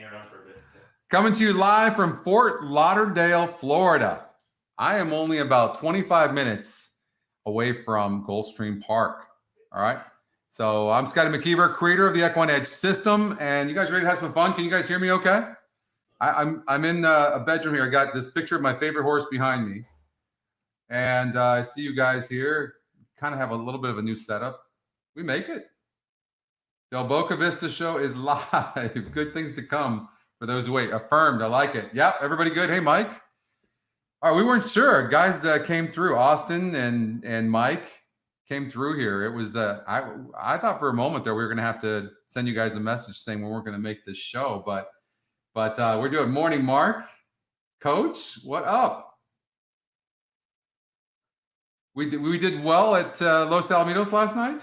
hang around for a bit. Coming to you live from Fort Lauderdale, Florida. I am only about 25 minutes away from Goldstream Park. All right. So I'm Scotty McKeever, creator of the EquinEdge system. And you guys ready to have some fun? Can you guys hear me okay? I'm in a bedroom here. I got this picture of my favorite horse behind me. And I see you guys here. Kind of have a little bit of a new setup. We make it. Del Boca Vista show is live. Good things to come for those who wait. Affirmed. I like it. Yep. Everybody good? Hey, Mike. All right. We weren't sure. Guys came through. Austin and Mike came through here. It was, I thought for a moment there we were going to have to send you guys a message saying we weren't going to make this show, but we're doing morning, Mark. Coach, what up? We did well at Los Alamitos last night.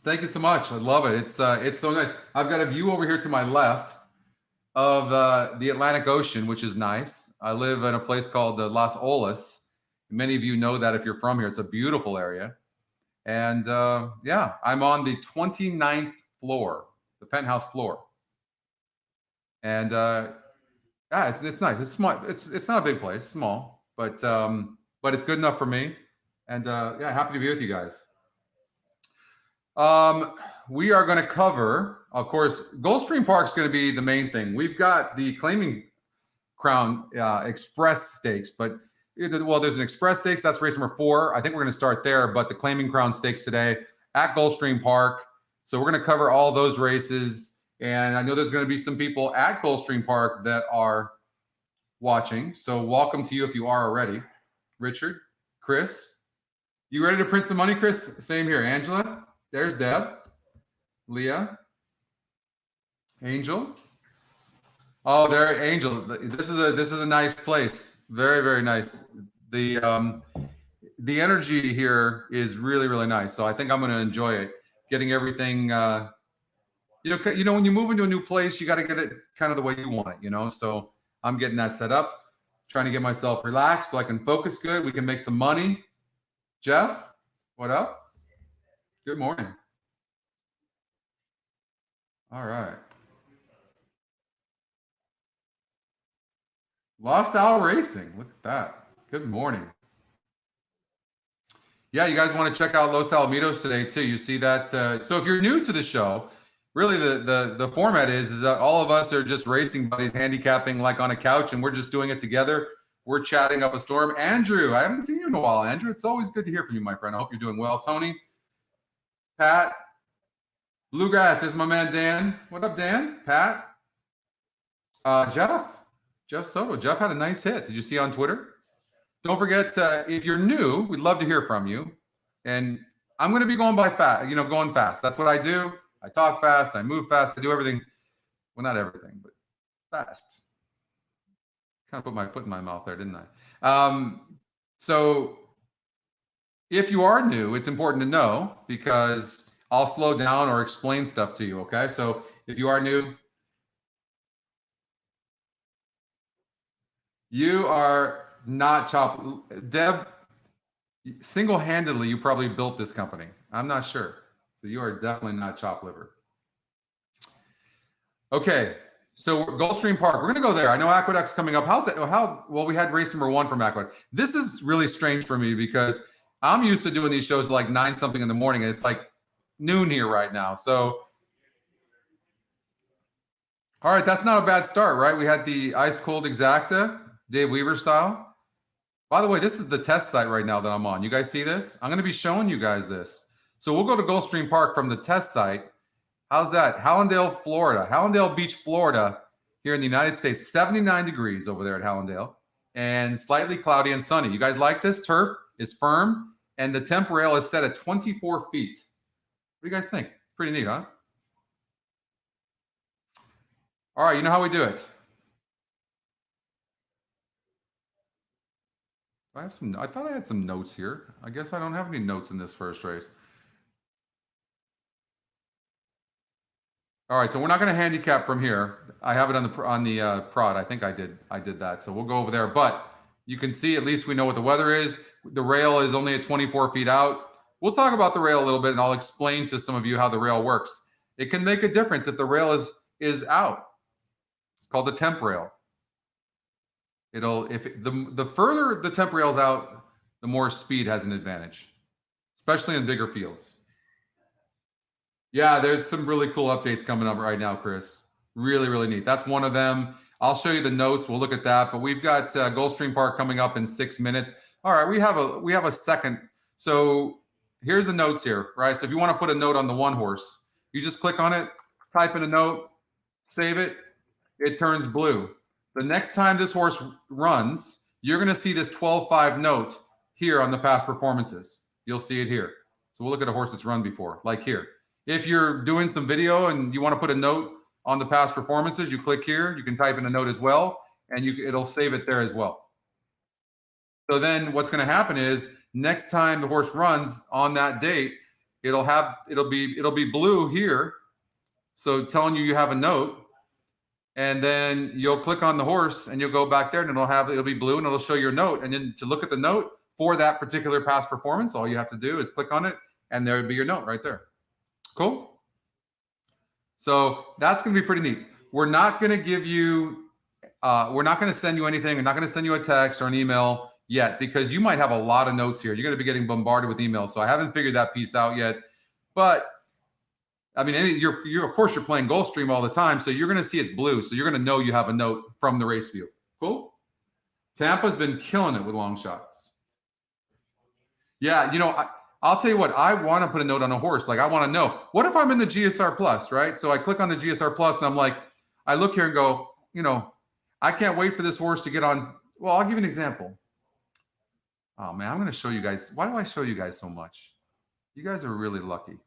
Thank you so much. I love it. It's so nice. I've got a view over here to my left of the Atlantic Ocean, which is nice. I live in a place called Las Olas. Many of you know that if you're from here. It's a beautiful area. And yeah, I'm on the 29th floor, the penthouse floor. And yeah, it's nice. It's small. It's not a big place. It's small, but it's good enough for me. And yeah, happy to be with you guys. We are going to cover, of course, Goldstream Park is going to be the main thing. We've got the Claiming Crown Express Stakes, but well, there's an Express Stakes. That's race number 4. I think we're going to start there, but the Claiming Crown Stakes today at Goldstream Park. So we're going to cover all those races. And I know there's going to be some people at Goldstream Park that are watching. So welcome to you if you are already. Richard, Chris, you ready to print some money, Chris? Same here. Angela, there's Deb, Leah, Angel. Oh, there, Angel. This is a nice place. Very, very nice. The energy here is really, really nice. So I think I'm going to enjoy it. Getting everything. You know, when you move into a new place, you got to get it kind of the way you want it. You know, so I'm getting that set up, trying to get myself relaxed so I can focus good. We can make some money. Jeff, what up? Good morning. All right. Lost Owl Racing. Look at that. Good morning. Yeah, you guys want to check out Los Alamitos today too. You see that. So if you're new to the show, really the format is that all of us are just racing buddies, handicapping like on a couch, and we're just doing it together. We're chatting up a storm. Andrew, I haven't seen you in a while. Andrew, it's always good to hear from you, my friend. I hope you're doing well. Tony, Pat, Bluegrass, there's my man Dan. What up, Dan? Pat, Jeff Soto. Jeff had a nice hit. Did you see on Twitter? Don't forget, if you're new, we'd love to hear from you. And I'm going to be going going fast. That's what I do. I talk fast. I move fast. I do everything. Well, not everything, but fast. Kind of put my foot in my mouth there, didn't I? So if you are new, it's important to know because I'll slow down or explain stuff to you, okay? So if you are new, you are not chop. Deb, single-handedly, you probably built this company. I'm not sure. So you are definitely not chopped liver. Okay, so Goldstream Park. We're going to go there. I know Aqueduct's coming up. How's that? Well, we had race number 1 from Aqueduct. This is really strange for me because I'm used to doing these shows like 9-something in the morning, and it's like noon here right now. So, all right, that's not a bad start, right? We had the ice-cold Exacta, Dave Weaver style. By the way, this is the test site right now that I'm on. You guys see this? I'm going to be showing you guys this. So we'll go to Goldstream Park from the test site. How's that? Hallandale, Florida. Hallandale Beach, Florida, here in the United States. 79 degrees over there at Hallandale and slightly cloudy and sunny. You guys like this? Turf is firm and the temp rail is set at 24 feet. What do you guys think? Pretty neat, huh? All right, you know how we do it. I thought I had some notes here. I guess I don't have any notes in this first race. All right, so we're not going to handicap from here. I have it on the prod. I think I did that. So we'll go over there. But you can see at least we know what the weather is. The rail is only at 24 feet out. We'll talk about the rail a little bit, and I'll explain to some of you how the rail works. It can make a difference if the rail is out. called the temp rail. The further the temp rail's out, the more speed has an advantage, especially in bigger fields. Yeah, there's some really cool updates coming up right now, Chris. Really, really neat. That's one of them. I'll show you the notes. We'll look at that. But we've got Goldstream Park coming up in 6 minutes. All right, we have a second. So here's the notes here, right? So if you want to put a note on the one horse, you just click on it, type in a note, save it. It turns blue. The next time this horse runs, you're going to see this 12-5 note here on the past performances. You'll see it here. So we'll look at a horse that's run before, like here. If you're doing some video and you want to put a note on the past performances, you click here. You can type in a note as well, and it'll save it there as well. So then what's going to happen is next time the horse runs on that date, it'll be blue here, so telling you have a note. And then you'll click on the horse and you'll go back there and it'll be blue and it'll show your note. And then to look at the note for that particular past performance, all you have to do is click on it and there would be your note right there. Cool. So that's going to be pretty neat. We're not going to give you, we're not going to send you anything. We're not going to send you a text or an email yet because you might have a lot of notes here. You're going to be getting bombarded with emails. So I haven't figured that piece out yet, but I mean, of course you're playing Goldstream all the time, so you're going to see it's blue. So you're going to know you have a note from the race view. Cool. Tampa's been killing it with long shots. Yeah, you know, I'll tell you what. I want to put a note on a horse. Like I want to know what if I'm in the GSR Plus, right? So I click on the GSR Plus and I'm like, I look here and go, you know, I can't wait for this horse to get on. Well, I'll give you an example. Oh man, I'm going to show you guys. Why do I show you guys so much? You guys are really lucky.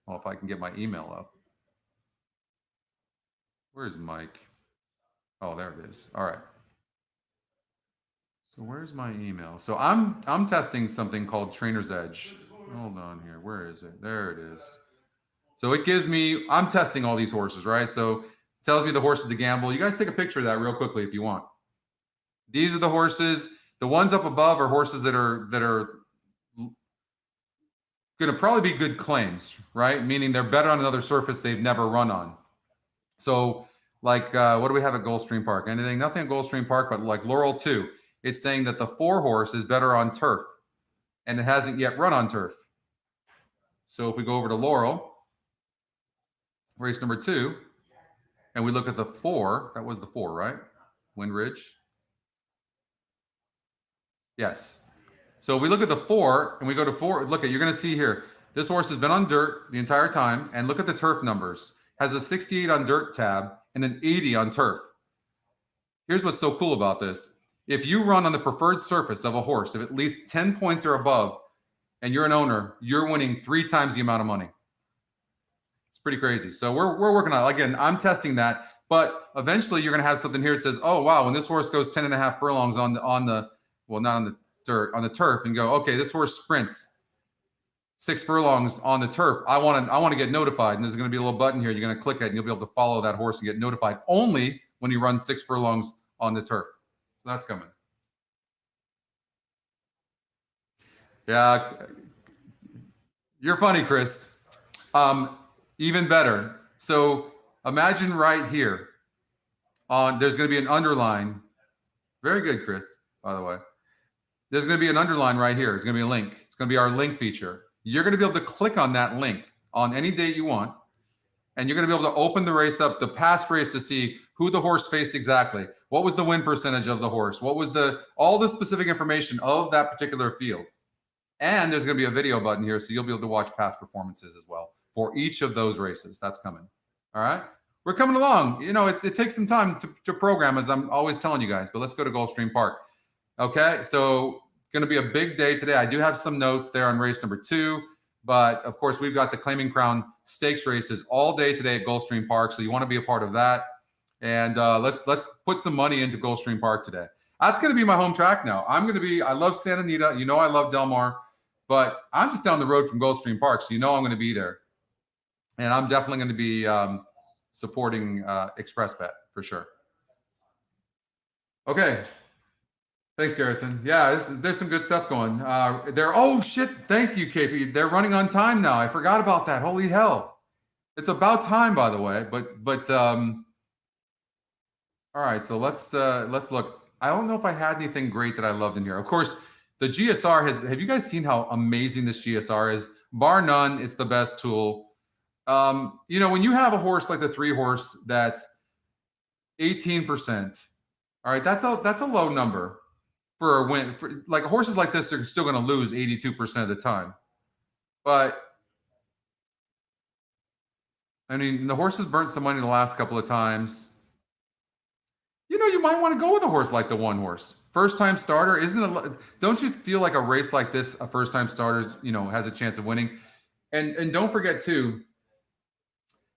Well, if I can get my email up. Where's Mike? Oh, there it is. All right. So where's my email? So I'm testing something called Trainer's Edge. Hold on here. Where is it? There it is. So it gives me, I'm testing all these horses, right? So it tells me the horses to gamble. You guys take a picture of that real quickly if you want. These are the horses. The ones up above are horses that are going to probably be good claims, right? Meaning they're better on another surface they've never run on. So like, what do we have at Goldstream Park? Anything? Nothing at Goldstream Park, but like Laurel 2. It's saying that the 4 horse is better on turf and it hasn't yet run on turf. So if we go over to Laurel, race number 2, and we look at the 4, that was the 4, right? Windridge. Yes. So we look at the 4 and we go to 4. Look, you're going to see here, this horse has been on dirt the entire time. And look at the turf numbers. Has a 68 on dirt tab and an 80 on turf. Here's what's so cool about this. If you run on the preferred surface of a horse of at least 10 points or above, and you're an owner, you're winning 3 times the amount of money. It's pretty crazy. So we're working on it. Again, I'm testing that. But eventually you're going to have something here that says, oh, wow, when this horse goes 10.5 furlongs on the, well, not on the dirt, on the turf, and go, okay, this horse sprints 6 furlongs on the turf. I want to get notified, and there's going to be a little button here. You're going to click it, and you'll be able to follow that horse and get notified only when he runs 6 furlongs on the turf. So that's coming. Yeah, you're funny, Chris. Even better. So imagine right here. There's going to be an underline. Very good, Chris. By the way. There's going to be an underline right here. It's going to be a link. It's going to be our link feature. You're going to be able to click on that link on any date you want. And you're going to be able to open the race up, the past race, to see who the horse faced exactly. What was the win percentage of the horse? What was all the specific information of that particular field? And there's going to be a video button here, so you'll be able to watch past performances as well for each of those races. That's coming. All right. We're coming along. You know, it takes some time to program, as I'm always telling you guys, but let's go to Goldstream Park. Okay, so going to be a big day today. I do have some notes there on race number 2, but of course we've got the Claiming Crown Stakes races all day today at Goldstream Park, so you want to be a part of that. And let's put some money into Goldstream Park today. That's going to be my home track now. I love Santa Anita. You know I love Del Mar, but I'm just down the road from Goldstream Park, so you know I'm going to be there. And I'm definitely going to be supporting ExpressBet for sure. Okay. Thanks, Garrison. Yeah, there's some good stuff going. Oh, shit. Thank you, KP. They're running on time now. I forgot about that. Holy hell. It's about time, by the way. But All right, so let's look. I don't know if I had anything great that I loved in here. Of course, the GSR has. Have you guys seen how amazing this GSR is? Bar none, it's the best tool. You know, when you have a horse like the 3-horse that's 18%, all right, that's a low number for a win. Like horses like this, they're still going to lose 82% of the time. But I mean, the horse has burnt some money the last couple of times. You know, you might want to go with a horse like the 1-horse. First time starter, isn't it? Don't you feel like a race like this, a first time starter, you know, has a chance of winning? And don't forget too,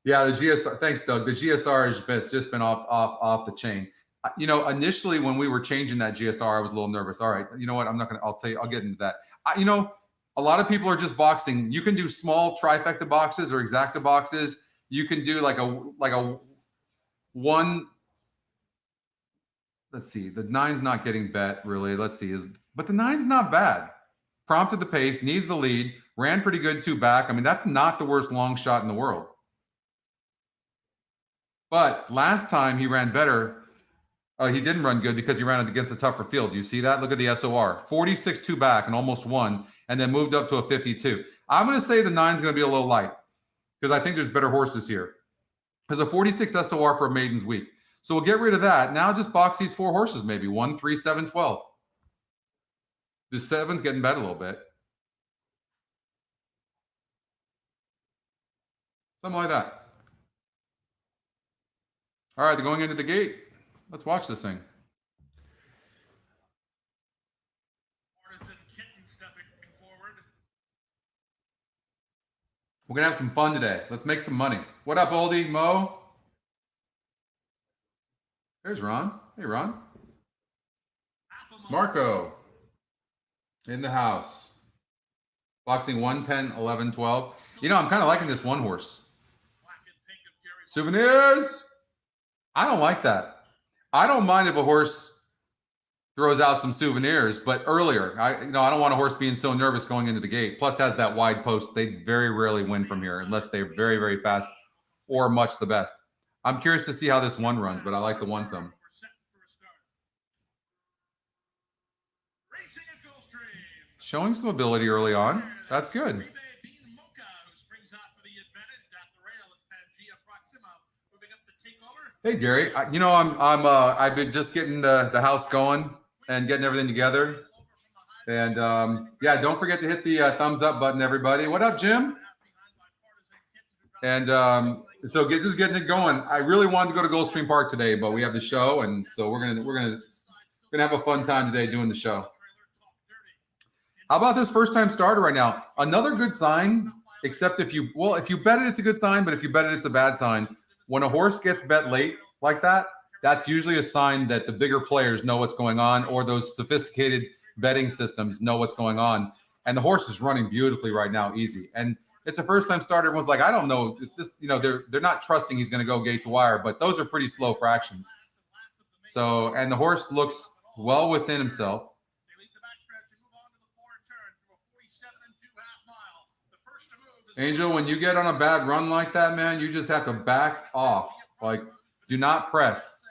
yeah, the GSR. Thanks, Doug. The GSR has just been off the chain. You know, initially when we were changing that GSR, I was a little nervous. All right, you know what? I'm not gonna. I'll tell you. I'll get into that. You know, a lot of people are just boxing. You can do small trifecta boxes or exacta boxes. You can do like a one. Let's see. The 9's not getting bet really. Let's see. But the 9's not bad. Prompted the pace, needs the lead, ran pretty good 2 back. I mean, that's not the worst long shot in the world. But last time he ran better. He didn't run good because he ran it against a tougher field. Do you see that? Look at the SOR. 46 2 back and almost won, and then moved up to a 52. I'm going to say the 9's going to be a little light because I think there's better horses here. There's a 46 SOR for a maiden's week. So we'll get rid of that. Now just box these 4 horses, maybe 1, 3, 7, 12. The 7's getting bet a little bit. Something like that. All right, they're going into the gate. Let's watch this thing. We're going to have some fun today. Let's make some money. What up, Oldie? Mo? There's Ron. Hey, Ron. Marco. In the house. Boxing 1, 10, 11, 12. You know, I'm kind of liking this 1-horse. Souvenirs. I don't like that. I don't mind if a horse throws out some souvenirs, but earlier, I don't want a horse being so nervous going into the gate. Plus, has that wide post. They very rarely win from here unless they're very, very fast or much the best. I'm curious to see how this 1 runs, but I like the 1 some. Showing some ability early on. That's good. Hey, Gary. I've been just getting the house going and getting everything together. And yeah, don't forget to hit the thumbs up button, everybody. What up, Jim? And so just getting it going. I really wanted to go to Goldstream Park today, but we have the show, and so we're gonna have a fun time today doing the show. How about this first time starter right now? Another good sign, except if you bet it, it's a good sign, but if you bet it, it's a bad sign. When a horse gets bet late like that, that's usually a sign that the bigger players know what's going on, or those sophisticated betting systems know what's going on. And the horse is running beautifully right now, easy. And it's a first-time starter. Everyone's like, I don't know. This, they're not trusting he's going to go gate to wire, but those are pretty slow fractions. So, and the horse looks well within himself. Angel, when you get on a bad run like that, man, you just have to back off. Like, do not press.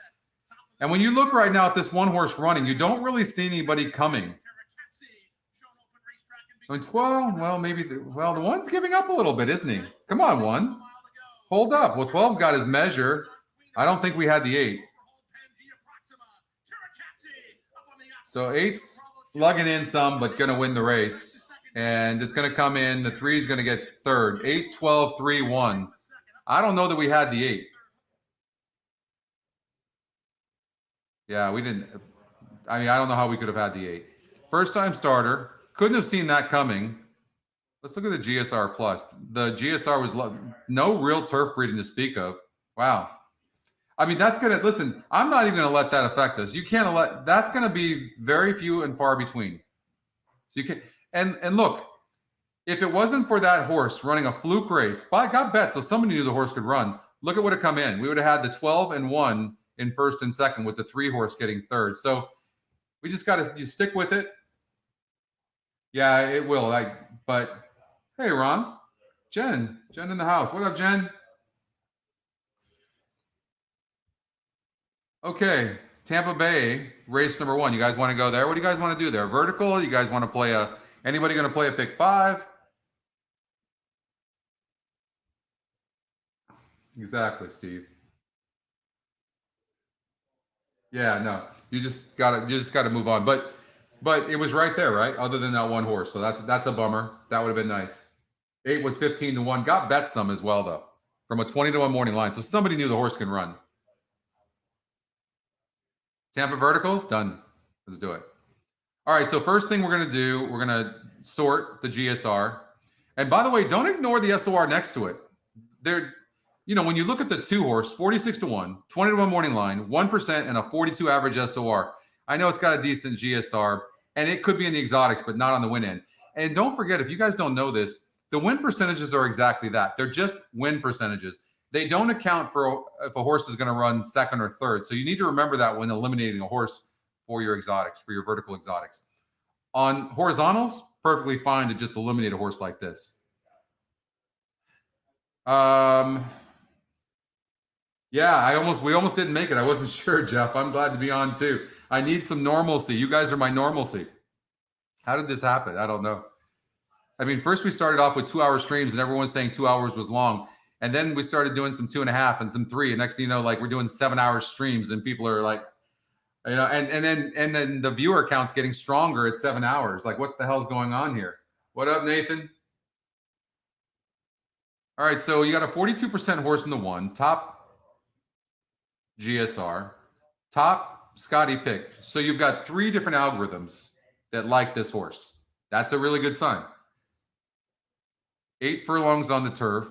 And when you look right now at this 1-horse running, you don't really see anybody coming. I mean, 12, well, maybe, the 1's giving up a little bit, isn't he? Come on, 1. Hold up. Well, 12's got his measure. I don't think we had the 8. So 8's lugging in some, but going to win the race. And it's going to come in. The 3 is going to get third. 8, 12, 3, 1. I don't know that we had the 8. Yeah, we didn't. I mean, I don't know how we could have had the 8. First time starter. Couldn't have seen that coming. Let's look at the GSR plus. The GSR was no real turf breeding to speak of. Wow. I mean, that's going to, listen, I'm not even going to let that affect us. You can't let, that's going to be very few and far between. So you can, and look, if it wasn't for that horse running a fluke race, I got bet, so somebody knew the horse could run. Look at what would have come in. We would have had the 12 and 1 in first and second with the 3-horse getting third. So we just got to, you stick with it. Yeah, it will. But hey, Ron, Jen in the house. What up, Jen? Okay, Tampa Bay, race number 1. You guys want to go there? What do you guys want to do there? Vertical? You guys want to play anybody going to play a pick 5? Exactly, Steve. Yeah, no. You just gotta move on. But it was right there, right? Other than that one horse. So that's a bummer. That would have been nice. 8 was 15 to 1. Got bet some as well, though. From a 20 to 1 morning line. So somebody knew the horse can run. Tampa verticals, done. Let's do it. All right, so first thing we're going to do, we're going to sort the GSR. And by the way, don't ignore the SOR next to it. They're, when you look at the 2 horse, 46 to 1, 20 to 1 morning line, 1%, and a 42 average SOR. I know it's got a decent GSR, and it could be in the exotics, but not on the win end. And don't forget, if you guys don't know this, the win percentages are exactly that. They're just win percentages. They don't account for if a horse is going to run second or third. So you need to remember that when eliminating a horse for your exotics, for your vertical exotics. On horizontals, perfectly fine to just eliminate a horse like this. Yeah, we almost didn't make it. I wasn't sure, Jeff. I'm glad to be on too. I need some normalcy. You guys are my normalcy. How did this happen? I don't know. I mean, first we started off with 2-hour streams and everyone's saying 2 hours was long. And then we started doing some 2.5 and some 3. And next thing you know, like we're doing 7-hour streams and people are like, and then the viewer count's getting stronger at 7 hours. Like, what the hell's going on here? What up, Nathan? All right, so you got a 42% horse in the 1, top GSR, top Scotty pick. So you've got 3 different algorithms that like this horse. That's a really good sign. 8 furlongs on the turf.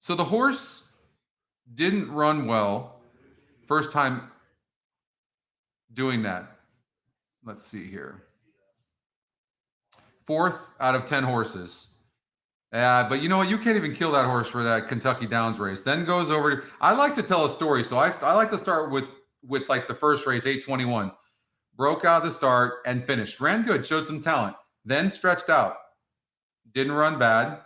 So the horse didn't run well first time doing that. Let's see here. 4th out of 10 horses. But you know what? You can't even kill that horse for that Kentucky Downs race. Then goes over to, I like to tell a story. So I like to start with like the first race, 821. Broke out the start and finished. Ran good, showed some talent. Then stretched out. Didn't run bad.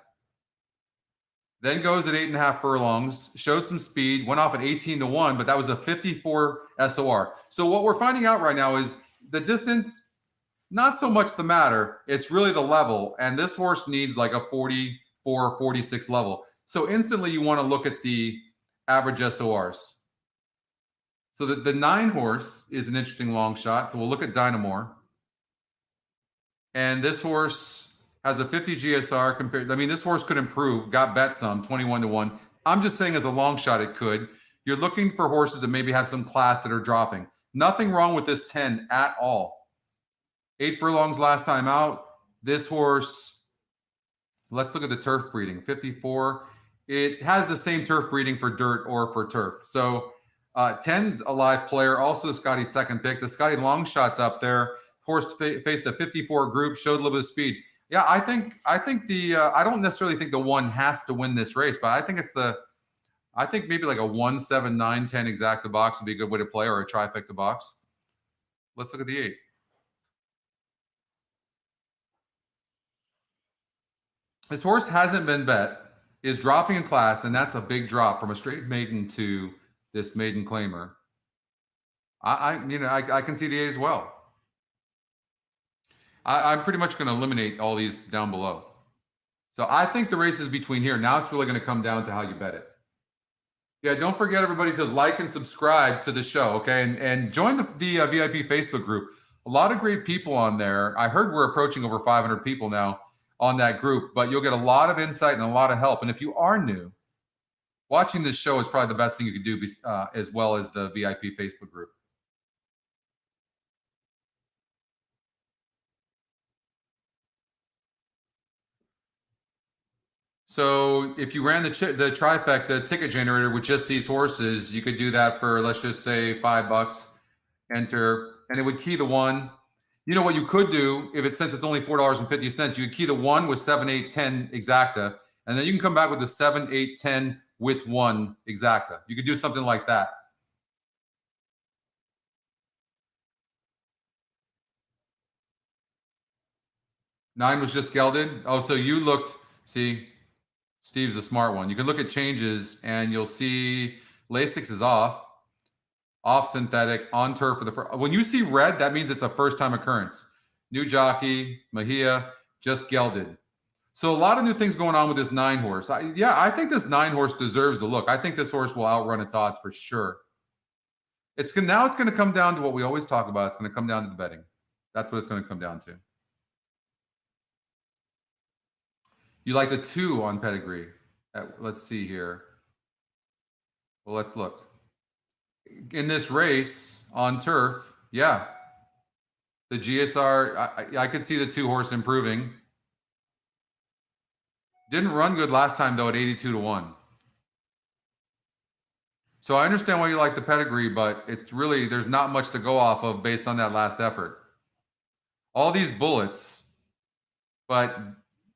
Then goes at 8.5 furlongs, showed some speed, went off at 18 to 1, but that was a 54 SOR. So what we're finding out right now is the distance, not so much the matter, it's really the level. And this horse needs like a 44, 46 level. So instantly you want to look at the average SORs. So the 9 horse is an interesting long shot. So we'll look at Dynamore. And this horse has a 50 GSR compared. I mean, this horse could improve, got bet some, 21 to 1. I'm just saying as a long shot, it could. You're looking for horses that maybe have some class that are dropping. Nothing wrong with this 10 at all. 8 furlongs last time out. This horse, let's look at the turf breeding, 54. It has the same turf breeding for dirt or for turf. So 10's a live player, also Scotty's second pick. The Scotty long shot's up there. Horse faced a 54 group, showed a little bit of speed. Yeah, I think the I don't necessarily think the 1 has to win this race, but I think maybe like a 1, 7, 9, 10 exacta box would be a good way to play, or a trifecta box. Let's look at the 8. This horse hasn't been bet, is dropping in class, and that's a big drop from a straight maiden to this maiden claimer. I can see the 8 as well. I'm pretty much going to eliminate all these down below. So I think the race is between here. Now it's really going to come down to how you bet it. Yeah, don't forget, everybody, to like and subscribe to the show, okay? And join the VIP Facebook group. A lot of great people on there. I heard we're approaching over 500 people now on that group, but you'll get a lot of insight and a lot of help. And if you are new, watching this show is probably the best thing you could do, as well as the VIP Facebook group. So if you ran the trifecta ticket generator with just these horses, you could do that for, let's just say, $5. Enter, and it would key the 1. You know what you could do, since it's only $4.50, you could key the 1 with 7, 8, 10 exacta, and then you can come back with the 7, 8, 10 with 1 exacta. You could do something like that. Nine was just gelded. Oh, so you looked, see, Steve's a smart one. You can look at changes and you'll see Lasix is off. off synthetic, on turf for the first. When you see red, that means it's a first-time occurrence. New jockey, Mejia, just gelded. So a lot of new things going on with this 9-horse. I think this 9-horse deserves a look. I think this horse will outrun its odds for sure. Now it's going to come down to what we always talk about. It's going to come down to the betting. That's what it's going to come down to. You like the 2 on pedigree. Let's see here. Well, let's look. In this race on turf, yeah. The GSR, I could see the 2-horse improving. Didn't run good last time, though, at 82-1. So I understand why you like the pedigree, but it's really, there's not much to go off of based on that last effort. All these bullets, but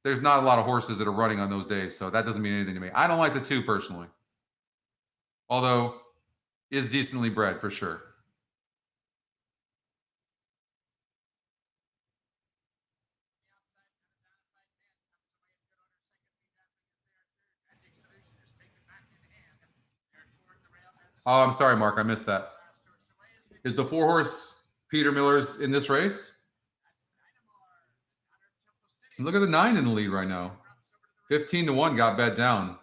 there's not a lot of horses that are running on those days, so that doesn't mean anything to me. I don't like the 2 personally, although is decently bred for sure. Oh, I'm sorry, Mark. I missed that. Is the 4-horse Peter Miller's in this race? Look at the 9 in the lead right now. 15-1 got bet down.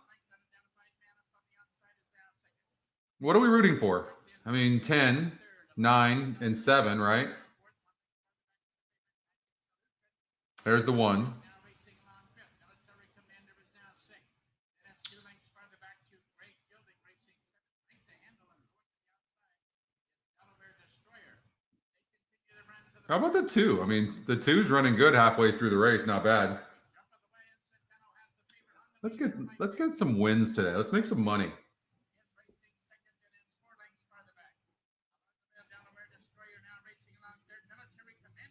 What are we rooting for? I mean, 10, 9, and 7, right? There's the 1. How about the 2? I mean, the 2's running good halfway through the race. Not bad. Let's get some wins today. Let's make some money.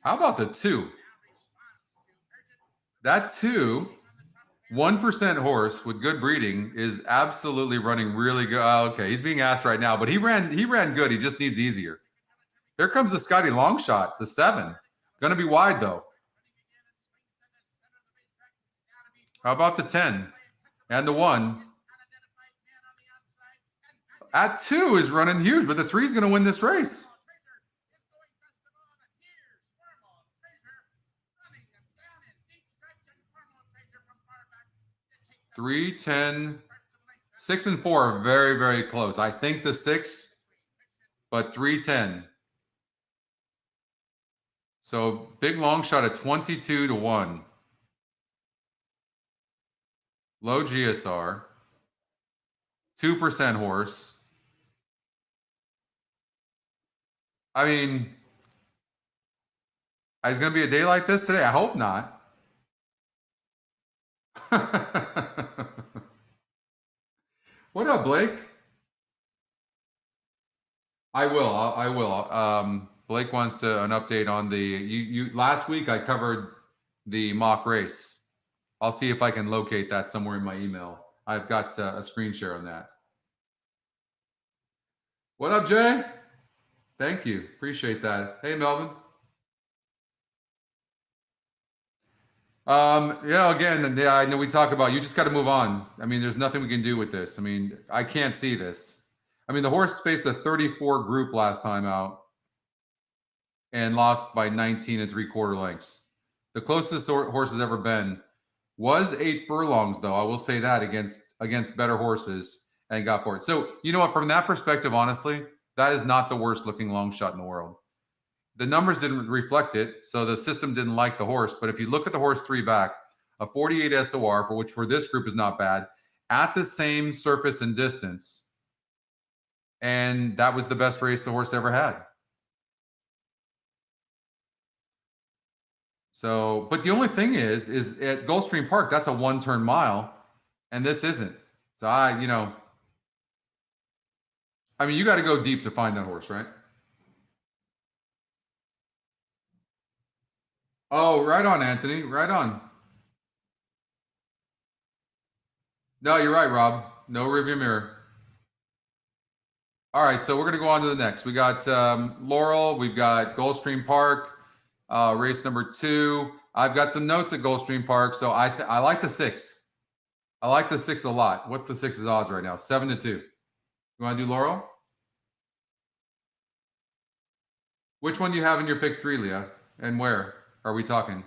How about the 2? That 2, 1% horse with good breeding is absolutely running really good. Oh, okay, he's being asked right now, but he ran good. He just needs easier. Here comes the Scotty long shot, the 7. Going to be wide, though. How about the 10 and the 1? At 2 is running huge, but the 3 is going to win this race. Three, 10, 6, and 4 are very, very close. I think the 6, but 3, 10. So big long shot at 22-1. Low GSR. 2% horse. I mean, is going to be a day like this today? I hope not. What up, Blake? I will. Blake wants an update on the last week I covered the mock race. I'll see if I can locate that somewhere in my email. I've got a screen share on that. What up, Jay? Thank you. Appreciate that. Hey, Melvin. Again, I know we talk about, you just got to move on. I mean, there's nothing we can do with this. I mean, I can't see this. I mean, the horse faced a 34 group last time out and lost by 19 3/4 lengths. The closest horse has ever been was 8 furlongs, though. I will say that against better horses and got for it. So, you know what? From that perspective, honestly, that is not the worst looking long shot in the world. The numbers didn't reflect it, so the system didn't like the horse. But if you look at the horse 3 back, a 48 SOR, which for this group is not bad, at the same surface and distance, and that was the best race the horse ever had. So, but the only thing is at Goldstream Park, that's a 1-turn mile, and this isn't. So I mean, you got to go deep to find that horse, right? Oh, right on, Anthony. Right on. No, you're right, Rob. No rearview mirror. All right, so we're going to go on to the next. We got Laurel. We've got Goldstream Park, race number 2. I've got some notes at Goldstream Park, so I like the 6. I like the 6 a lot. What's the 6's odds right now? 7-2. You want to do Laurel? Which one do you have in your pick 3, Leah? And where are we talking?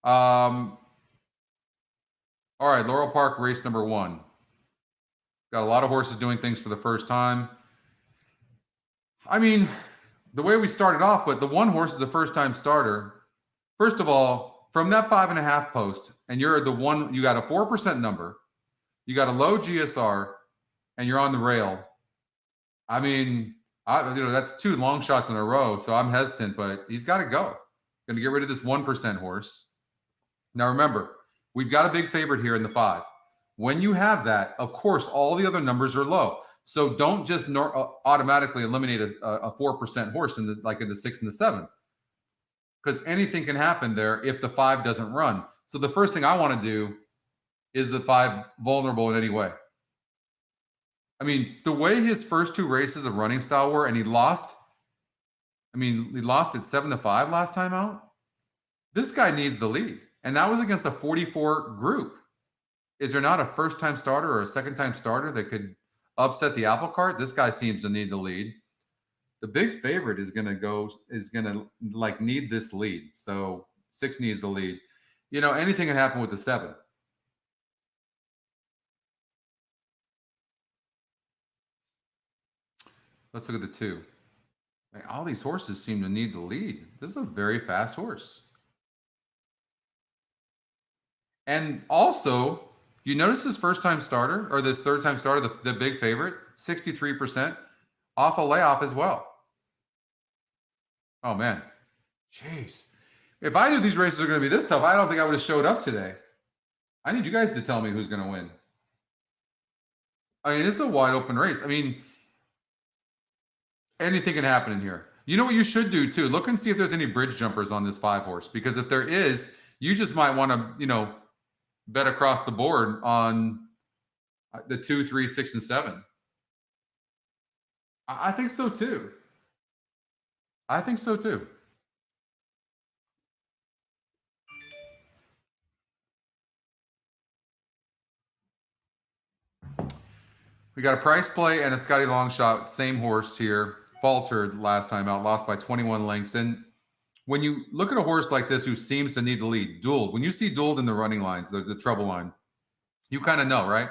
All right, Laurel Park, race number 1. Got a lot of horses doing things for the first time. I mean, the way we started off, but the one horse is a first-time starter. First of all, from that 5.5 post, and you're the one, you got a 4% number, you got a low GSR, and you're on the rail. I mean, that's 2 long shots in a row, so I'm hesitant, but he's got to go. Going to get rid of this 1% horse. Now, remember, we've got a big favorite here in the 5. When you have that, of course, all the other numbers are low. So don't just automatically eliminate a 4% horse in the 6 and the 7, because anything can happen there if the 5 doesn't run. So the first thing I want to do is the 5 vulnerable in any way. I mean, the way his first 2 races of running style were, and he lost. I mean, he lost at 7-5 last time out. This guy needs the lead, and that was against a 44 group. Is there not a first-time starter or a second-time starter that could upset the apple cart? This guy seems to need the lead. The big favorite is going to need this lead. So 6 needs the lead. You know, anything can happen with the 7. Let's look at the 2. All these horses seem to need the lead. This is a very fast horse. And also, you notice this first-time starter, or this third-time starter, the big favorite, 63%, off a layoff as well. Oh, man. Jeez. If I knew these races are going to be this tough, I don't think I would have showed up today. I need you guys to tell me who's going to win. I mean, this is a wide-open race. I mean, anything can happen in here. You know what you should do, too? Look and see if there's any bridge jumpers on this 5 horse, because if there is, you just might want to, bet across the board on the 2, 3, 6, and 7. I think so too. I think so too. We got a price play and a Scotty long shot, same horse here. Faltered last time out, lost by 21 lengths. And when you look at a horse like this who seems to need the lead, dueled, when you see dueled in the running lines, the trouble line, you kind of know, right?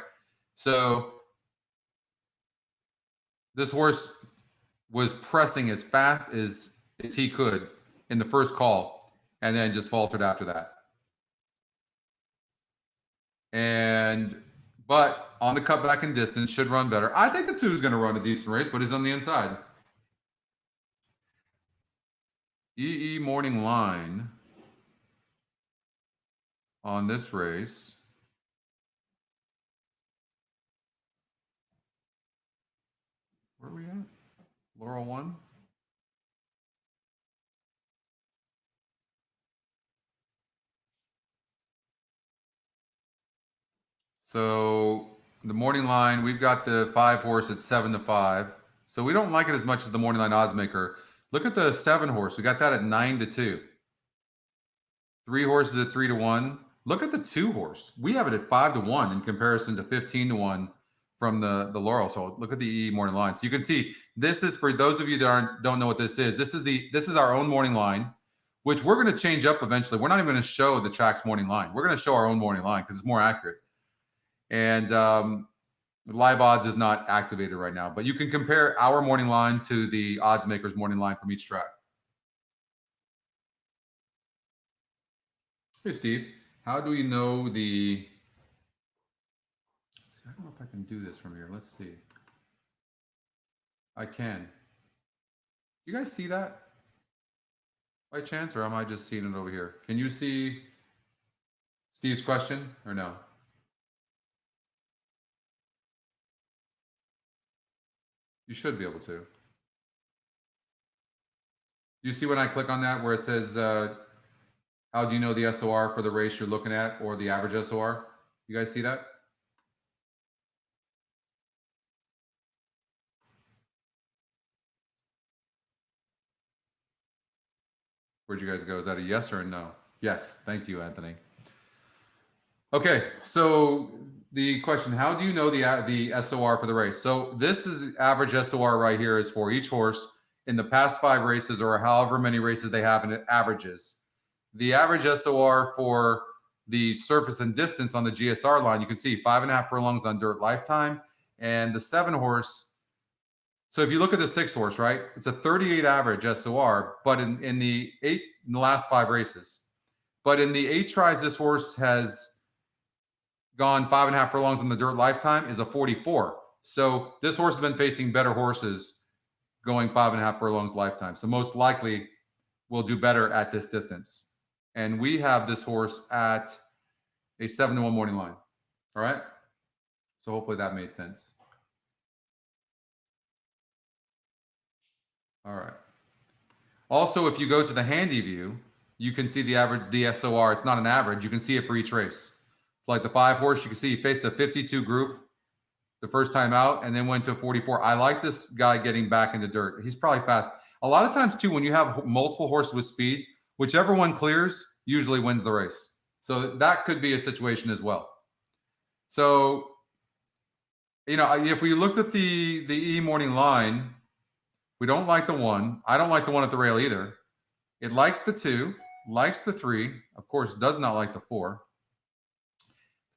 So this horse was pressing as fast as he could in the first call, and then just faltered after that. But on the cutback in distance, should run better. I think the 2 is going to run a decent race, but he's on the inside. EE morning line on this race. Where are we at? Laurel 1. So the morning line, we've got the 5 horse at 7-5. So we don't like it as much as the morning line odds maker. Look at the 7 horse. We got that at 9-2. 3 horses at 3-1. Look at the 2 horse. We have it at 5-1 in comparison to 15-1 from the Laurel. So look at the EE morning line. So you can see this is, for those of you that don't know what this is. This is our own morning line, which we're going to change up eventually. We're not even going to show the track's morning line. We're going to show our own morning line because it's more accurate. And live odds is not activated right now, but you can compare our morning line to the odds maker's morning line from each track. Hey, Steve, how do we know the... I don't know if I can do this from here. Let's see. I can. You guys see that by chance, or am I just seeing it over here? Can you see Steve's question or no? You should be able to. You see when I click on that where it says, how do you know the SOR for the race you're looking at, or the average SOR? You guys see that? Where'd you guys go? Is that a yes or a no? Yes. Thank you, Anthony. Okay. So the question, how do you know the SOR for the race? So this is average SOR right here is for each horse. in the past 5 races or however many races they have, and it averages. The average SOR for the surface and distance on the GSR line, you can see 5.5 furlongs on dirt lifetime, and the 7 horse. So if you look at the 6 horse, right, it's a 38 average SOR, but in the last 5 races. But in the 8 tries, this horse has gone 5.5 furlongs on the dirt lifetime is a 44. So this horse has been facing better horses going 5.5 furlongs lifetime. So most likely will do better at this distance. And we have this horse at a 7-1 morning line. All right. So hopefully that made sense. All right. Also, if you go to the handy view, you can see the average, the SOR. It's not an average. You can see it for each race. Like the 5 horse, you can see he faced a 52 group the first time out and then went to a 44. I like this guy getting back in the dirt. He's probably fast. A lot of times, too, when you have multiple horses with speed, whichever one clears usually wins the race. So that could be a situation as well. So, you know, if we looked at the E morning line, we don't like the 1. I don't like the 1 at the rail either. It likes the 2, likes the 3, of course, does not like the 4.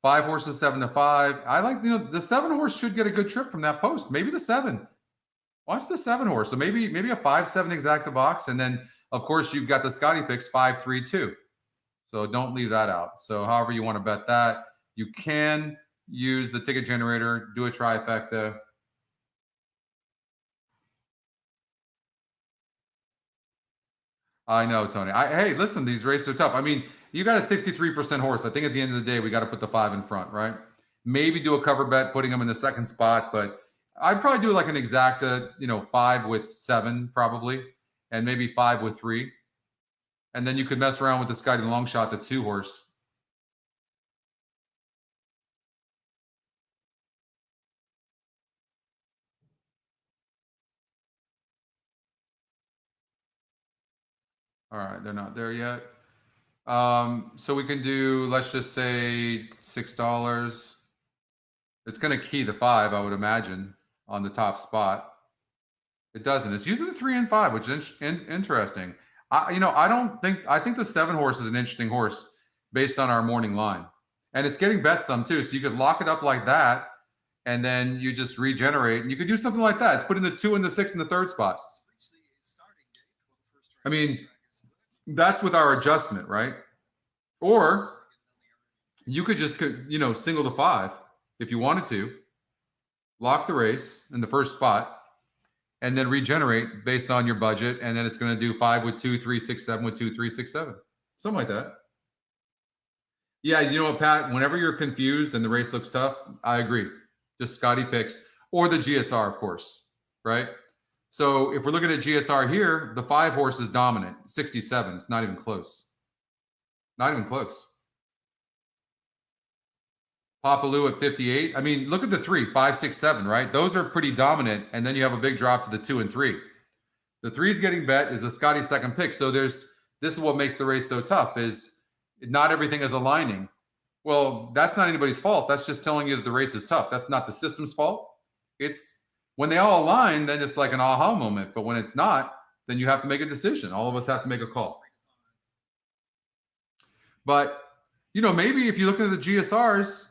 5 horses, 7-5. I like, you know, the 7 horse should get a good trip from that post. Maybe the 7. Watch the 7 horse. So maybe a 5-7 exacta box. And then, of course, you've got the Scotty picks 5-3-2. So don't leave that out. So however you want to bet that, you can use the ticket generator, do a trifecta. I know, Tony. Hey, listen, these races are tough. I mean, you got a 63% horse. I think at the end of the day, we got to put the 5 in front, right? Maybe do a cover bet, putting them in the 2nd spot, but I'd probably do like an exacta, you know, 5 with 7 probably, and maybe 5 with 3. And then you could mess around with the Scotty long shot, the 2 horse. All right, they're not there yet. So we can do, let's just say $6. It's going to key the 5, I would imagine, on the top spot. It doesn't. It's using the 3 and 5, which is interesting. I think the 7 horse is an interesting horse based on our morning line. And it's getting bet some too. So you could lock it up like that, and then you just regenerate. And you could do something like that. It's putting the 2 and the 6 in the 3rd spot. I mean, that's with our adjustment, right? Or you could just, you know, single the 5 if you wanted to, lock the race in the 1st spot, and then regenerate based on your budget. And then it's going to do 5 with 2, 3, 6, 7 with 2, 3, 6, 7. Something like that. Yeah, you know what, Pat? Whenever you're confused and the race looks tough, I agree. Just Scotty picks or the GSR, of course, right? So if we're looking at GSR here, the 5 horse is dominant, 67. It's not even close. Not even close. Papaloo at 58. I mean, look at the 3, 5, 6, 7, right? Those are pretty dominant. And then you have a big drop to the 2 and 3. The 3 is getting bet is the Scotty 2nd pick. So this is what makes the race so tough, is not everything is aligning. Well, that's not anybody's fault. That's just telling you that the race is tough. That's not the system's fault. It's when they all align, then it's like an aha moment. But when it's not, then you have to make a decision. All of us have to make a call. But, you know, maybe if you look at the GSRs,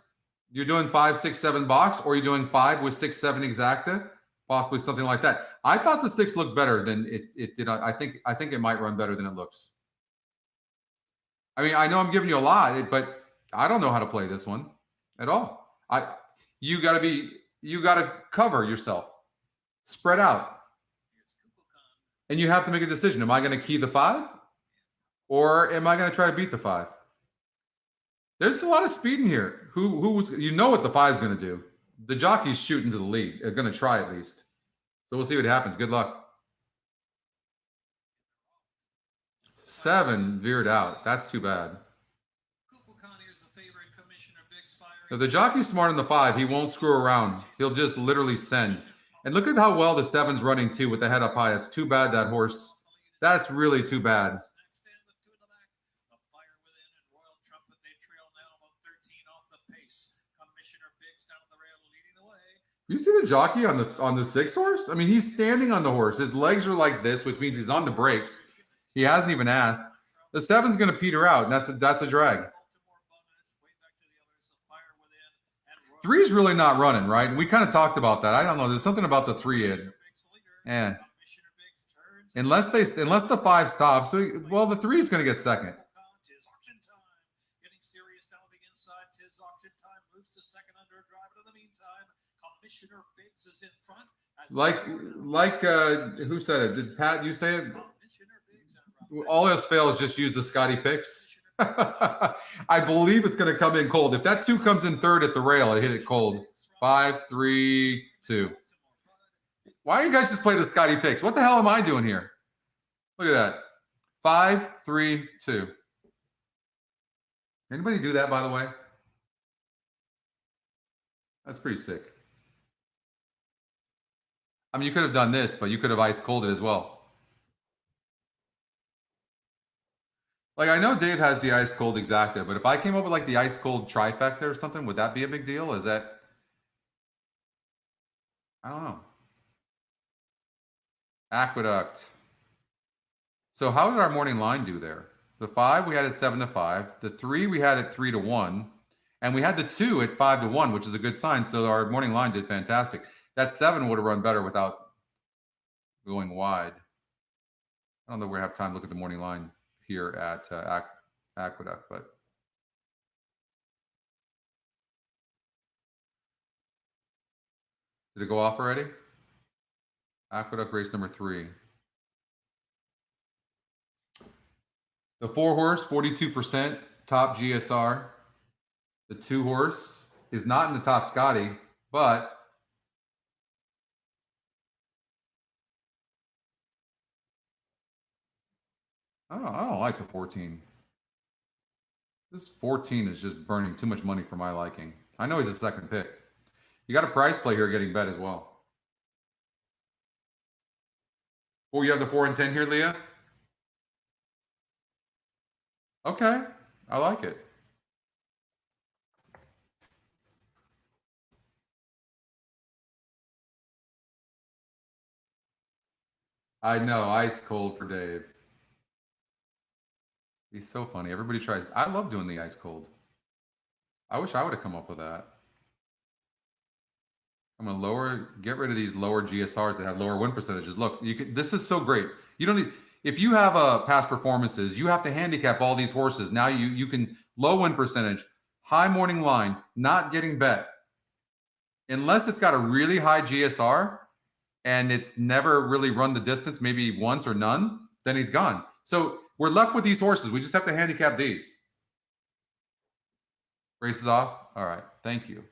you're doing 5, 6, 7 box, or you're doing 5 with 6, 7 exacta, possibly something like that. I thought the 6 looked better than it did. I think it might run better than it looks. I mean, I know I'm giving you a lot, but I don't know how to play this one at all. You got to cover yourself, spread out, and you have to make a decision. Am I going to key the 5, or am I going to try to beat the 5? There's a lot of speed in here. You know what the 5 is going to do. The jockey's shooting to the lead. They're going to try at least. So we'll see what happens. Good luck. 7 veered out. That's too bad. If the jockey's smart on the 5, he won't screw around. He'll just literally send. And look at how well the 7's running too with the head up high. It's too bad that horse. That's really too bad. You see the jockey on the 6 horse? I mean, he's standing on the horse. His legs are like this, which means he's on the brakes. He hasn't even asked. The 7's going to peter out, and that's a drag. 3 is really not running, right? And we kind of talked about that. I don't know. There's something about the 3. And unless the 5 stops, well, the 3 is going to get second. Like who said it? Did Pat, you say it? All else fails, just use the Scotty picks. I believe it's going to come in cold. If that 2 comes in third at the rail, I hit it cold. 5, 3, 2. Why don't you guys just play the Scotty picks? What the hell am I doing here? Look at that. 5, 3, 2. Anybody do that, by the way? That's pretty sick. I mean, you could have done this, but you could have ice cold it as well. Like, I know Dave has the ice cold exacta, but if I came up with like the ice cold trifecta or something, would that be a big deal? Is that, I don't know. Aqueduct. So how did our morning line do there? The 5 we had at 7 to 5. The 3 we had at 3 to 1. And we had the 2 at 5 to 1, which is a good sign. So our morning line did fantastic. That 7 would have run better without going wide. I don't know if we have time to look at the morning line here at Aqueduct, but did it go off already? Aqueduct race number 3. The 4 horse, 42% top GSR. The 2 horse is not in the top Scotty, but I don't like the 14. This 14 is just burning too much money for my liking. I know he's a second pick. You got a price play here getting bet as well. Oh, you have the 4 and 10 here, Leah? Okay, I like it. I know, ice cold for Dave. He's so funny. Everybody tries. I love doing the ice cold. I wish I would have come up with that. I'm gonna get rid of these lower GSRs that have lower win percentages. Look, this is so great. You don't need, if you have past performances, you have to handicap all these horses. Now you can low win percentage, high morning line, not getting bet. Unless it's got a really high GSR and it's never really run the distance, maybe once or none, then he's gone. So we're left with these horses. We just have to handicap these. Races off? All right. Thank you.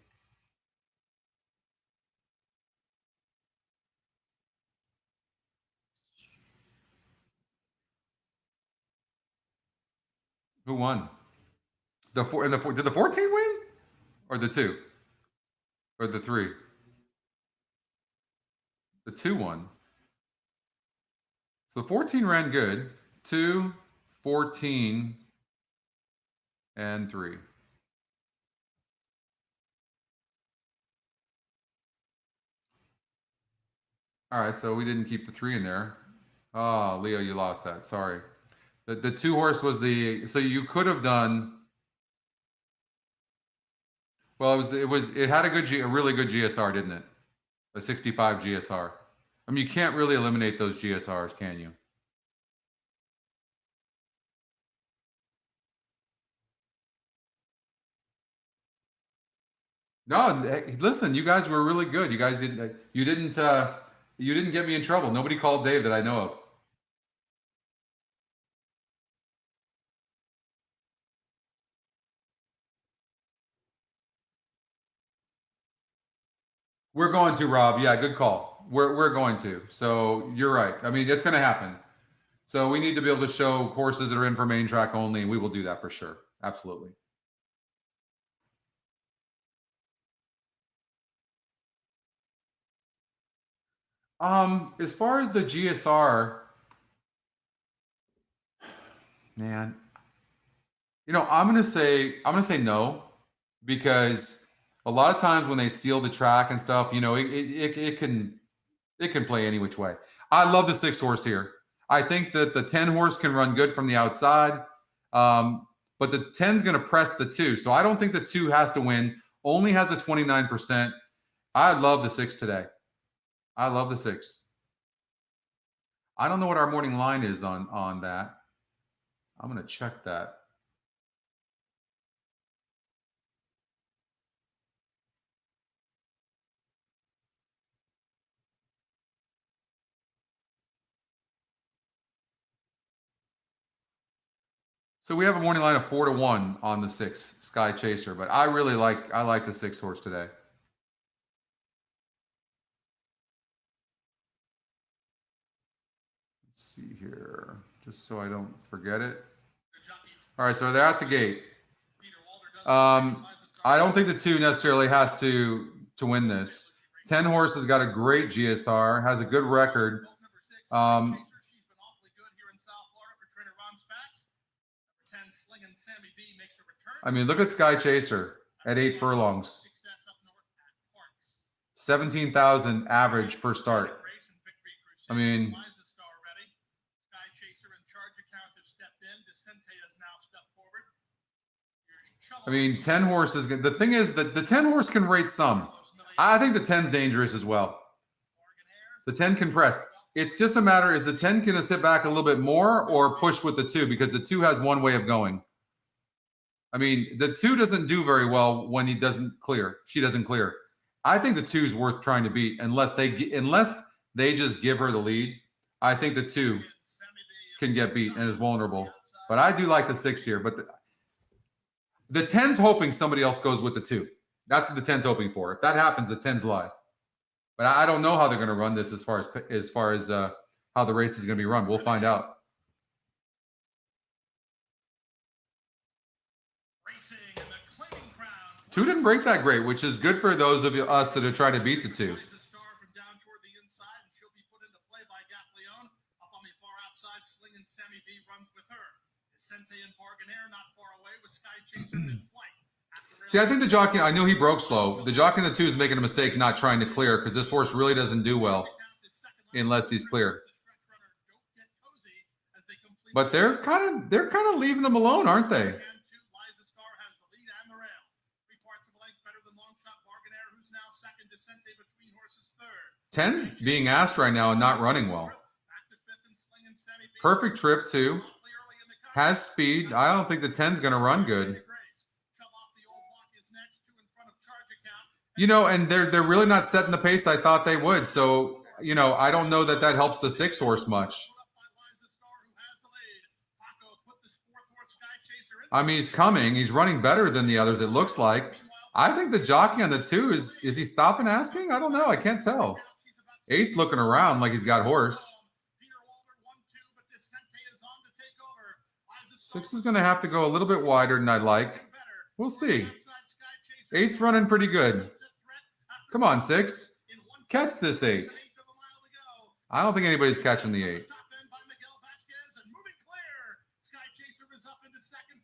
Who won? The 4 and the 4. Did the 14 win? Or the 2? Or the 3? The 2 won. So the 14 ran good. 2, 14, and 3. All right, so we didn't keep the 3 in there. Oh, Leo, you lost that. Sorry. The 2 horse was the, so you could have done, well, it had a really good GSR, didn't it? A 65 GSR. I mean, you can't really eliminate those GSRs, can you? No, listen, you guys were really good. You guys didn't. You didn't get me in trouble. Nobody called Dave that I know of. We're going to, Rob. Yeah, good call. We're going to. So you're right. I mean, it's going to happen. So we need to be able to show horses that are in for main track only, and we will do that for sure. Absolutely. As far as the GSR, man, I'm gonna say no, because A lot of times when they seal the track and stuff, you know, it can play any which way. I love the 6 horse here. I think that the 10 horse can run good from the outside, but the 10's going to press the 2. So I don't think the 2 has to win. Only has a 29%. I love the 6 today. I love the 6. I don't know what our morning line is on that. I'm going to check that. So we have a morning line of 4-1 on the 6 Sky Chaser, but I like the 6 horse today. Let's see here, just so I don't forget it. All right, so they're at the gate. I don't think the 2 necessarily has to win this. 10 horse has got a great GSR, has a good record. I mean, look at Sky Chaser at 8 furlongs. 17,000 average per start. I mean, I mean, 10 horse is good. The thing is that the 10 horse can rate some. I think the 10's dangerous as well. The 10 can press. It's just a matter, is the 10 going to sit back a little bit more or push with the 2? Because the 2 has one way of going. I mean, the 2 doesn't do very well when he doesn't clear. She doesn't clear. I think the 2 is worth trying to beat unless they just give her the lead. I think the 2 can get beat and is vulnerable. But I do like the 6 here. But the 10's hoping somebody else goes with the 2. That's what the 10's hoping for. If that happens, the 10's live. But I don't know how they're going to run this as far as how the race is going to be run. We'll find out. Two didn't break that great, which is good for those of us that are trying to beat the 2. See, I think the jockey, I know he broke slow. The jockey in the 2 is making a mistake not trying to clear because this horse really doesn't do well unless he's clear. But they're kind of leaving him alone, aren't they? 10's being asked right now and not running well. Perfect trip too. Has speed. I don't think the 10's going to run good. You know, and they're really not setting the pace I thought they would. So, you know, I don't know that helps the 6 horse much. I mean, he's coming. He's running better than the others, it looks like. I think the jockey on the 2 is he stopping asking? I don't know. I can't tell. 8's looking around like he's got horse. 6 is going to have to go a little bit wider than I'd like. We'll see. 8's running pretty good. Come on, 6. Catch this 8. I don't think anybody's catching the 8.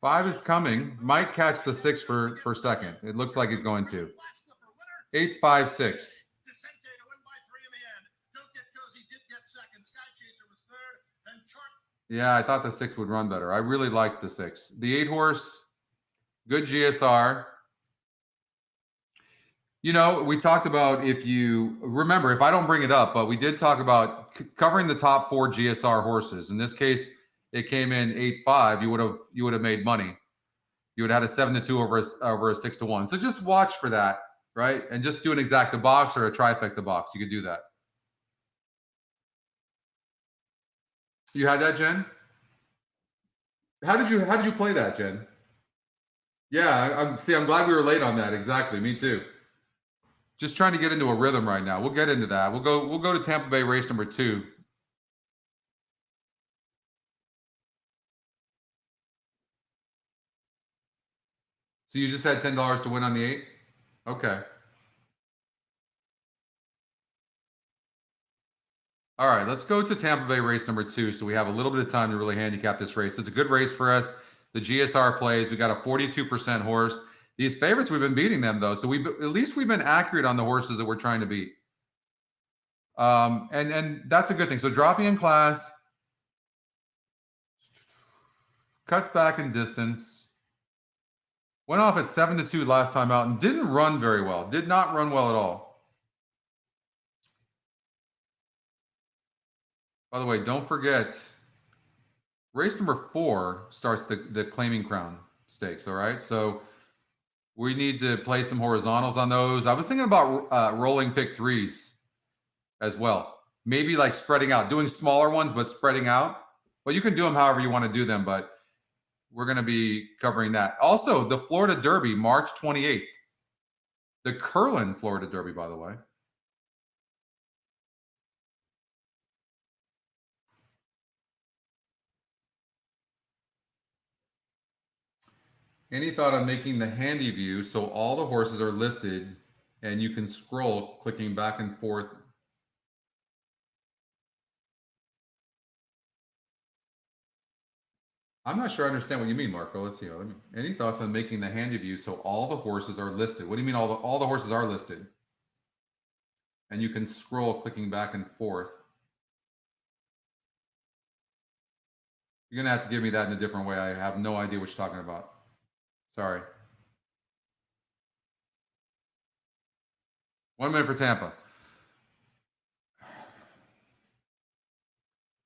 5 is coming. Might catch the 6 for second. It looks like he's going to. 8, 5, 6. Yeah, I thought the 6 would run better. I really liked the 6. The 8 horse, good GSR. You know, we talked about, if you remember, if I don't bring it up, but we did talk about covering the top 4 GSR horses. In this case, it came in 8-5. You would have made money. You would have had a 7-2 over a 6-1. So just watch for that, right? And just do an exacta box or a trifecta box. You could do that. You had that, Jen? How did you play that, Jen? Yeah, I'm glad we were late on that. Exactly, me too. Just trying to get into a rhythm right now. We'll get into that. We'll go to Tampa Bay race number 2. So you just had $10 to win on the 8? Okay. All right, let's go to Tampa Bay race number 2. So we have a little bit of time to really handicap this race. It's a good race for us. The GSR plays. We got a 42% horse. These favorites, we've been beating them though. So at least we've been accurate on the horses that we're trying to beat. And that's a good thing. So dropping in class, cuts back in distance, went off at 7-2 last time out and didn't run very well. Did not run well at all. By the way, don't forget, race number 4 starts the Claiming Crown Stakes, all right? So we need to play some horizontals on those. I was thinking about rolling pick 3s as well. Maybe like spreading out, doing smaller ones, but spreading out. Well, you can do them however you want to do them, but we're going to be covering that. Also, the Florida Derby, March 28th. The Curlin Florida Derby, by the way. Any thought on making the handy view so all the horses are listed and you can scroll clicking back and forth? I'm not sure I understand what you mean, Marco. Let's see. Any thoughts on making the handy view so all the horses are listed? What do you mean all the horses are listed? And you can scroll clicking back and forth. You're going to have to give me that in a different way. I have no idea what you're talking about. Sorry. 1 minute for Tampa.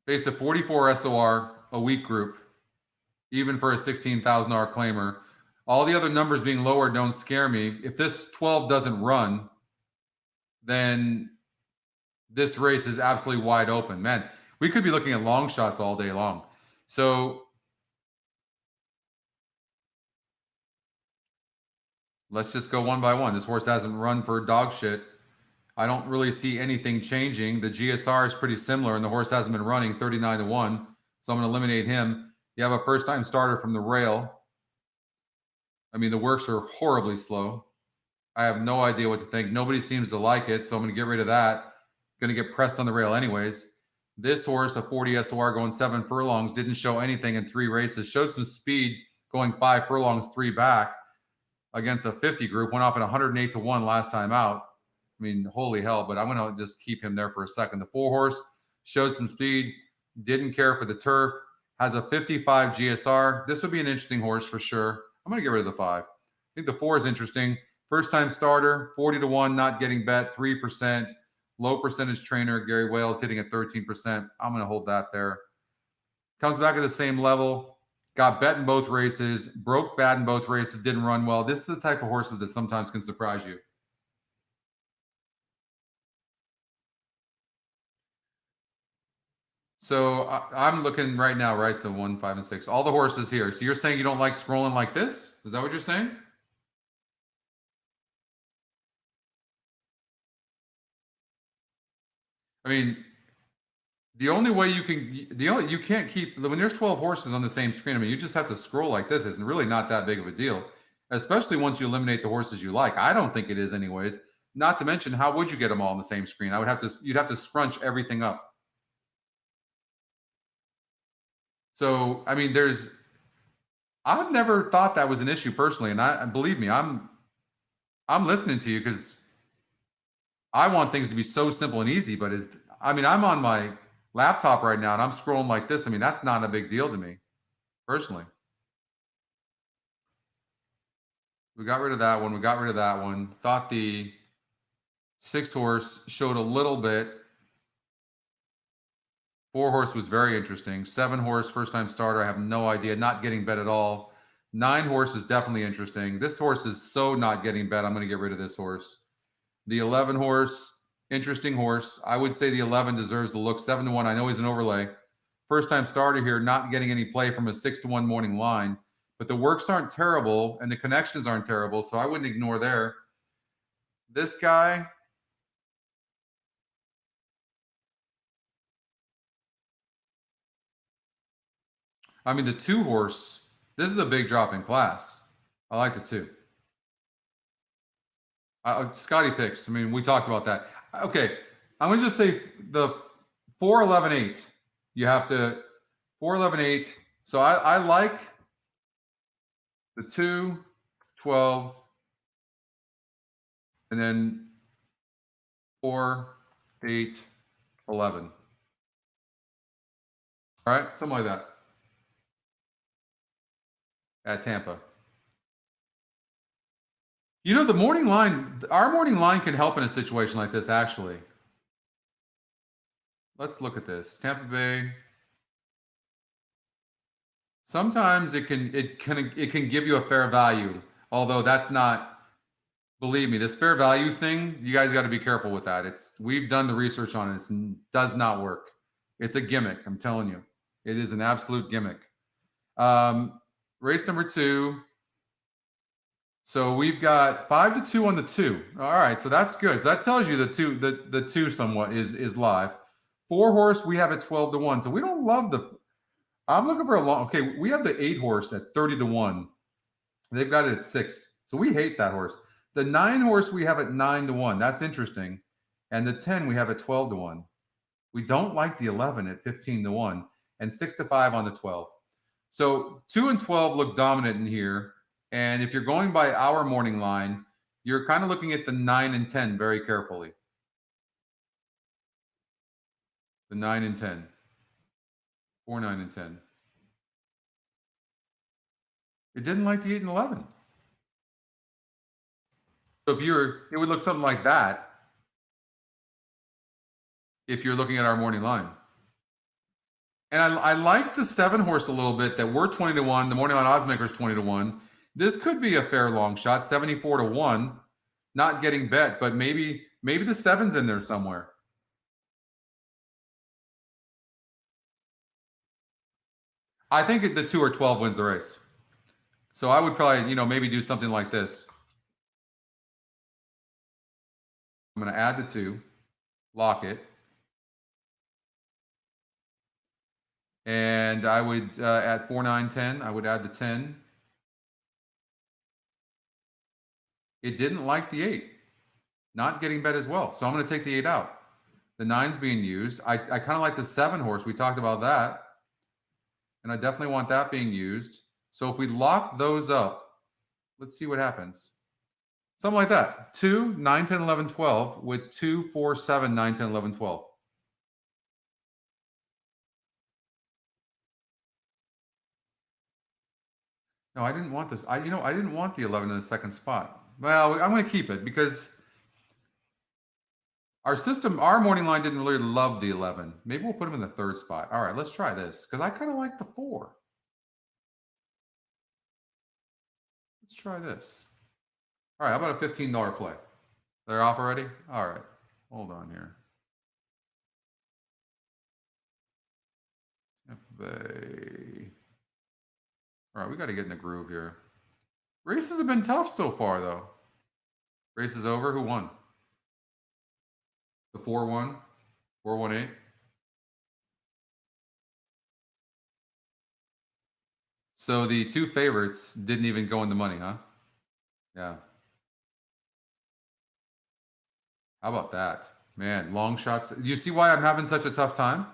Faced a 44 SOR, a weak group, even for a $16,000 claimer. All the other numbers being lower don't scare me. If this 12 doesn't run, then this race is absolutely wide open. Man, we could be looking at long shots all day long. So let's just go one by one. This horse hasn't run for dog shit. I don't really see anything changing. The GSR is pretty similar, and the horse hasn't been running 39-1. So I'm going to eliminate him. You have a first-time starter from the rail. I mean, the works are horribly slow. I have no idea what to think. Nobody seems to like it, so I'm going to get rid of that. Going to get pressed on the rail anyways. This horse, a 40 SOR going 7 furlongs, didn't show anything in 3 races. Showed some speed going 5 furlongs, 3 back against a 50 group. Went off at 108-1 last time out. I mean, holy hell, but I'm going to just keep him there for a second. The 4 horse showed some speed, didn't care for the turf, has a 55 GSR. This would be an interesting horse for sure. I'm going to get rid of the 5. I think the 4 is interesting. First-time starter, 40-1, not getting bet, 3%. Low percentage trainer, Gary Wales hitting at 13%. I'm going to hold that there. Comes back at the same level. Got bet in both races. Broke bad in both races. Didn't run well. This is the type of horses that sometimes can surprise you. So I'm looking right now, right? So 1, 5, and 6. All the horses here. So you're saying you don't like scrolling like this? Is that what you're saying? I mean, the only way you can, you can't keep, when there's 12 horses on the same screen, I mean, you just have to scroll like this. It's really not that big of a deal, especially once you eliminate the horses you like. I don't think it is anyways. Not to mention, how would you get them all on the same screen? You'd have to scrunch everything up. So, I mean, I've never thought that was an issue personally. And believe me, I'm listening to you because I want things to be so simple and easy, but I'm on my laptop right now and I'm scrolling like this. I mean, that's not a big deal to me personally. We got rid of that one. We got rid of that one. Thought the 6 horse showed a little bit. 4 horse was very interesting. 7 horse, first time starter. I have no idea. Not getting bet at all. 9 horse is definitely interesting. This horse is so not getting bet. I'm going to get rid of this horse. The 11 horse, interesting horse. I would say the 11 deserves the look. 7-1. I know he's an overlay. First time starter here, not getting any play from a 6-1 morning line. But the works aren't terrible and the connections aren't terrible, so I wouldn't ignore there. This guy, I mean, the 2 horse, this is a big drop in class. I like the 2. Scotty picks. I mean, we talked about that. Okay, I'm going to just say the 4-11-8. You have to 4-11-8. So I like the 2, 12, And then 4, 8, 11. All right, something like that. At Tampa. You know, the morning line, our morning line can help in a situation like this, actually. Let's look at this. Tampa Bay. Sometimes it can give you a fair value, although that's not, believe me, this fair value thing, you guys got to be careful with that. We've done the research on it. It does not work. It's a gimmick, I'm telling you. It is an absolute gimmick. Race number 2. So we've got 5-2 on the 2. All right, so that's good. So that tells you the 2 somewhat is live. 4 horse, we have at 12-1. So we don't love I'm looking for a long. Okay, we have the 8 horse at 30-1. They've got it at 6. So we hate that horse. The 9 horse we have at 9-1. That's interesting. And the 10 we have at 12-1. We don't like the 11 at 15-1 and 6-5 on the 12. So 2 and 12 look dominant in here. And if you're going by our morning line, you're kind of looking at the 9 and 10 very carefully. The 9 and 10. 4, 9, and 10. It didn't like the 8 and 11. So it would look something like that if you're looking at our morning line. And I like the 7 horse a little bit, that we're 20-1. The morning line odds maker is 20-1. This could be a fair long shot, 74-1, not getting bet, but maybe the 7's in there somewhere. I think the 2 or 12 wins the race. So I would probably, maybe do something like this. I'm going to add the 2, lock it. And I would, at 4, 9, 10, I would add the 10. It didn't like the 8, not getting bet as well. So I'm going to take the 8 out. The 9's being used. I kind of like the 7 horse. We talked about that. And I definitely want that being used. So if we lock those up, let's see what happens. Something like that. 2, 9, 10, 11, 12 with 2, 4, 7, 9, 10, 11, 12. No, I didn't want this. I didn't want the 11 in the second spot. Well, I'm going to keep it because our morning line didn't really love the 11. Maybe we'll put him in the 3rd spot. All right, let's try this because I kind of like the 4. Let's try this. All right, how about a $15 play? They're off already? All right, hold on here. All right, we got to get in the groove here. Races have been tough so far, though. Race is over. Who won? The 4-1, 4-1-8. So the 2 favorites didn't even go in the money, huh? Yeah. How about that? Man, long shots. You see why I'm having such a tough time?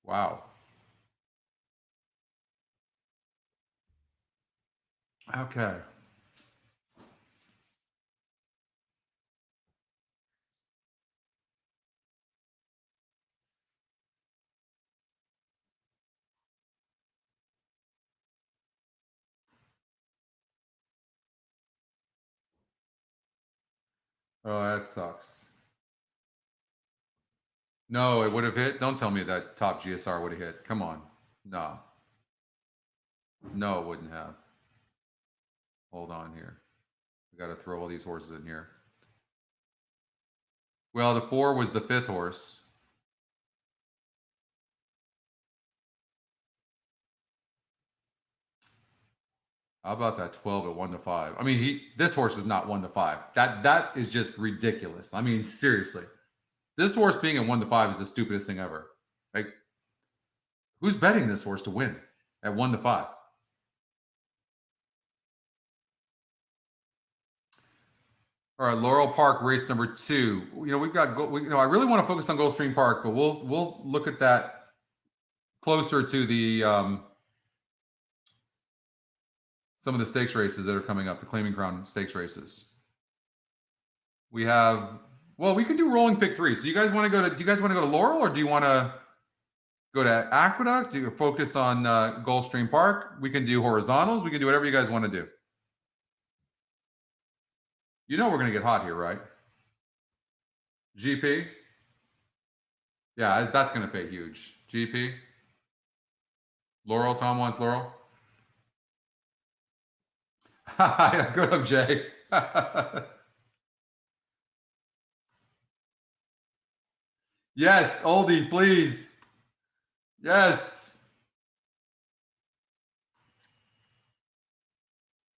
Wow. Okay. Oh, that sucks. No, it would have hit. Don't tell me that top GSR would have hit. Come on. No. No, it wouldn't have. Hold on here. We got to throw all these horses in here. Well, the 4 was the 5th horse. How about that 12 at 1-5? I mean, this horse is not 1-5. That is just ridiculous. I mean, seriously. This horse being at 1-5 is the stupidest thing ever. Like, who's betting this horse to win at 1-5? All right, Laurel Park race number 2. We've got. I really want to focus on Goldstream Park, but we'll look at that closer to the some of the stakes races that are coming up, the Claiming Crown stakes races. We have, well, we could do rolling pick 3. So you guys want to go to, do you guys want to go to Laurel, or do you want to go to Aqueduct? Do you focus on Goldstream Park? We can do horizontals. We can do whatever you guys want to do. You know we're going to get hot here, right? GP? Yeah, that's going to pay huge. GP? Laurel, Tom wants Laurel. Good up, Jay. Yes, oldie, please. Yes.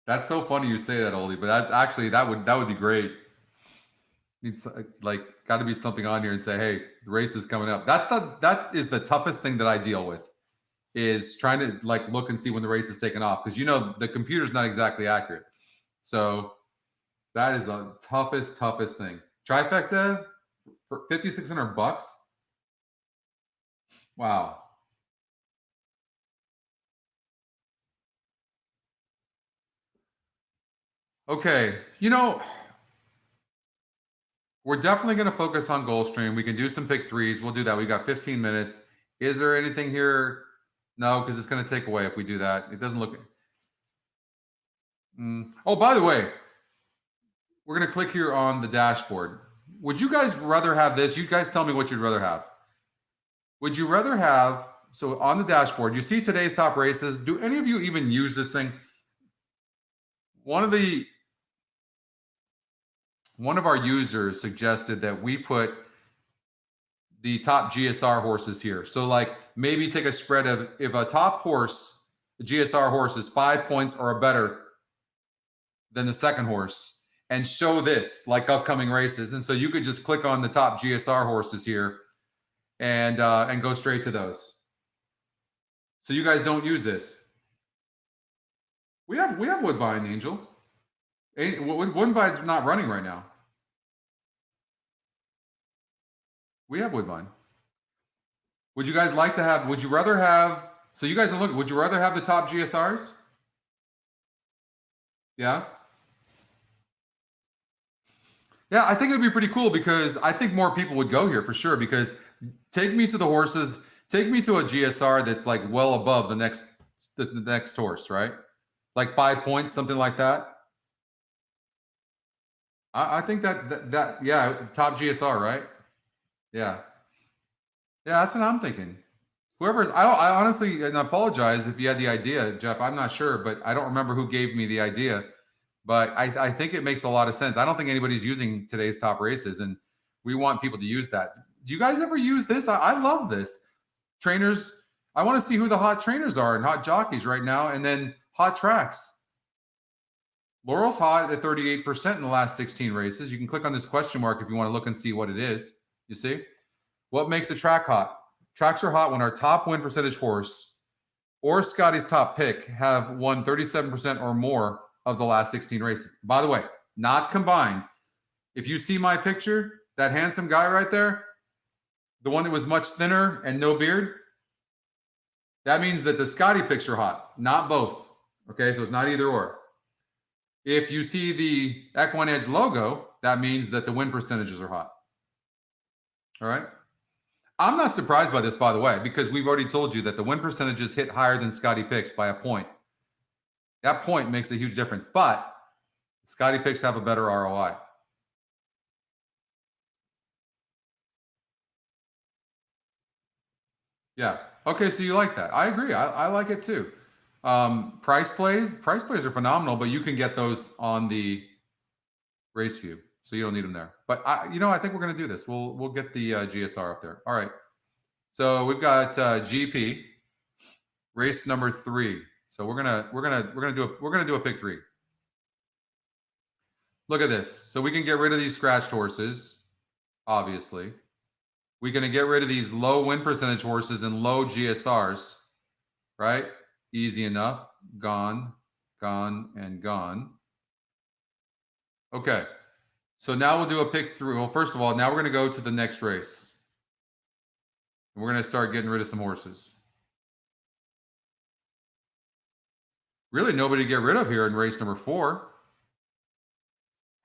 That's so funny you say that, oldie, but that actually that would be great. Needs like got to be something on here and say, hey, the race is coming up. That is the toughest thing that I deal with, is trying to like look and see when the race is taking off, because you know the computer's not exactly accurate. So that is the toughest thing. Trifecta for $5,600. Wow. Okay, you know, we're definitely going to focus on Goldstream. We can do some pick 3s. We'll do that. We got 15 minutes. Is there anything here? No, because it's going to take away if we do that. It doesn't look. Oh, by the way, we're going to click here on the dashboard. Would you guys rather have this? You guys tell me what you'd rather have. Would you rather have, so on the dashboard, you see today's top races. Do any of you even use this thing? One of our users suggested that we put the top GSR horses here. So like maybe take a spread of, if a top horse, the GSR horse is 5 points or better than the second horse, and show this like upcoming races. And so you could just click on the top GSR horses here and go straight to those. So you guys don't use this. We have Woodbine, Angel. Woodbine's not running right now. We have Woodbine. Would you guys like to have, would you rather have, so you guys are looking, would you rather have the top GSRs? Yeah. Yeah, I think it would be pretty cool, because I think more people would go here for sure, because take me to the horses, take me to a GSR that's like well above the next horse, right? Like 5 points, something like that. I think that yeah, top GSR, right? Yeah. Yeah, that's what I'm thinking. Whoever's, I honestly, and I apologize if you had the idea, Jeff, I'm not sure, but I don't remember who gave me the idea, but I think it makes a lot of sense. I don't think anybody's using today's top races, and we want people to use that. Do you guys ever use this? I love this. Trainers, I want to see who the hot trainers are and hot jockeys right now, and then hot tracks. Laurel's hot at 38% in the last 16 races. You can click on this question mark if you want to look and see what it is. You see? What makes a track hot? Tracks are hot when our top win percentage horse or Scotty's top pick have won 37% or more of the last 16 races. By the way, not combined. If you see my picture, that handsome guy right there, the one that was much thinner and no beard, that means that the Scotty picks are hot, not both. Okay, so it's not either or. If you see the EquinEdge logo, that means that the win percentages are hot. All right. I'm not surprised by this, by the way, because we've already told you that the win percentages hit higher than Scotty picks by a point. That point makes a huge difference, but Scotty picks have a better ROI. Yeah. Okay, so you like that. I agree. I like it too. Price plays are phenomenal, but you can get those on the race view, so you don't need them there. But I think we're going to do this. We'll get the GSR up there. All right. So we've got GP race number 3. So we're gonna do a pick 3. Look at this. So we can get rid of these scratched horses. Obviously, we're gonna get rid of these low win percentage horses and low GSRs. Right? Easy enough. Gone, gone, and gone. Okay. So now we'll do a pick 3. Well, first of all, now we're going to go to the next race. We're going to start getting rid of some horses. Really nobody to get rid of here in race number 4.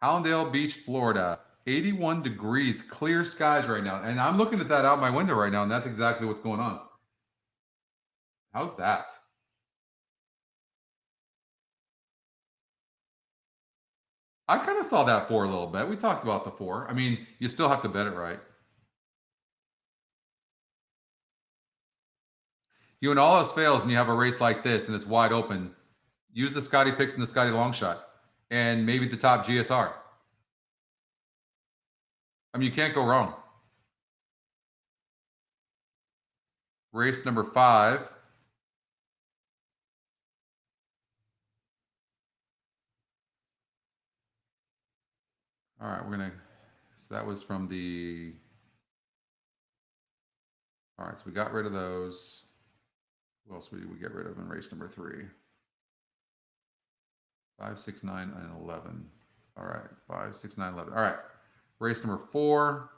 Hallandale Beach, Florida. 81 degrees, clear skies right now. And I'm looking at that out my window right now, and that's exactly what's going on. How's that? I kind of saw that 4 a little bit. We talked about the 4. I mean, you still have to bet it right. You and all else fails and you have a race like this and it's wide open, use the Scotty picks and the Scotty long shot and maybe the top GSR. I mean, you can't go wrong. Race number 5. All right, we're going to, so that was from the, all right, so we got rid of those. Who else did we get rid of in race number 3? 5, 6, 9, and 11. All right, 5, 6, 9, 11. All right, race number 4.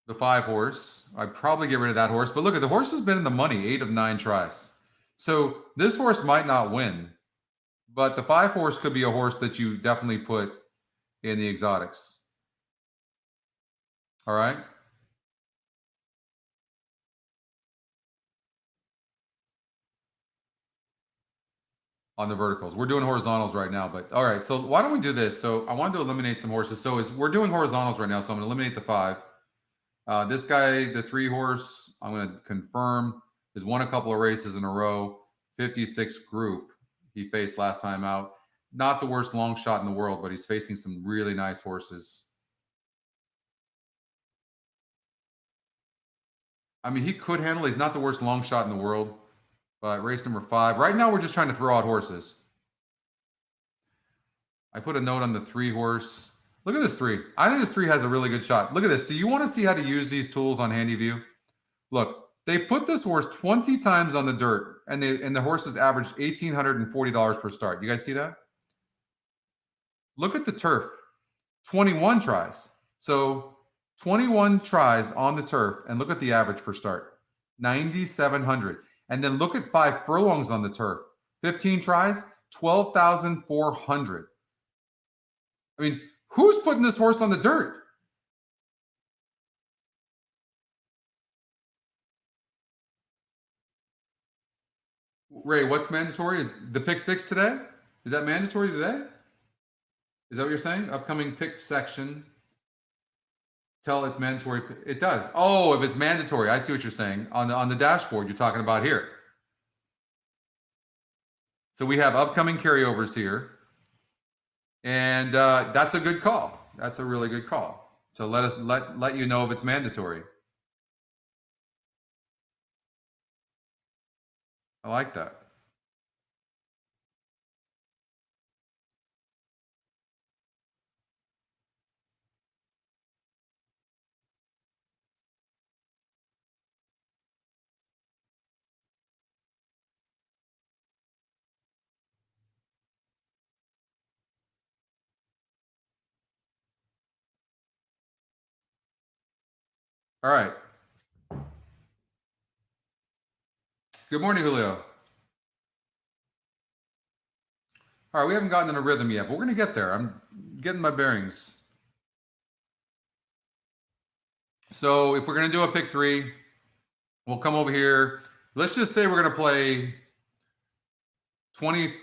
The 5 horse. I'd probably get rid of that horse, but look at the horse has been in the money 8 of 9 tries. So this horse might not win, but the 5 horse could be a horse that you definitely put in the exotics. All right. On the verticals. We're doing horizontals right now, but all right. So why don't we do this? So I wanted to eliminate some horses. So we're doing horizontals right now. So I'm going to eliminate the 5. This guy, the 3 horse, I'm going to confirm, has won a couple of races in a row. 56 group he faced last time out. Not the worst long shot in the world, but he's facing some really nice horses. I mean, he could handle it. He's not the worst long shot in the world. But race number 5. Right now, we're just trying to throw out horses. I put a note on the 3 horse. Look at this 3. I think this 3 has a really good shot. Look at this. So you want to see how to use these tools on Handy View? Look, they put this horse 20 times on the dirt, and the horses averaged $1,840 per start. You guys see that? Look at the turf. 21 tries. So 21 tries on the turf, and look at the average per start. 9,700. And then look at 5 furlongs on the turf. 15 tries, 12,400. I mean, who's putting this horse on the dirt? Ray, what's mandatory? Is the pick 6 today? Is that mandatory today? Is that what you're saying? Upcoming pick section. Tell it's mandatory. It does. Oh, if it's mandatory, I see what you're saying. On the dashboard, you're talking about here. So we have upcoming carryovers here. And that's a good call. That's a really good call. So let you know if it's mandatory. I like that. All right. Good morning, Julio. All right, we haven't gotten in a rhythm yet, but we're going to get there. I'm getting my bearings. So if we're going to do a pick 3, we'll come over here. Let's just say we're going to play 20.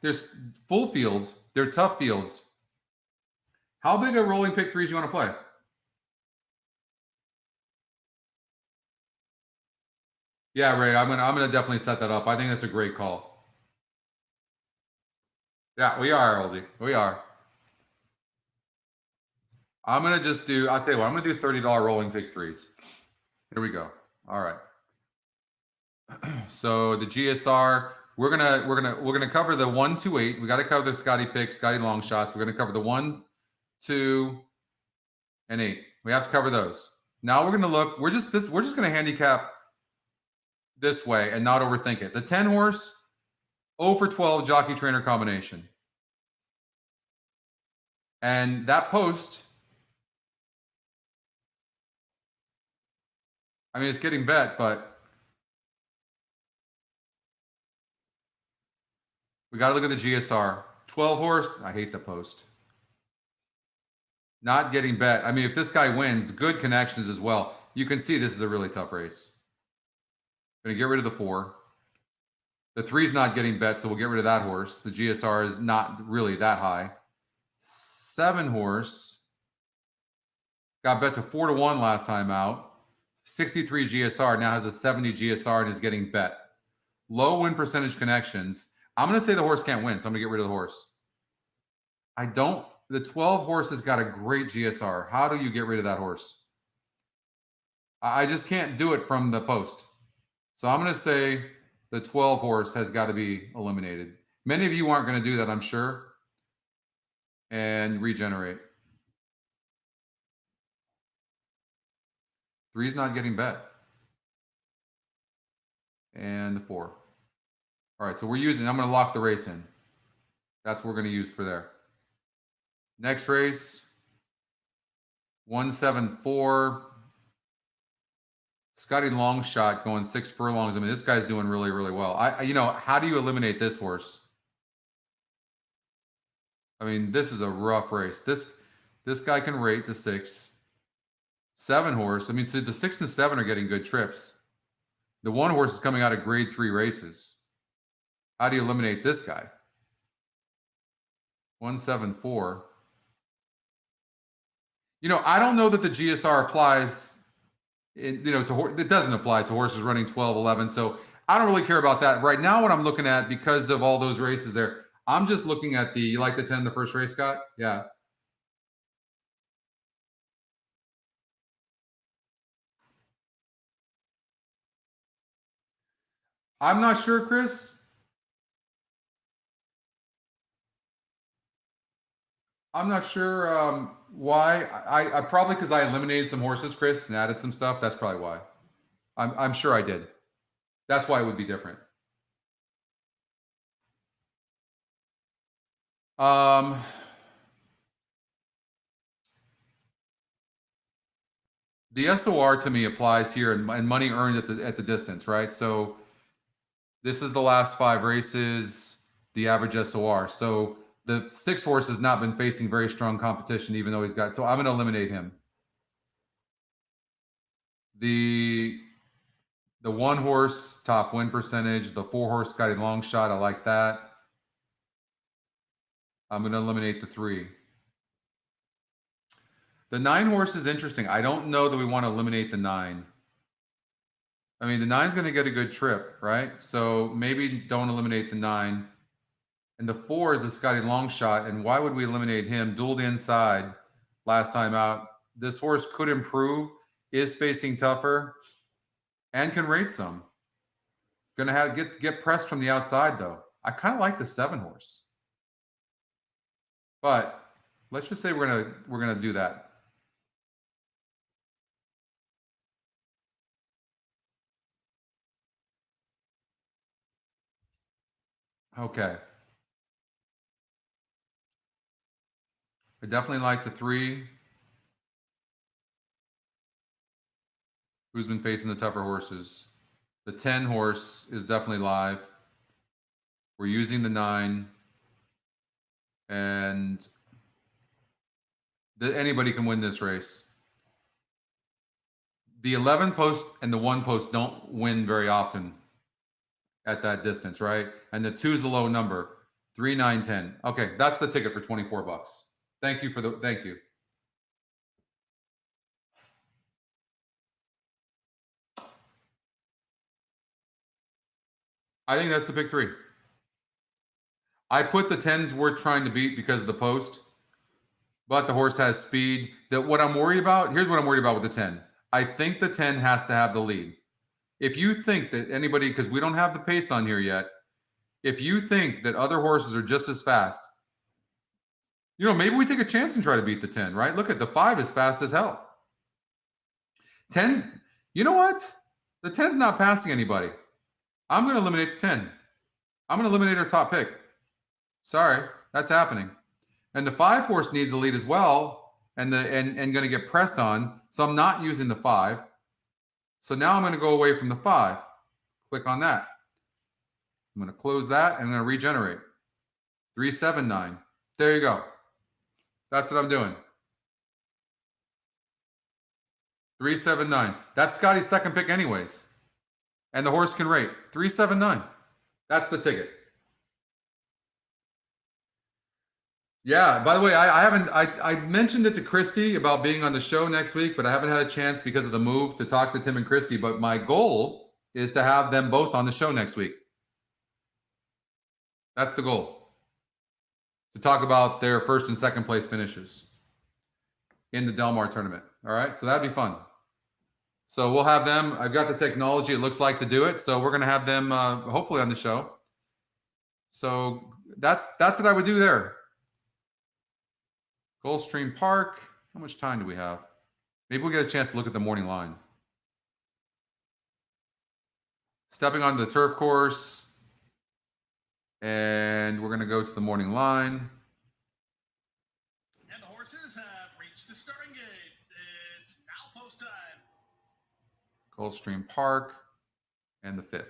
There's full fields. They're tough fields. How big a rolling pick 3s you want to play? Yeah, Ray, I'm gonna definitely set that up. I think that's a great call. Yeah, we are, Oldie. We are. I'm gonna just do. I'll tell you what. I'm gonna do $30 rolling pick 3s. Here we go. All right. So the GSR, we're gonna cover the 1, 2, 8. We got to cover the Scotty picks, Scotty long shots. We're gonna cover the 1, 2, and 8. We have to cover those. Now we're gonna look. We're just gonna handicap this way and not overthink it. The 10 horse, 0 for 12 jockey trainer combination. And that post, I mean, it's getting bet, but We got to look at the GSR. 12 horse. I hate the post. Not getting bet. I mean, if this guy wins, good connections as well. You can see this is a really tough race. Going to get rid of the 4. The 3's not getting bet, so we'll get rid of that horse. The GSR is not really that high. 7 horse. Got bet to 4-1 last time out. 63 GSR, now has a 70 GSR and is getting bet. Low win percentage connections. I'm going to say the horse can't win, so I'm going to get rid of the horse. I don't. The 12 horse has got a great GSR. How do you get rid of that horse? I just can't do it from the post. So I'm going to say the 12 horse has got to be eliminated. Many of you aren't going to do that, I'm sure. And regenerate. 3's not getting bet. And the 4. All right, so we're using, I'm going to lock the race in. That's what we're going to use for there. Next race, 174. Scotty Longshot going 6 furlongs. I mean, this guy's doing really, really well. You know, how do you eliminate this horse? I mean, this is a rough race. This guy can rate the 6. 7 horse. I mean, so the 6 and 7 are getting good trips. The 1 horse is coming out of grade 3 races. How do you eliminate this guy? 174. You know, I don't know that the GSR applies. It doesn't apply to horses running 12, 11. So I don't really care about that right now. What I'm looking at, because of all those races there, I'm just looking at you like the 10, the first race, Scott? Yeah. I'm not sure, Chris. I'm not sure why. I probably because I eliminated some horses, Chris, and added some stuff. That's probably why. I'm sure I did. That's why it would be different. The SOR to me applies here, and money earned at the distance, right? So this is the last 5 races, the average SOR. So the 6 horse has not been facing very strong competition, even though he's got. So I'm going to eliminate him. The 1 horse top win percentage, the 4 horse Scotty Longshot, I like that. I'm going to eliminate the 3. The 9 horse is interesting. I don't know that we want to eliminate the 9. I mean, the 9's going to get a good trip, right? So maybe don't eliminate the 9. And the 4 is a Scotty Longshot. And why would we eliminate him? Dueled inside last time out. This horse could improve, is facing tougher, and can rate some. Going to have get pressed from the outside, though. I kind of like the 7 horse. But let's just say we're gonna do that. Okay. I definitely like the 3. Who's been facing the tougher horses? The 10 horse is definitely live. We're using the 9. And anybody can win this race. The 11 post and the 1 post don't win very often at that distance, right? And the 2 is a low number. 3, 9, 10. Okay, that's the ticket for $24. Thank you thank you. I think that's the pick 3. I put the 10s worth trying to beat because of the post, but the horse has speed. What I'm worried about, here's what I'm worried about with the 10. I think the 10 has to have the lead. If you think that anybody, because we don't have the pace on here yet, if you think that other horses are just as fast, maybe we take a chance and try to beat the 10, right? Look at the 5 is fast as hell. 10's, you know what? The 10's not passing anybody. I'm going to eliminate the 10. I'm going to eliminate our top pick. Sorry, that's happening. And the 5 horse needs a lead as well, and going to get pressed on. So I'm not using the 5. So now I'm going to go away from the 5. Click on that. I'm going to close that and I'm going to regenerate. 379. There you go. That's what I'm doing. 379. That's Scotty's second pick anyways. And the horse can rate. 379. That's the ticket. Yeah, by the way, I mentioned it to Christy about being on the show next week, but I haven't had a chance because of the move to talk to Tim and Christy. But my goal is to have them both on the show next week. That's the goal. To talk about their first and second place finishes in the Del Mar tournament. All right, so that'd be fun. So we'll have them. I've got the technology, it looks like, to do it. So we're going to have them hopefully on the show. So that's what I would do there. Goldstream Park. How much time do we have? Maybe we'll get a chance to look at the morning line. Stepping onto the turf course. And we're going to go to the morning line. And the horses have reached the starting gate. It's now post time. Goldstream Park and the 5th.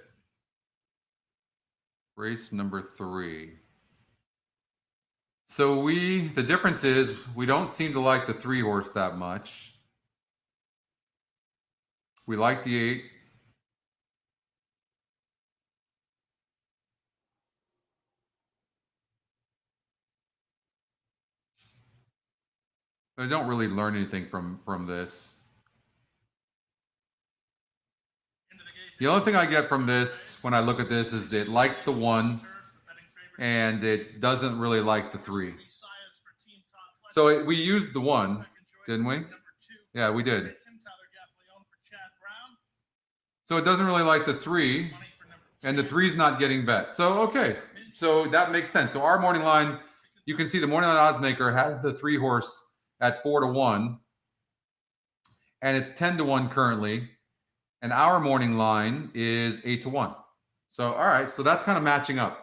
Race number 3. So the difference is we don't seem to like the 3 horse that much. We like the 8. I don't really learn anything from this. The only thing I get from this when I look at this is it likes the 1 and it doesn't really like the 3. So we used the 1, didn't we? Yeah, we did. So it doesn't really like the 3, and the 3's not getting bet. So, okay, so that makes sense. So our morning line, you can see the morning line odds maker has the 3 horse at 4-1, and it's 10-1 currently. And our morning line is 8-1. So, all right, so that's kind of matching up.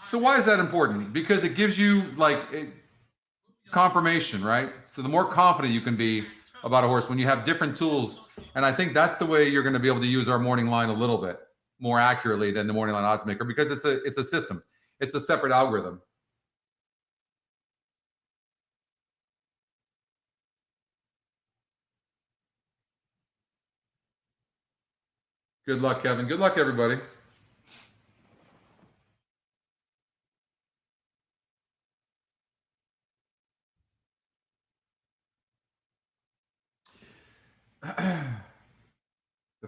So why is that important? Because it gives you confirmation, right? So the more confident you can be about a horse when you have different tools. And I think that's the way you're going to be able to use our morning line a little bit more accurately than the morning line odds maker, because it's a system. It's a separate algorithm. Good luck, Kevin. Good luck, everybody. The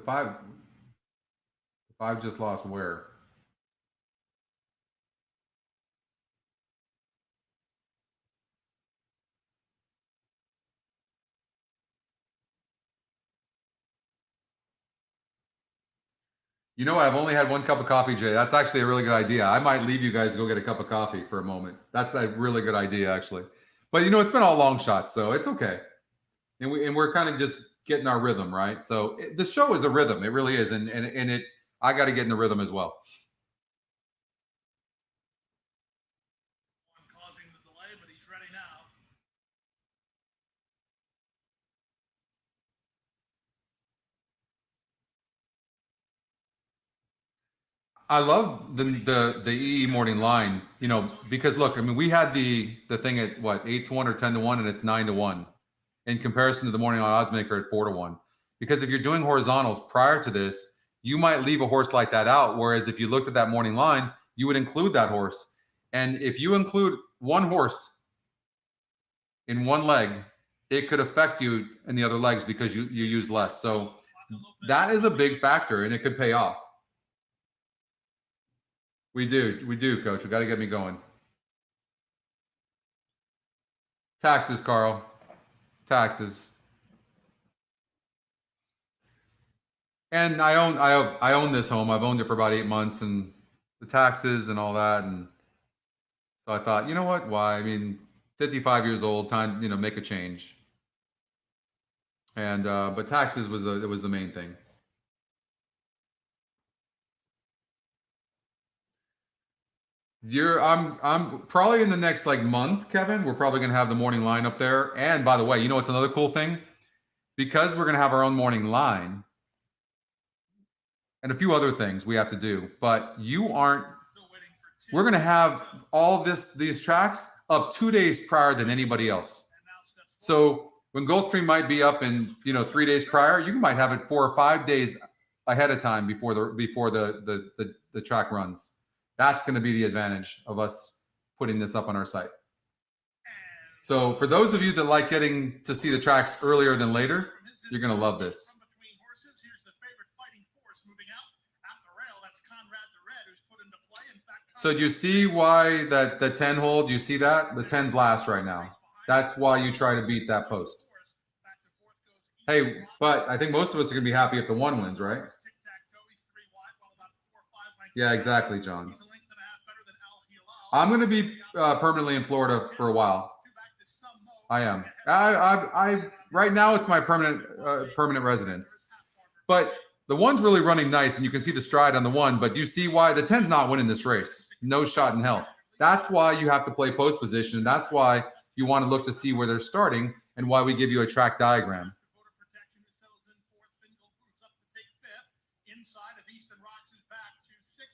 5 just lost where? You know what? I've only had 1 cup of coffee, Jay. That's actually a really good idea. I might leave you guys to go get a cup of coffee for a moment. That's a really good idea, actually. But, it's been all long shots, so it's okay. And we're kind of just getting our rhythm, right? So the show is a rhythm. It really is. And I got to get in the rhythm as well. Causing the delay, but he's ready now. I love the EE morning line, because look, I mean, we had the thing at what, 8-1 or 10-1, and it's 9-1 in comparison to the morning line odds maker at 4-1. Because if you're doing horizontals prior to this, you might leave a horse like that out. Whereas if you looked at that morning line, you would include that horse. And if you include one horse in one leg, it could affect you in the other legs because you use less. So that is a big factor, and it could pay off. We do, Coach. We got to get me going. Taxes, Carl. Taxes. And I own this home. I've owned it for about 8 months, and the taxes and all that. And so I thought, you know what? Why? I mean, 55 years old, time, make a change. And but taxes was the main thing. I'm probably in the next month, Kevin. We're probably gonna have the morning line up there. And by the way, what's another cool thing? Because we're gonna have our own morning line, and a few other things we have to do. But you aren't. Still waiting for two. We're going to have all these tracks up 2 days prior than anybody else. And now steps forward. So when Goldstream might be up in 3 days prior, you might have it 4 or 5 days ahead of time before the track runs. That's going to be the advantage of us putting this up on our site. So for those of you that like getting to see the tracks earlier than later, you're going to love this. From between horses, here's the favorite fighting force moving out at the rail. That's Conrad the Red, who's put into play. In fact, So you see why that the 10 hold, you see that? The 10's last right now. That's why you try to beat that post. Hey, but I think most of us are going to be happy if the 1 wins, right? Yeah, exactly, John. I'm going to be permanently in Florida for a while. I am. I right now it's my permanent residence. But the 1's really running nice, and you can see the stride on the 1. But you see why the 10's not winning this race. No shot in hell. That's why you have to play post position. That's why you want to look to see where they're starting, and why we give you a track diagram. Inside of Easton Rocks is back to 6.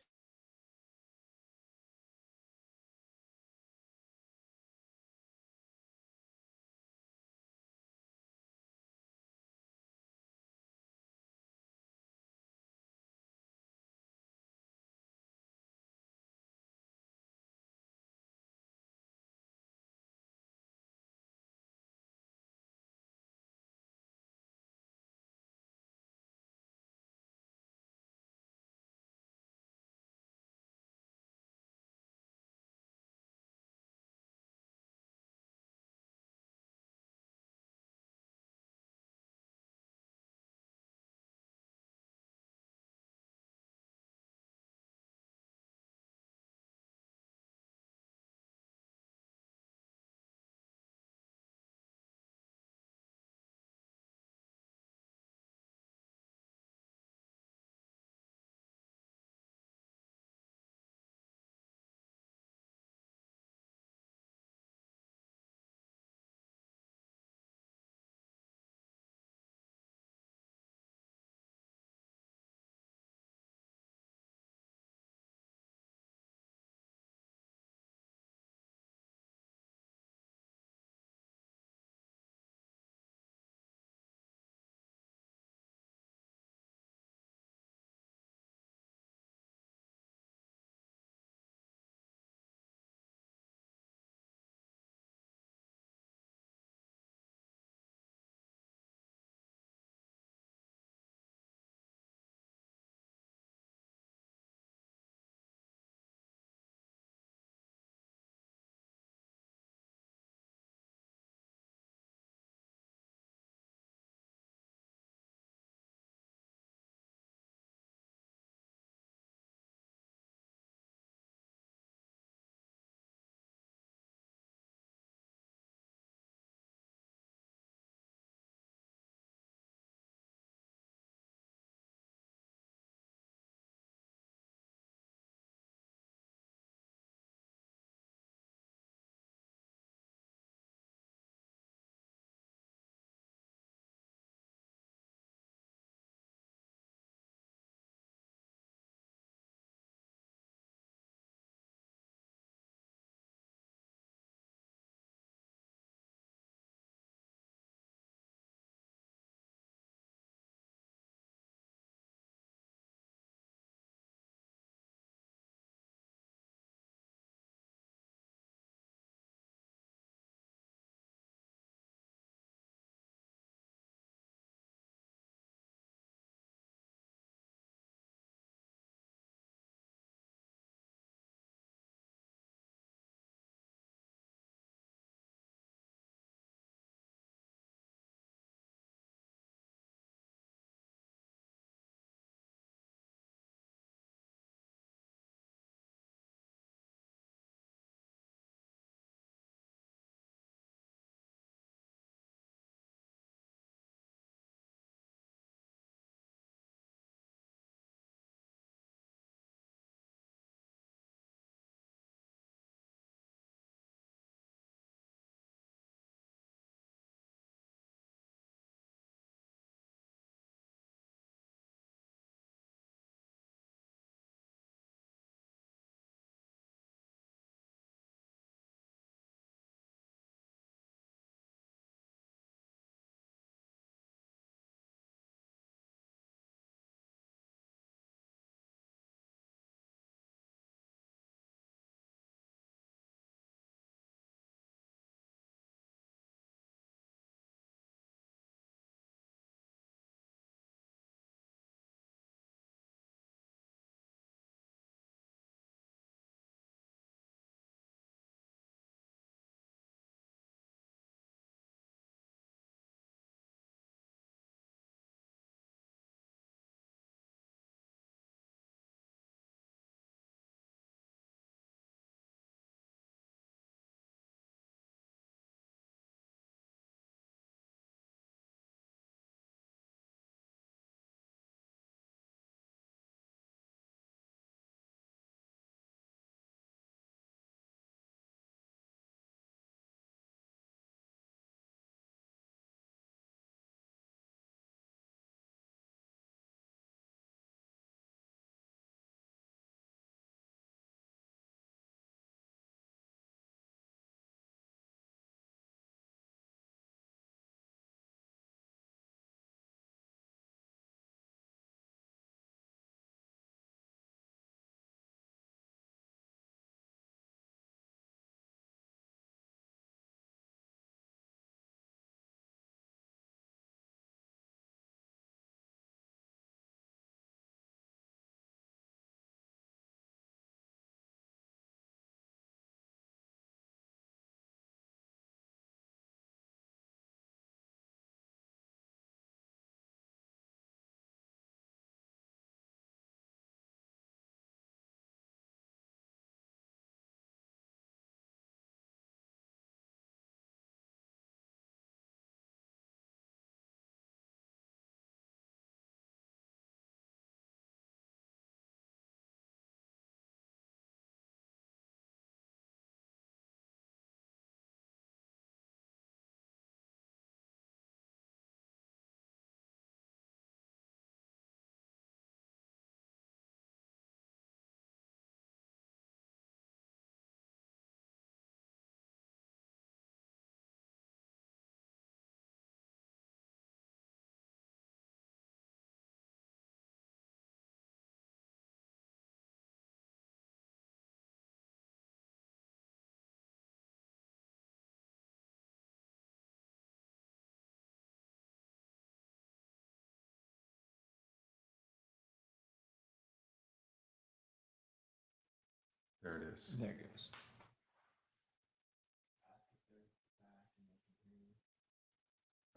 There it is. There it goes.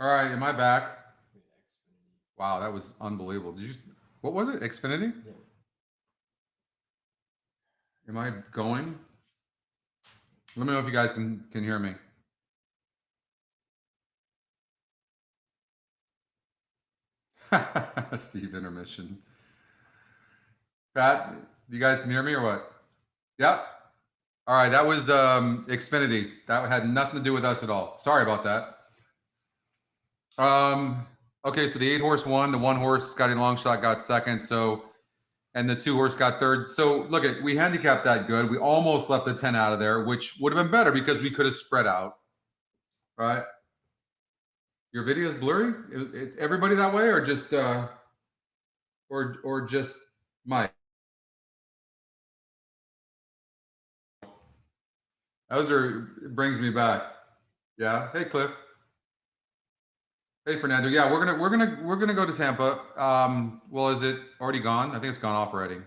All right, am I back? Wow, that was unbelievable. Did you? What was it? Xfinity? Yeah. Am I going? Let me know if you guys can hear me. Steve, intermission. Pat, you guys can hear me or what? Yep. All right, that was Xfinity. That had nothing to do with us at all. Sorry about that. Okay, so the 8-horse won. The 1-horse, Scotty Longshot, got second. So, and the 2-horse got third. So look at, we handicapped that good. We almost left the 10 out of there, which would have been better because we could have spread out. Right? Your video is blurry? Everybody that way, or just or just Mike? Those are, it brings me back. Yeah. Hey, Cliff. Hey, Fernando. Yeah, we're gonna go to Tampa. Well, is it already gone? I think it's gone off already.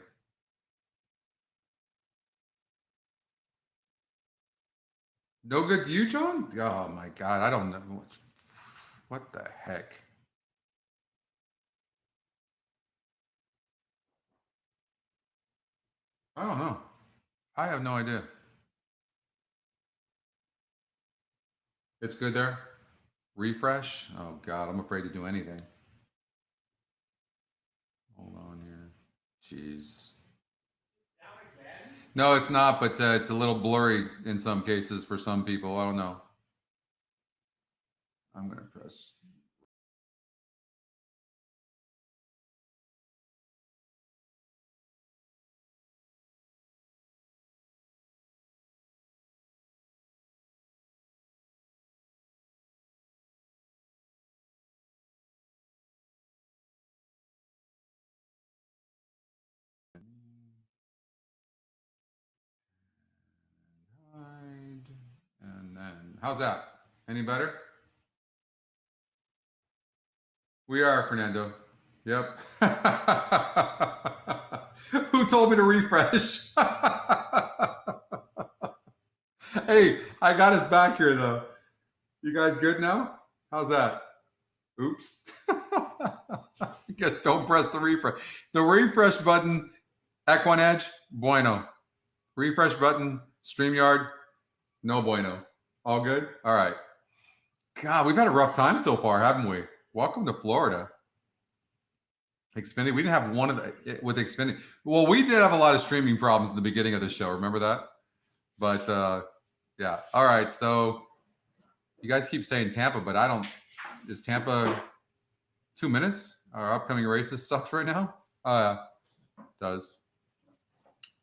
No good to you, John? Oh my God, I don't know. What the heck? I don't know. I have no idea. It's good there. Refresh. Oh God, I'm afraid to do anything. Hold on here. Jeez. No, it's not, but it's a little blurry in some cases for some people. I don't know. I'm going to press. And then, how's that? Any better? We are, Fernando. Yep. Who told me to refresh? Hey, I got us back here, though. You guys good now? How's that? Oops. I guess don't press the refresh. The refresh button, EquinEdge, bueno. Refresh button, StreamYard, no bueno. All good? All right. God, we've had a rough time so far, haven't we? Welcome to Florida. Xfinity. We didn't have one of the with Xfinity. Well, we did have a lot of streaming problems in the beginning of the show. Remember that? But yeah. All right. So you guys keep saying Tampa, but I don't. Is Tampa 2 minutes? Our upcoming races sucks right now. It does.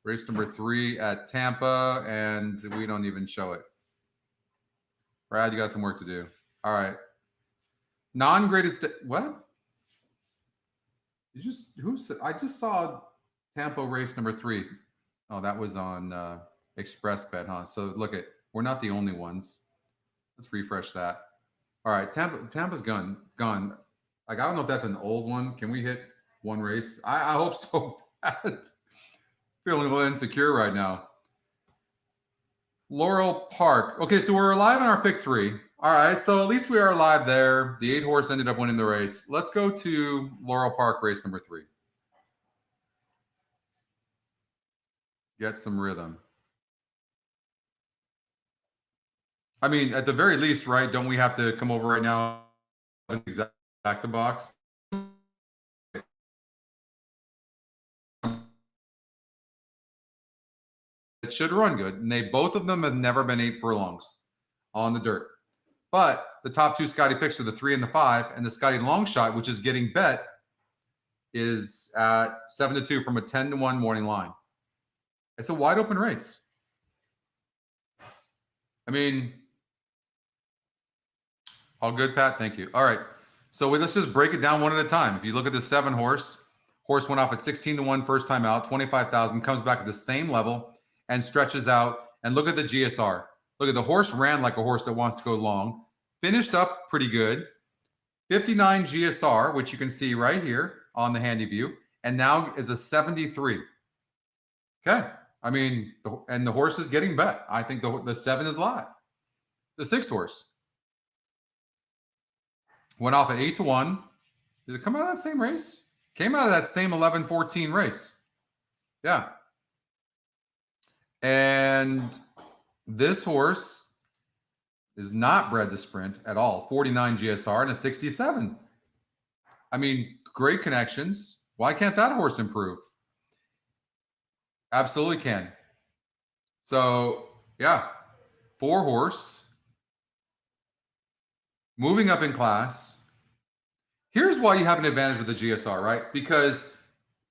Race number 3 at Tampa, and we don't even show it. Brad, you got some work to do. All right. Non-graded what? You just I just saw Tampa race number 3. Oh, that was on Express Bet, huh? So look at, we're not the only ones. Let's refresh that. All right, Tampa's gone. Like, I don't know if that's an old one. Can we hit one race? I hope so bad. Feeling a little insecure right now. Laurel Park. Okay, so we're alive in our pick 3. All right, so at least we are alive there. The 8-horse ended up winning the race. Let's go to Laurel Park race number 3. Get some rhythm. I mean, at the very least, right? Don't we have to come over right now and exact the box? It should run good. And both of them have never been 8 furlongs on the dirt. But the top 2 Scotty picks are the 3 and the 5, and the Scotty Longshot, which is getting bet, is at 7-2 from a 10-1 morning line. It's a wide open race. I mean, all good, Pat. Thank you. All right. So let's just break it down one at a time. If you look at the 7-horse, horse went off at 16-1 first time out, 25,000, comes back at the same level and stretches out. And look at the GSR. Look at the horse ran like a horse that wants to go long, finished up pretty good. 59 GSR, which you can see right here on the handy view, and now is a 73. Okay. I mean, and the horse is getting bet. I think the 7 is live. The 6 horse went off at 8-1. Did it come out of that same race? Came out of that same 11-14 race. Yeah. And this horse is not bred to sprint at all. 49 GSR and a 67. I mean, great connections. Why can't that horse improve? Absolutely can. So, yeah, 4 horse. Moving up in class. Here's why you have an advantage with the GSR, right? Because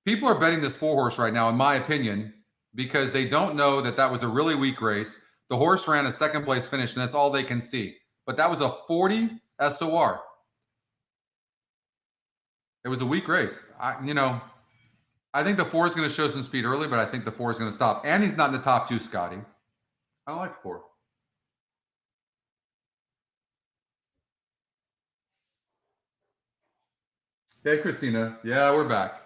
people are betting this 4 horse right now, in my opinion, because they don't know that that was a really weak race. The horse ran a 2nd place finish, and that's all they can see. But that was a 40 SOR. It was a weak race. I think the 4 is going to show some speed early, but I think the 4 is going to stop. And he's not in the top 2, Scotty. I don't like 4. Hey, Christina. Yeah, we're back.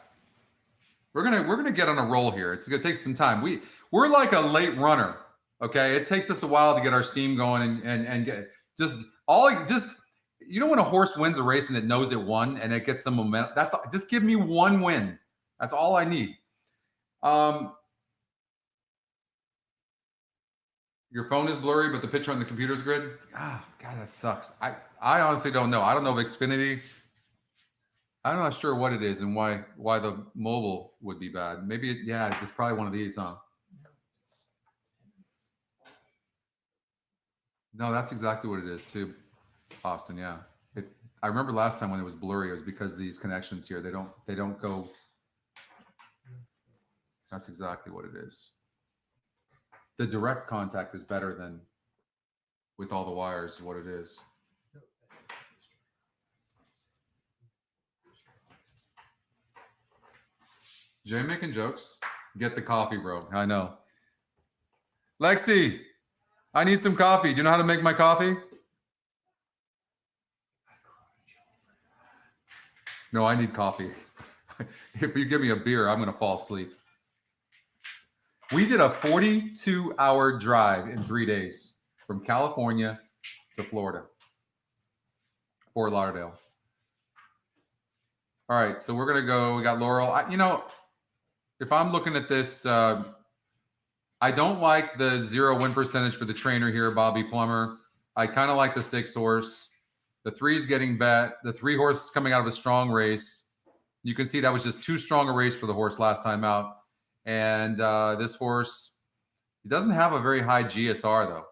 We're gonna get on a roll here. It's gonna take some time. We're like a late runner. Okay, it takes us a while to get our steam going and get just you know when a horse wins a race and it knows it won and it gets some momentum. That's just give me 1 win. That's all I need. Your phone is blurry, but the picture on the computer is good. Ah, God, that sucks. I honestly don't know. I don't know if Xfinity. I'm not sure what it is and why the mobile would be bad. Maybe it's probably one of these, huh? No, that's exactly what it is too, Austin. Yeah, I remember last time when it was blurry, it was because these connections here they don't go. That's exactly what it is. The direct contact is better than with all the wires. What it is. Jay making jokes. Get the coffee, bro. I know. Lexi, I need some coffee. Do you know how to make my coffee? No, I need coffee. If you give me a beer, I'm going to fall asleep. We did a 42-hour drive in 3 days from California to Florida, Fort Lauderdale. All right, so we're going to go. We got Laurel. If I'm looking at this, I don't like the 0 win percentage for the trainer here, Bobby Plummer. I kind of like the 6 horse. The 3 is getting bet. The 3 horse is coming out of a strong race. You can see that was just too strong a race for the horse last time out. And this horse, he doesn't have a very high GSR, though.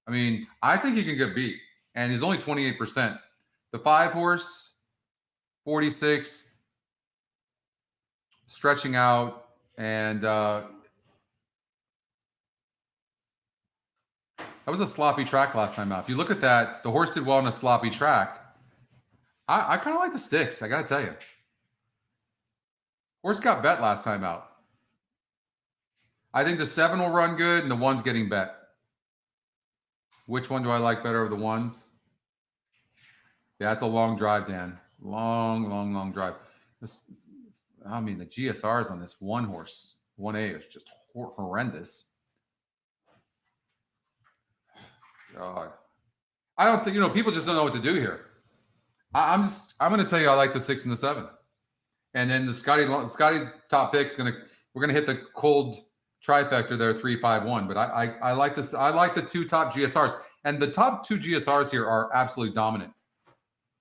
I mean, I think he can get beat. And he's only 28%. The 5 horse, 46, stretching out. And that was a sloppy track last time out. If you look at that, the horse did well on a sloppy track. I kind of like the 6, I got to tell you. Horse got bet last time out. I think the 7 will run good and the 1's getting bet. Which one do I like better of the 1s? Yeah, it's a long drive, Dan. Long drive. The GSRs on this 1 horse, 1A, is just horrendous. God. I don't think, people just don't know what to do here. I'm going to tell you I like the 6 and the 7. And then the Scotty top pick's we're gonna hit the cold trifecta there, 3, 5, 1. But I like this. I like the 2 top GSRs, and the top 2 GSRs here are absolutely dominant.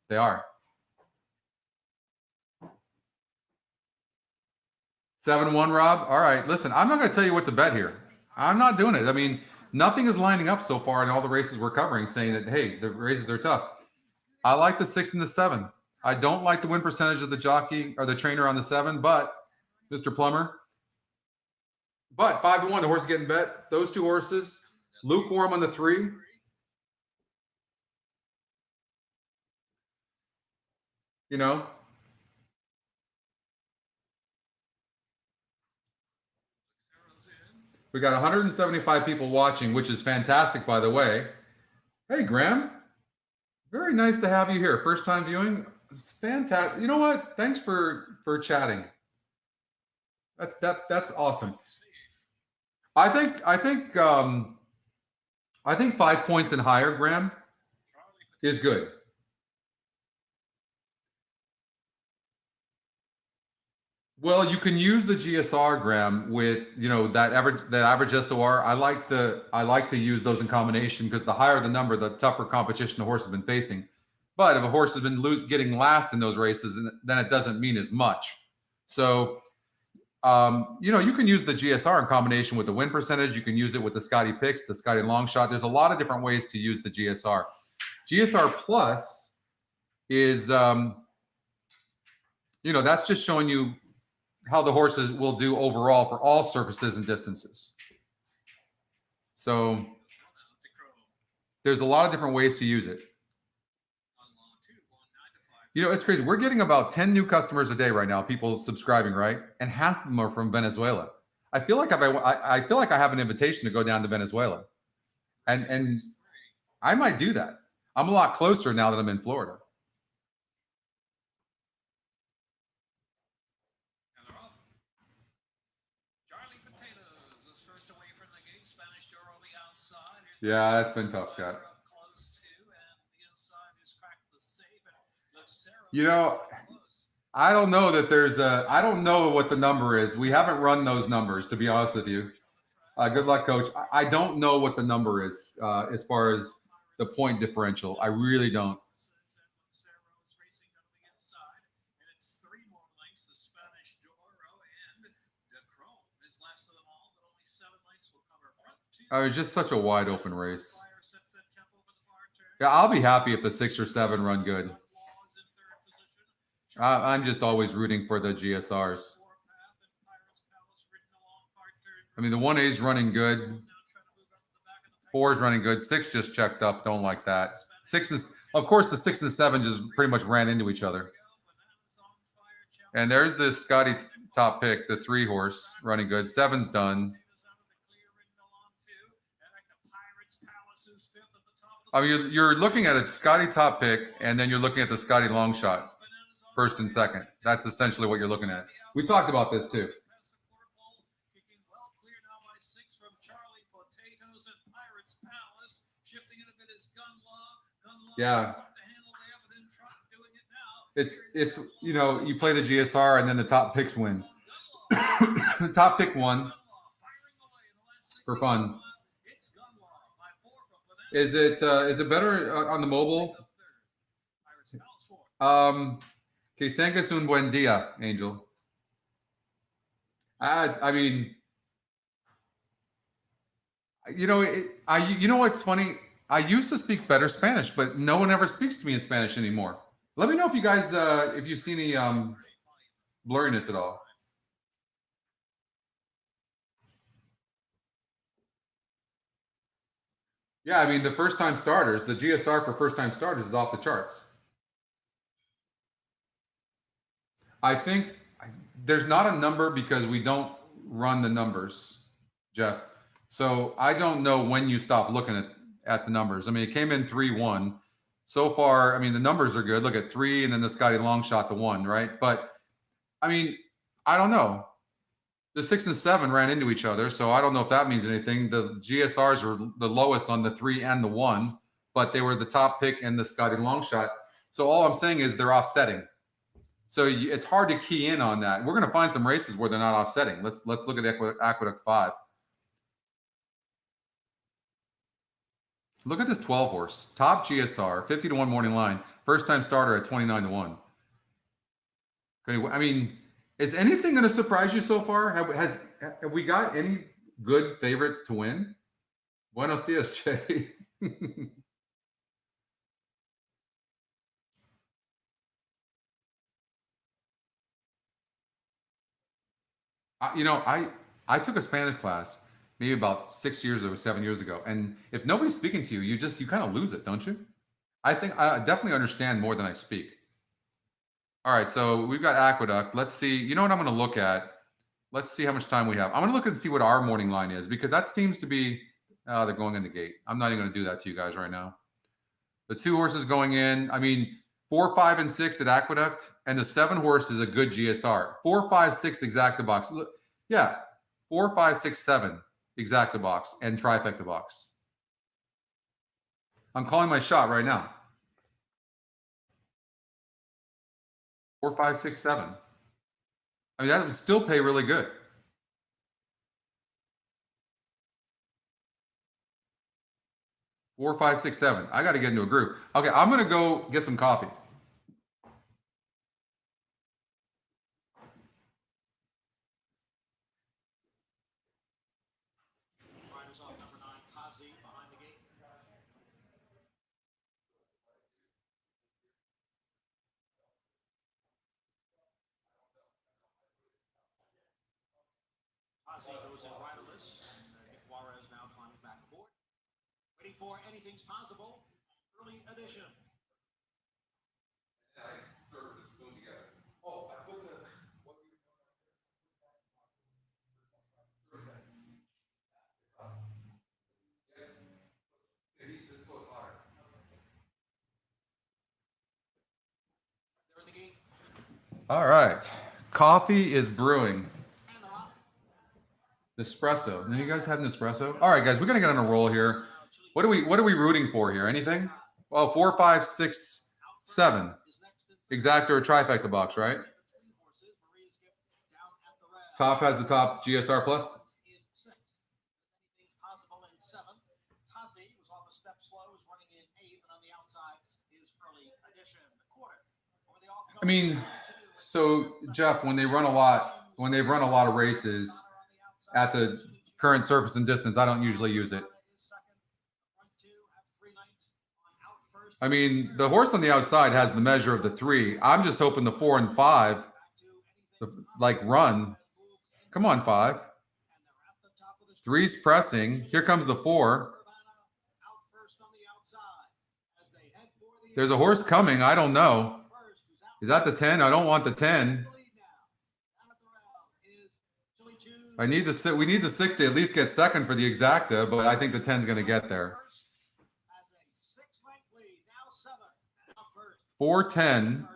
They are. 7-1, Rob. All right, listen. I'm not gonna tell you what to bet here. I'm not doing it. I mean, nothing is lining up so far in all the races we're covering, saying that hey, the races are tough. I like the 6 and the 7. I don't like the win percentage of the jockey or the trainer on the 7, but Mr. Plummer. But 5-1, the horse is getting bet. Those 2 horses, lukewarm on the 3. We got 175 people watching, which is fantastic, by the way. Hey, Graham. Very nice to have you here. First time viewing. It's fantastic. You know what? Thanks for chatting. That's awesome. I think 5 points and higher, Graham, is good. Well, you can use the GSR, Graham, with that average SOR. I like to use those in combination because the higher the number, the tougher competition the horse has been facing. But if a horse has been getting last in those races, then it doesn't mean as much. So, you can use the GSR in combination with the win percentage. You can use it with the Scotty picks, the Scotty long shot. There's a lot of different ways to use the GSR. GSR plus is, that's just showing you how the horses will do overall for all surfaces and distances. So there's a lot of different ways to use it. It's crazy. We're getting about 10 new customers a day right now, people subscribing, right? And half of them are from Venezuela. I feel like I have an invitation to go down to Venezuela. And I might do that. I'm a lot closer now that I'm in Florida. Yeah, that's been tough, Scott. I don't know that I don't know what the number is. We haven't run those numbers, to be honest with you. Good luck, coach. I don't know what the number is as far as the point differential. I really don't. It was just such a wide open race. Yeah, I'll be happy if the 6 or 7 run good. I'm just always rooting for the GSRs. I mean, the 1A is running good. 4 is running good. 6 just checked up. Don't like that. 6 is, of course, the 6 and 7 just pretty much ran into each other. And there's the Scotty top pick, the 3 horse running good. 7's done. I mean, you're looking at a Scotty top pick, and then you're looking at the Scotty long shot, first and second. That's essentially what you're looking at. We talked about this too. Yeah. It's you play the GSR and then the top picks win. The top pick won for fun. Is it better on the mobile? Que tengas un buen día, Angel. I mean, you know what's funny? I used to speak better Spanish, but no one ever speaks to me in Spanish anymore. Let me know if you guys, if you see any blurriness at all. Yeah, I mean, the first-time starters, the GSR for first-time starters is off the charts. I think there's not a number because we don't run the numbers, Jeff. So I don't know when you stop looking at the numbers. I mean, it came in 3-1. So far, I mean, the numbers are good. Look at 3 and then the Scotty long shot the 1, right? But, I mean, I don't know. The 6 and 7 ran into each other, so I don't know if that means anything. The GSRs were the lowest on the 3 and the 1, but they were the top pick and the Scotty long shot. So all I'm saying is they're offsetting. So it's hard to key in on that. We're going to find some races where they're not offsetting. Let's look at Aqueduct 5. Look at this 12 horse, top GSR, 50-1 morning line, first time starter at 29-1. I mean, is anything going to surprise you so far? Have we got any good favorite to win? Buenos dias, Che. I took a Spanish class maybe about 6 years or 7 years ago, and if nobody's speaking to you, you kind of lose it, don't you? I think I definitely understand more than I speak. All right, so we've got Aqueduct. Let's see. You know what I'm going to look at? Let's see how much time we have. I'm going to look and see what our morning line is because that seems to be they're going in the gate. I'm not even going to do that to you guys right now. The 2 horses going in. I mean, 4, 5, and 6 at Aqueduct, and the 7 horse is a good GSR. 4, 5, 6 exacta box. Look, yeah, 4, 5, 6, 7. exacta box and trifecta box. I'm calling my shot right now. 4, 5, 6, 7. I mean, that would still pay really good. Four, 5, 6, 7. I got to get into a group. Okay, I'm going to go get some coffee. Riders off number 9, Tazi behind the gate. Tazi goes in riderless. Juarez now climbing back aboard. Waiting for Anything's Possible. Early edition. All right. Coffee is brewing. Nespresso. Do you guys have Nespresso? All right, guys, we're gonna get on a roll here. What are we rooting for here? Anything? Well, 4, 5, 6, 7. Exacta or trifecta box, right? Top has the top GSR plus. I mean, so Jeff, when they've run a lot of races at the current surface and distance, I don't usually use it. I mean, the horse on the outside has the measure of the 3. I'm just hoping the 4 and 5, like run. Come on, 5. 3's pressing. Here comes the 4. There's a horse coming. I don't know. Is that the 10? I don't want the 10. We need the 6 to at least get second for the exacta, but I think the 10's going to get there. 4-10.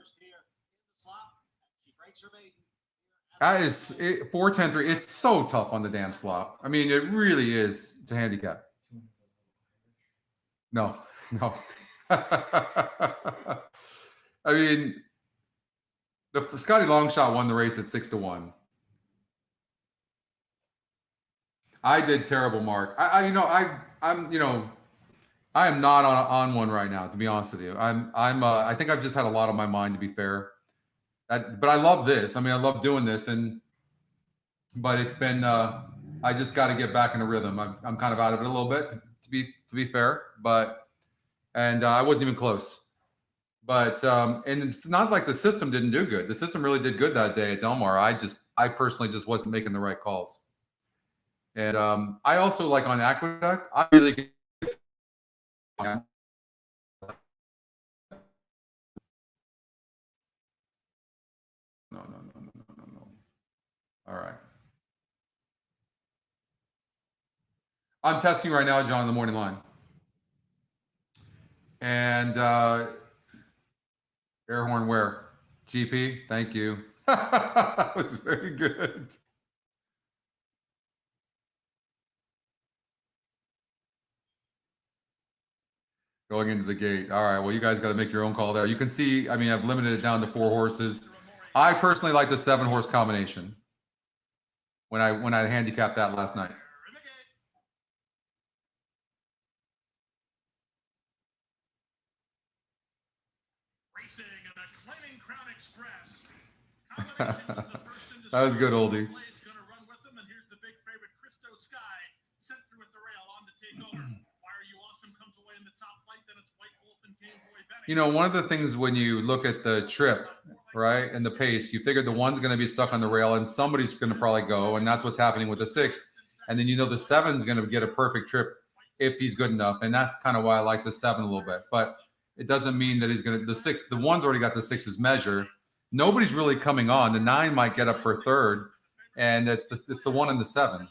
That is 4-10-3. It's so tough on the damn slop. I mean, it really is to handicap. No. I mean, the Scotty Longshot won the race at 6-1. I did terrible, Mark. I am not on one right now, to be honest with you. I think I've just had a lot on my mind, to be fair. But I love this. I mean, I love doing this, but it's been. I just got to get back in a rhythm. I'm kind of out of it a little bit, to be fair. And I wasn't even close. But and it's not like the system didn't do good. The system really did good that day at Del Mar. I personally just wasn't making the right calls. And I also like on Aqueduct. I really. No. All right. I'm testing right now, John, in the morning line. And air horn where? GP, thank you. That was very good. Going into the gate. All right, well, you guys got to make your own call there. You can see, I mean, I've limited it down to 4 horses. I personally like the 7-horse combination when I handicapped that last night. That was good, oldie. You know, one of the things when you look at the trip, right, and the pace, you figure the 1's going to be stuck on the rail and somebody's going to probably go, and that's what's happening with the 6. And then you know the 7's going to get a perfect trip if he's good enough, and that's kind of why I like the 7 a little bit. But it doesn't mean that he's going to the 6. The 1's already got the 6's measure. Nobody's really coming on. The 9 might get up for 3rd, and it's the 1 and the 7.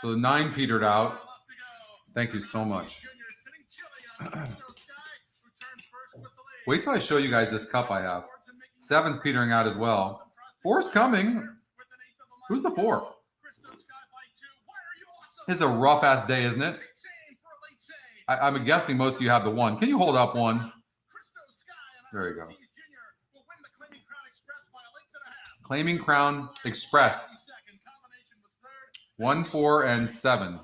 So the 9 petered out. Thank you so much. Wait till I show you guys this cup I have. 7's petering out as well. 4's coming. Who's the 4? This is a rough ass day, isn't it? I'm guessing most of you have the 1. Can you hold up 1? There you go. Claiming Crown Express. 1, 4, and 7.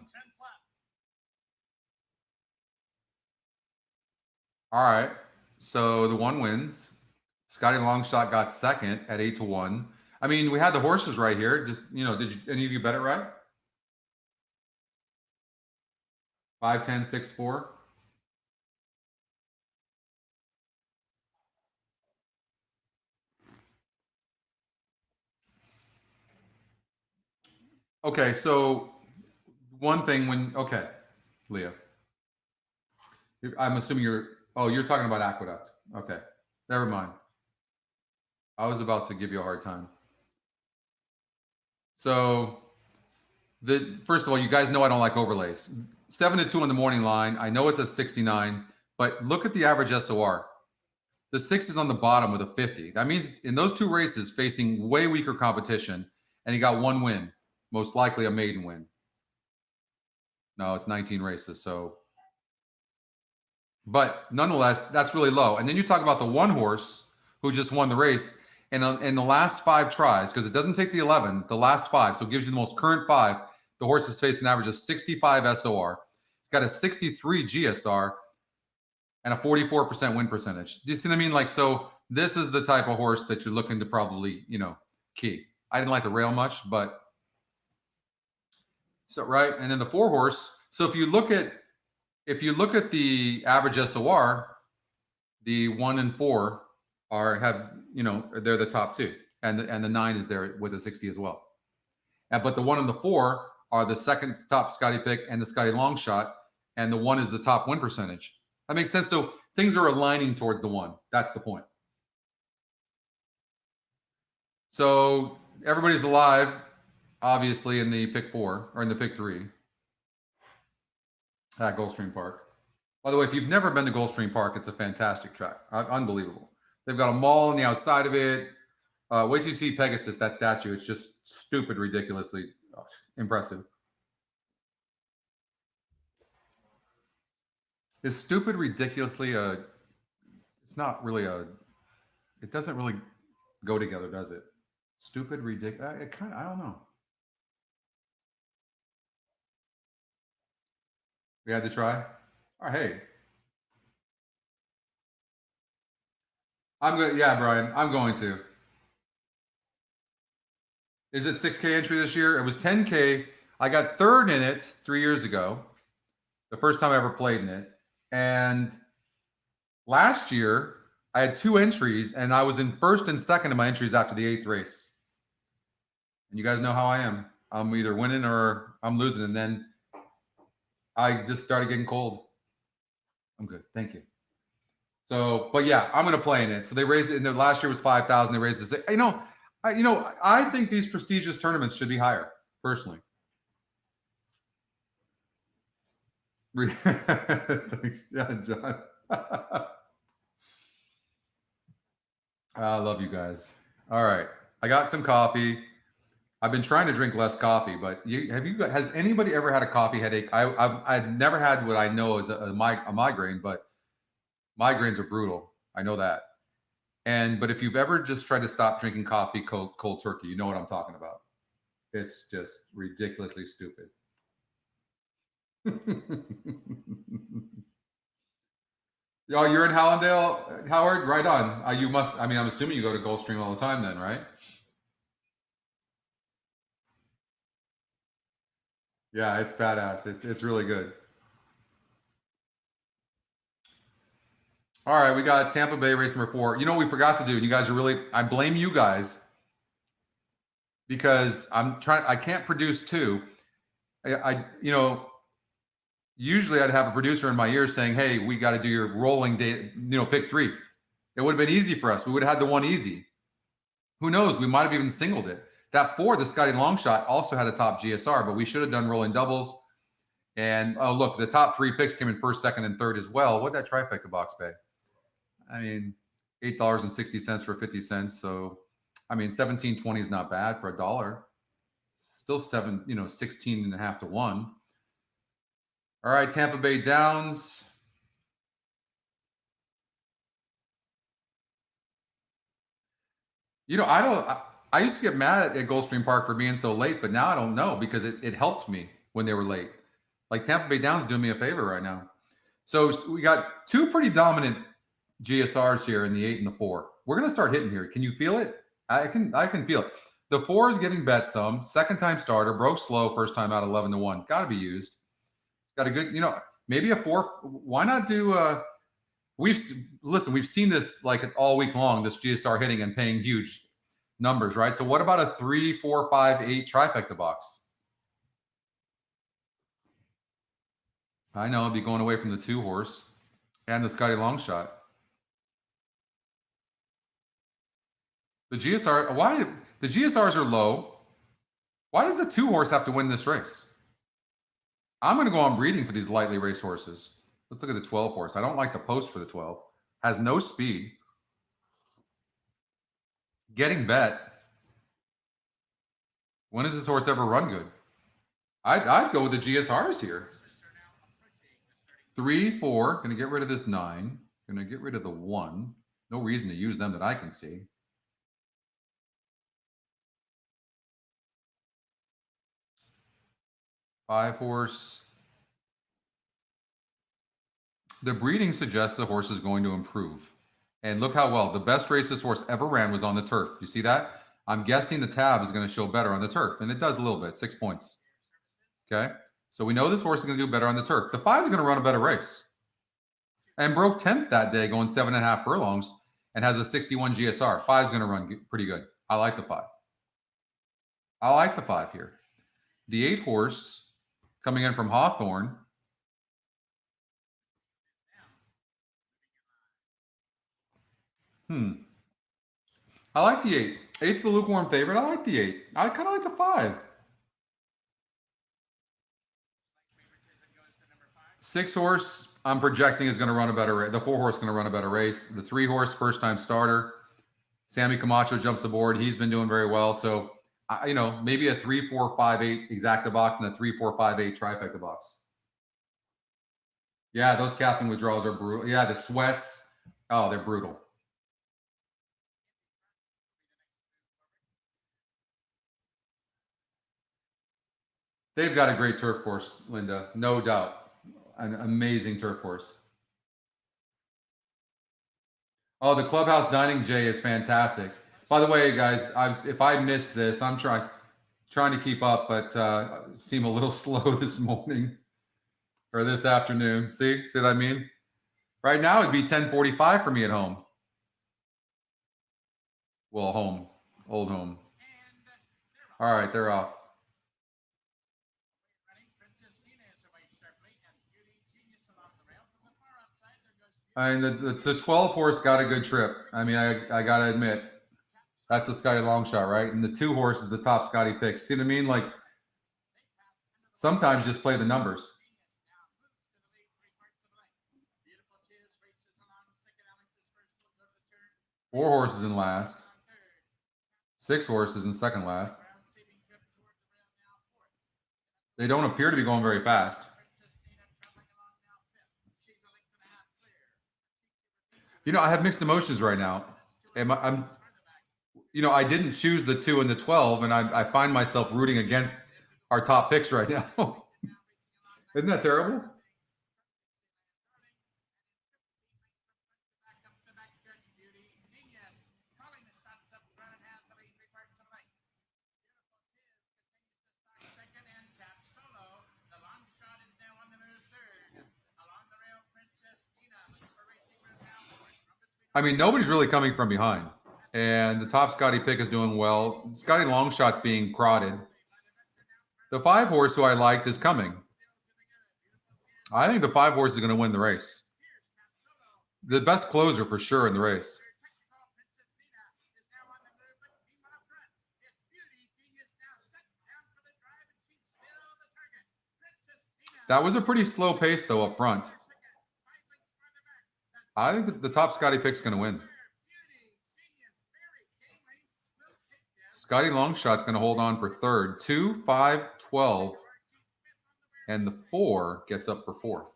All right. So the 1 wins. Scotty Longshot got second at 8-1. I mean, we had the horses right here. Just, did any of you bet it right? 5, 10, 6, 4. Okay, so one thing okay, Leah. I'm assuming you're talking about Aqueduct. Okay, never mind. I was about to give you a hard time. So, first of all, you guys know I don't like overlays. 7-2 on the morning line. I know it's a 69, but look at the average SOR. The 6 is on the bottom with a 50. That means in those 2 races, facing way weaker competition, and he got 1 win, most likely a maiden win. No, it's 19 races, so. But nonetheless, that's really low. And then you talk about the 1 horse who just won the race, and in the last 5 tries, because it doesn't take the 11, the last 5, so it gives you the most current 5. The horse has faced an average of 65 SOR. It's got a 63 GSR and a 44% win percentage. Do you see what I mean? Like, so this is the type of horse that you're looking to probably, key. I didn't like the rail much, but so right. And then the 4 horse. So if you look at the average SOR, the 1 and 4 they're the top 2, and the 9 is there with a 60 as well. But the 1 and the 4 are the second top Scotty pick and the Scotty long shot, and the 1 is the top win percentage. That makes sense. So things are aligning towards the 1. That's the point. So everybody's alive, obviously, in the pick 4 or in the pick 3 at Goldstream Park. By the way, if you've never been to Goldstream Park, it's a fantastic track. Unbelievable. They've got a mall on the outside of it. Wait till you see Pegasus, that statue. It's just stupid, ridiculously impressive. Is stupid ridiculously it's not really it doesn't really go together, does it? Stupid, ridiculous. I don't know. We had to try. All right, hey. I'm good. Yeah, Brian, I'm going to. Is it 6K entry this year? It was 10K. I got 3rd in it 3 years ago. The first time I ever played in it. And last year, I had 2 entries, and I was in 1st and 2nd in my entries after the 8th race. And you guys know how I am. I'm either winning or I'm losing. And then I just started getting cold. I'm good. Thank you. So, but yeah, I'm going to play in it. So they raised it. And the last year was 5,000. They raised it. I think these prestigious tournaments should be higher, personally. Yeah, John. I love you guys. All right, I got some coffee. I've been trying to drink less coffee, but has anybody ever had a coffee headache? I've never had what I know is a migraine, but migraines are brutal. I know that. But if you've ever just tried to stop drinking coffee cold turkey, you know what I'm talking about. It's just ridiculously stupid. Yo, you're in Hallandale, Howard? Right on. I'm assuming you go to Goldstream all the time then, right? Yeah, it's badass. It's really good. All right, we got Tampa Bay race number 4. You know what we forgot to do? You guys are I blame you guys because I can't produce 2. Usually I'd have a producer in my ear saying, hey, we got to do your rolling day, pick 3. It would have been easy for us. We would have had the 1 easy. Who knows? We might have even singled it. That 4, the Scotty Longshot, also had a top GSR, but we should have done rolling doubles. And, oh, look, the top 3 picks came in 1st, 2nd, and 3rd as well. What'd that trifecta box pay? I mean, $8.60 for 50 cents. So, I mean, 17.20 is not bad for $1. Still 16.5 to 1. All right, Tampa Bay Downs. I used to get mad at Goldstream Park for being so late, but now I don't know because it helped me when they were late. Like Tampa Bay Downs doing me a favor right now. So we got two pretty dominant GSRs here in the 8 and the 4. We're going to start hitting here. Can you feel it? I can feel it. The 4 is getting bet some. Second time starter. Broke slow first time out 11 to 1. Got to be used. Got a good, maybe a 4. Why not do we've seen this like all week long, this GSR hitting and paying huge numbers, right? So what about a 3, 4, 5, 8 trifecta box? I know I'll be going away from the 2 horse and the Scotty long shot. The GSR, the GSRs are low. Why does the 2 horse have to win this race? I'm going to go on breeding for these lightly raced horses. Let's look at the 12 horse. I don't like the post for the 12. Has no speed. Getting bet. When does this horse ever run good? I'd go with the GSRs here. 3, 4. Going to get rid of this 9. Going to get rid of the 1. No reason to use them that I can see. Five horse. The breeding suggests the horse is going to improve. And look how well. The best race this horse ever ran was on the turf. You see that? I'm guessing the tab is going to show better on the turf. And it does a little bit. 6 points. Okay? So we know this horse is going to do better on the turf. The 5 is going to run a better race. And broke 10th that day going 7.5 furlongs and has a 61 GSR. 5 is going to run pretty good. I like the 5. I like the 5 here. The 8 horse coming in from Hawthorne. I like the 8. 8's the lukewarm favorite. I like the 8. I kind of like the 5. 6 horse, I'm projecting is going to run a better race. The 4 horse is going to run a better race. The 3 horse, first time starter. Sammy Camacho jumps aboard. He's been doing very well. So, maybe a 3, 4, 5, 8 exacta box and a 3, 4, 5, 8 trifecta box. Yeah, those capping withdrawals are brutal. Yeah, the sweats. Oh, they're brutal. They've got a great turf course, Linda. No doubt. An amazing turf course. Oh, the clubhouse dining, Jay, is fantastic. By the way, guys, if I missed this, I'm trying to keep up, but seem a little slow this morning or this afternoon. See what I mean? Right now, it'd be 10:45 for me at home. Well, home, old home. All right, they're off. I mean, the 12 horse got a good trip. I mean, I got to admit, that's the Scotty long shot, right? And the 2 horse is the top Scotty pick. See what I mean? Like, sometimes just play the numbers. Four horses in last. 6 horses in second last. They don't appear to be going very fast. I have mixed emotions right now. I didn't choose the 2 and the 12, and I find myself rooting against our top picks right now. Isn't that terrible? I mean, nobody's really coming from behind. And the top Scotty pick is doing well. Scotty Longshot's being prodded. The 5 horse who I liked is coming. I think the 5 horse is going to win the race. The best closer for sure in the race. That was a pretty slow pace, though, up front. I think that the top Scotty pick's going to win. Scotty Longshot's going to hold on for third. 2, 5, 12. And the 4 gets up for fourth.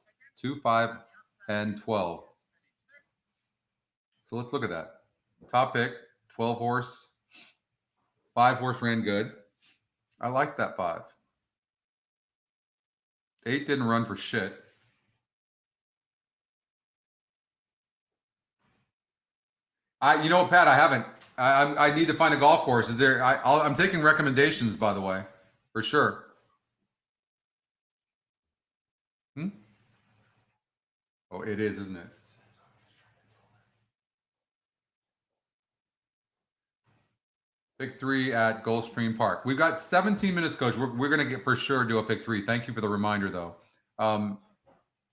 2, 5, and 12. So let's look at that. Top pick, 12 horse. 5 horse ran good. I like that 5. 8 didn't run for shit. You know what, Pat? I haven't. I need to find a golf course. Is there? I'm taking recommendations, by the way, for sure. Oh, it is, isn't it? Pick 3 at Goldstream Park. We've got 17 minutes, Coach. We're going to get for sure do a pick 3. Thank you for the reminder, though.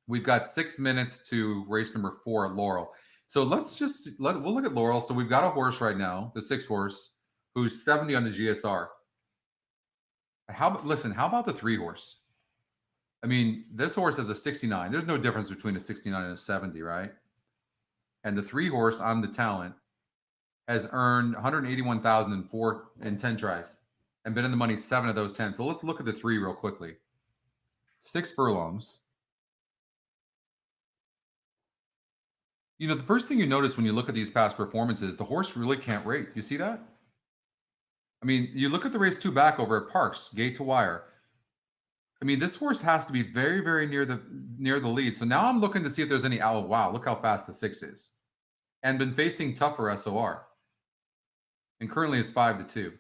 We've got 6 minutes to race number 4 at Laurel. So let's just we'll look at Laurel. So we've got a horse right now, the 6 horse, who's 70 on the GSR. How about the 3 horse? I mean, this horse has a 69. There's no difference between a 69 and a 70, right? And the 3 horse, I'm the talent, has earned $181,000 in 10 tries and been in the money 7 of those 10. So let's look at the 3 real quickly. 6 furlongs. You know, the first thing you notice when you look at these past performances, the horse really can't rate. You see that? I mean, you look at the race 2 back over at Parks, gate to wire. I mean, this horse has to be very, very near the lead. So now I'm looking to see if there's any, oh, wow, look how fast the 6 is. And been facing tougher SOR. And currently is 5-2.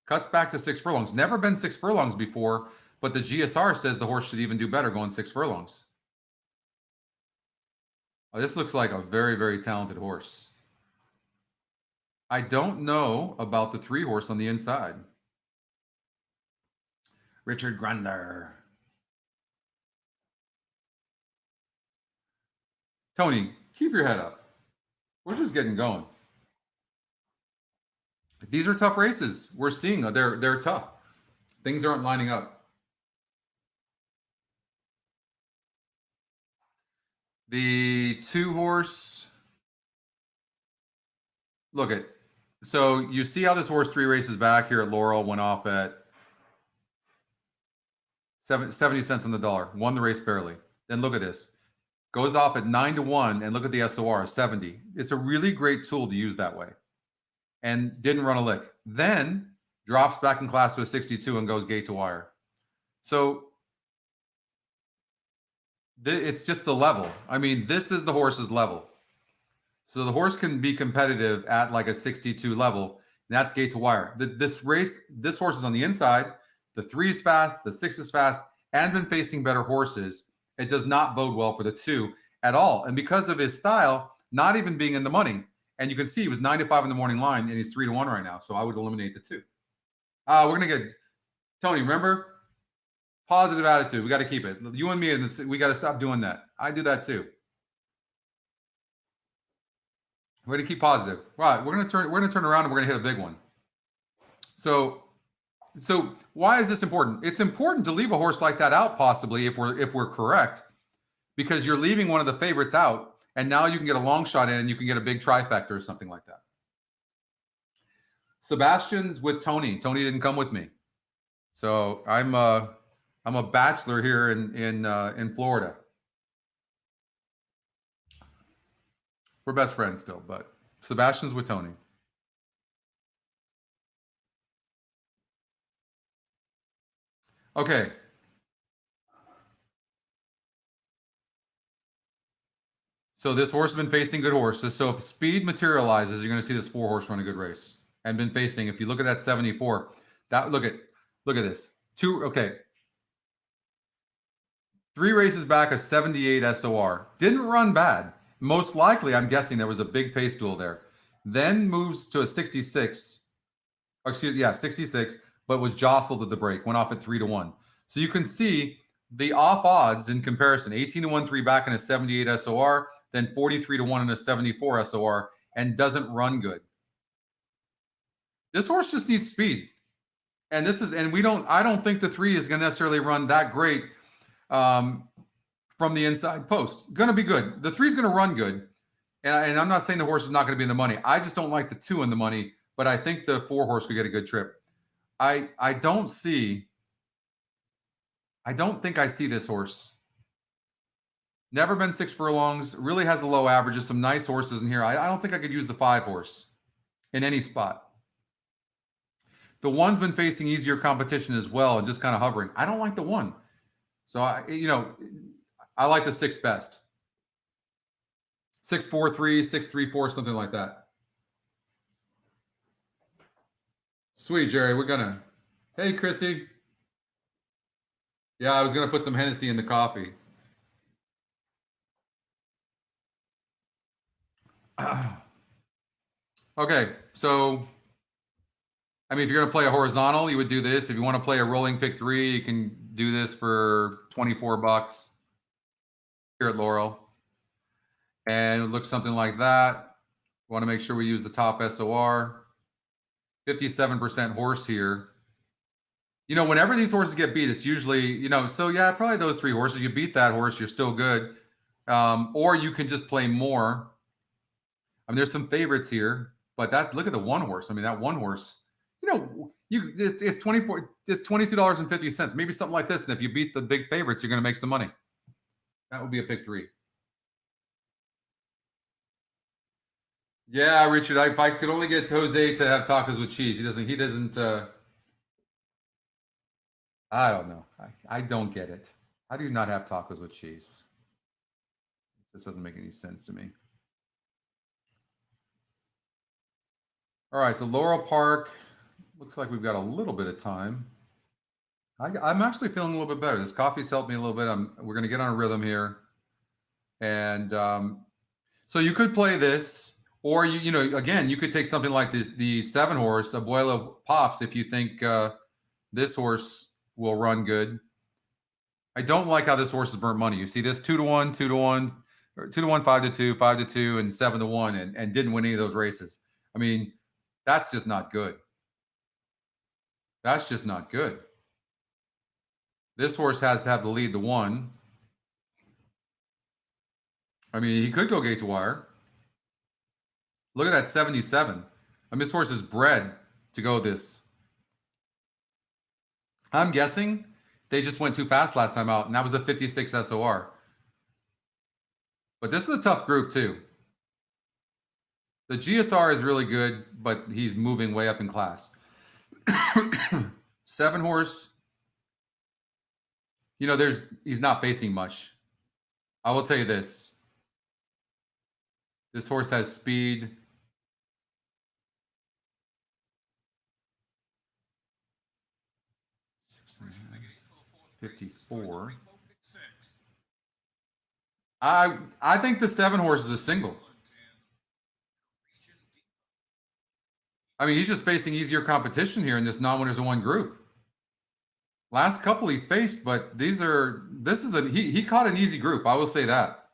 Cuts back to 6 furlongs. Never been 6 furlongs before, but the GSR says the horse should even do better going 6 furlongs. Oh, this looks like a very, very talented horse. I don't know about the 3 horse on the inside. Richard Grunder. Tony, keep your head up. We're just getting going. These are tough races. We're seeing they're tough. Things aren't lining up. The 2 horse. Look at. So you see how this horse 3 races back here at Laurel went off at 70 cents on the dollar. Won the race barely. Then look at this. Goes off at 9-1 and look at the SOR, 70. It's a really great tool to use that way. And didn't run a lick. Then drops back in class to a 62 and goes gate to wire. So it's just the level. I mean, this is the horse's level. So the horse can be competitive at like a 62 level. And that's gate to wire. This horse is on the inside. The 3 is fast. The 6 is fast. And been facing better horses. It does not bode well for the 2 at all. And because of his style, not even being in the money. And you can see he was 9-5 in the morning line, and he's 3-1 right now. So I would eliminate the 2. We're going to get Tony, remember? Positive attitude. We got to keep it. You and me, we got to stop doing that. I do that too. We're going to keep positive. Right. We're going to turn around and we're going to hit a big one. So why is this important? It's important to leave a horse like that out, possibly, if we're correct, because you're leaving one of the favorites out. And now you can get a long shot in and you can get a big trifecta or something like that. Sebastian's with Tony. Tony didn't come with me. So I'm a bachelor here in Florida. We're best friends still, but Sebastian's with Tony. Okay. So this horse has been facing good horses. So if speed materializes, you're going to see this 4 horse run a good race. And been facing, if you look at that 74, look at this. 3 races back, a 78 SOR. Didn't run bad. Most likely, I'm guessing there was a big pace duel there. Then moves to a 66. 66, but was jostled at the break. Went off at 3-1. So you can see the off odds in comparison. 18-1, 3 back in a 78 SOR. Then 43-1 in a 74 SOR, and doesn't run good. This horse just needs speed. And I don't think the 3 is going to necessarily run that great from the inside post. Going to be good. The 3 is going to run good. And I'm not saying the horse is not going to be in the money. I just don't like the 2 in the money, but I think the 4 horse could get a good trip. I don't think I see this horse. Never been 6 furlongs. Really has a low average. Just some nice horses in here. I don't think I could use the 5 horse in any spot. The 1's been facing easier competition as well and just kind of hovering. I don't like the 1. So, I like the 6 best. 6-4-3, 6-3-4, something like that. Sweet, Jerry. We're going to. Hey, Chrissy. Yeah, I was going to put some Hennessy in the coffee. Okay, so, I mean, if you're going to play a horizontal, you would do this. If you want to play a rolling pick 3, you can do this for $24 here at Laurel. And it looks something like that. We want to make sure we use the top SOR. 57% horse here. Whenever these horses get beat, it's usually, so yeah, probably those 3 horses. You beat that horse, you're still good. Or you can just play more. I mean, there's some favorites here, but look at the 1 horse. I mean, that 1 horse, it's $22.50, maybe something like this. And if you beat the big favorites, you're going to make some money. That would be a pick 3. Yeah, Richard, if I could only get Jose to have tacos with cheese, he doesn't, I don't know. I don't get it. How do you not have tacos with cheese? This doesn't make any sense to me. All right, so Laurel Park, looks like we've got a little bit of time. I'm actually feeling a little bit better. This coffee's helped me a little bit. We're going to get on a rhythm here. And so you could play this. Or, again, you could take something like the 7 horse, Abuelo Pops, if you think this horse will run good. I don't like how this horse has burnt money. You see this 2-1, 2-1, or 2-1, 5-2, 5-2, and 7-1, and didn't win any of those races. I mean, that's just not good. That's just not good. This horse has to have the lead, the 1. I mean, he could go gate to wire. Look at that 77. I mean, this horse is bred to go this. I'm guessing they just went too fast last time out, and that was a 56 SOR. But this is a tough group, too. The GSR is really good, but he's moving way up in class. 7 horse, he's not facing much. I will tell you this. This horse has speed. $54. I think the 7 horse is a single. I mean, he's just facing easier competition here in this non-winners of 1 group. Last couple he faced, but he caught an easy group. I will say that.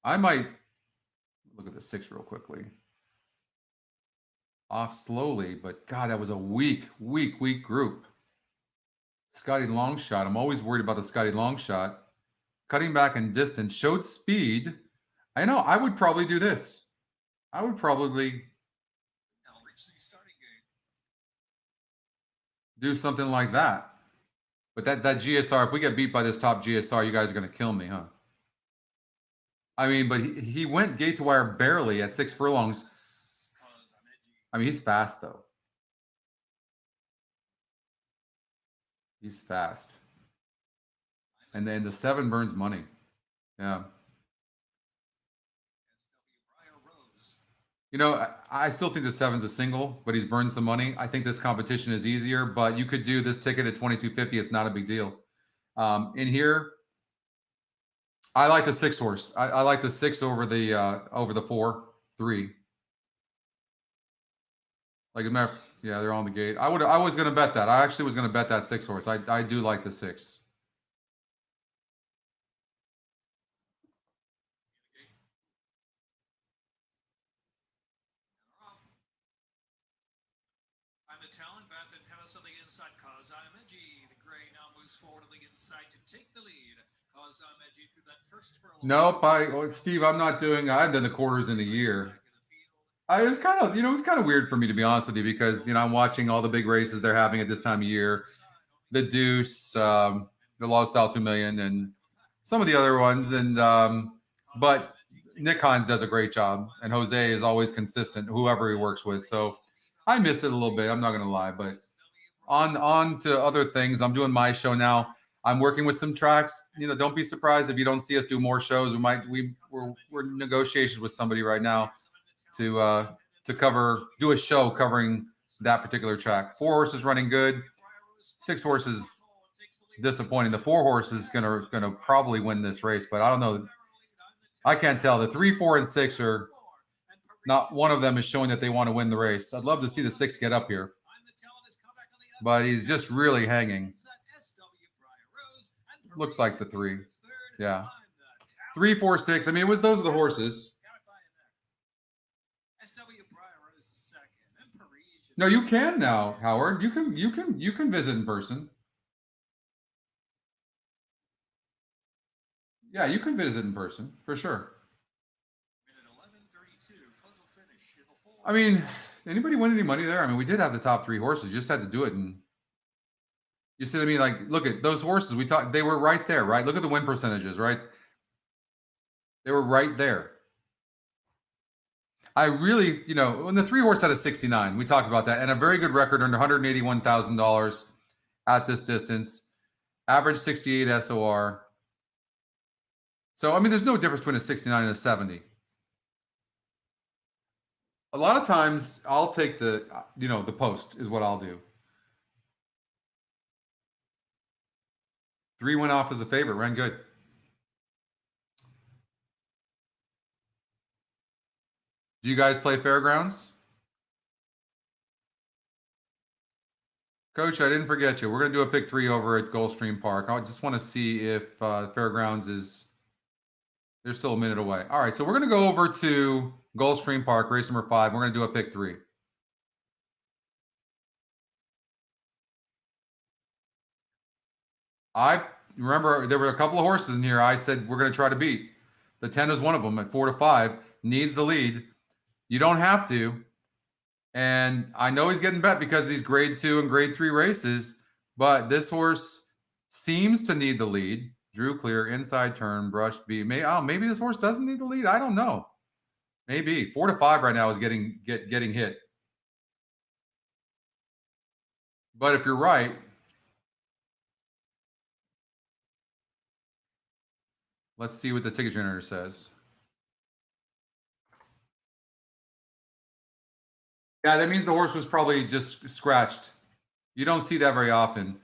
I might look at the 6 real quickly. Off slowly, but God, that was a weak group. Scotty Longshot. I'm always worried about the Scotty Longshot. Cutting back in distance, showed speed. I know. I would probably do this. I would probably do something like that. But that GSR, if we get beat by this top GSR, you guys are going to kill me, huh? I mean, but he went gate to wire barely at 6 furlongs. I mean, he's fast, though. He's fast. And then the 7 burns money. Yeah. I still think the 7's a single, but he's burned some money. I think this competition is easier, but you could do this ticket at $22.50. It's not a big deal. In here, I like the 6 horse. I like the 6 over the 4-3. Like, yeah, they're on the gate. I was going to bet that. I actually was going to bet that 6 horse. I do like the 6. Talent bath and tennis on the inside. Cause I'm edgy. The gray now moves forward on the inside to take the lead. Nope. Steve, I'm not doing. I haven't done the quarters in a year. I was kind of, it's kind of weird for me to be honest with you because I'm watching all the big races they're having at this time of year, the Deuce, the Lost Style 2 Million, and some of the other ones. And but Nick Hines does a great job, and Jose is always consistent, whoever he works with. So I miss it a little bit. I'm not going to lie, but on to other things. I'm doing my show now. I'm working with some tracks. Don't be surprised if you don't see us do more shows. We're in negotiations with somebody right now to do a show covering that particular track. 4 horses running good. 6 horses disappointing. The 4 horses gonna probably win this race, but I don't know. I can't tell. The 3, 4, and 6 are not one of them is showing that they want to win the race. I'd love to see the 6 get up here, but he's just really hanging. Looks like the 3. Yeah. 3, 4, 6. I mean, those are the horses. No, you can now, Howard. You can visit in person. Yeah, you can visit in person for sure. I mean, anybody win any money there? I mean, we did have the top 3 horses. You just had to do it, and you see what I mean? Like, look at those horses. They were right there, right? Look at the win percentages, right? They were right there. I really, when the 3 horse had a 69, we talked about that, and a very good record under $181,000 at this distance, average 68 SOR. So, I mean, there's no difference between a 69 and a 70. A lot of times I'll take the post is what I'll do. 3 went off as a favorite, ran good. Do you guys play fairgrounds? Coach, I didn't forget you. We're going to do a pick 3 over at Goldstream Park. I just want to see if fairgrounds they're still a minute away. All right, so we're going to go over to Goldstream Park, race number 5. We're going to do a pick 3. I remember there were a couple of horses in here I said we're going to try to beat. The 10 is one of them at 4 to 5, needs the lead. You don't have to. And I know he's getting bet because of these grade 2 and grade 3 races, but this horse seems to need the lead. Drew clear, inside turn, brushed B. Maybe this horse doesn't need the lead. I don't know. Maybe 4 to 5 right now is getting hit. But if you're right, let's see what the ticket generator says. Yeah, that means the horse was probably just scratched. You don't see that very often.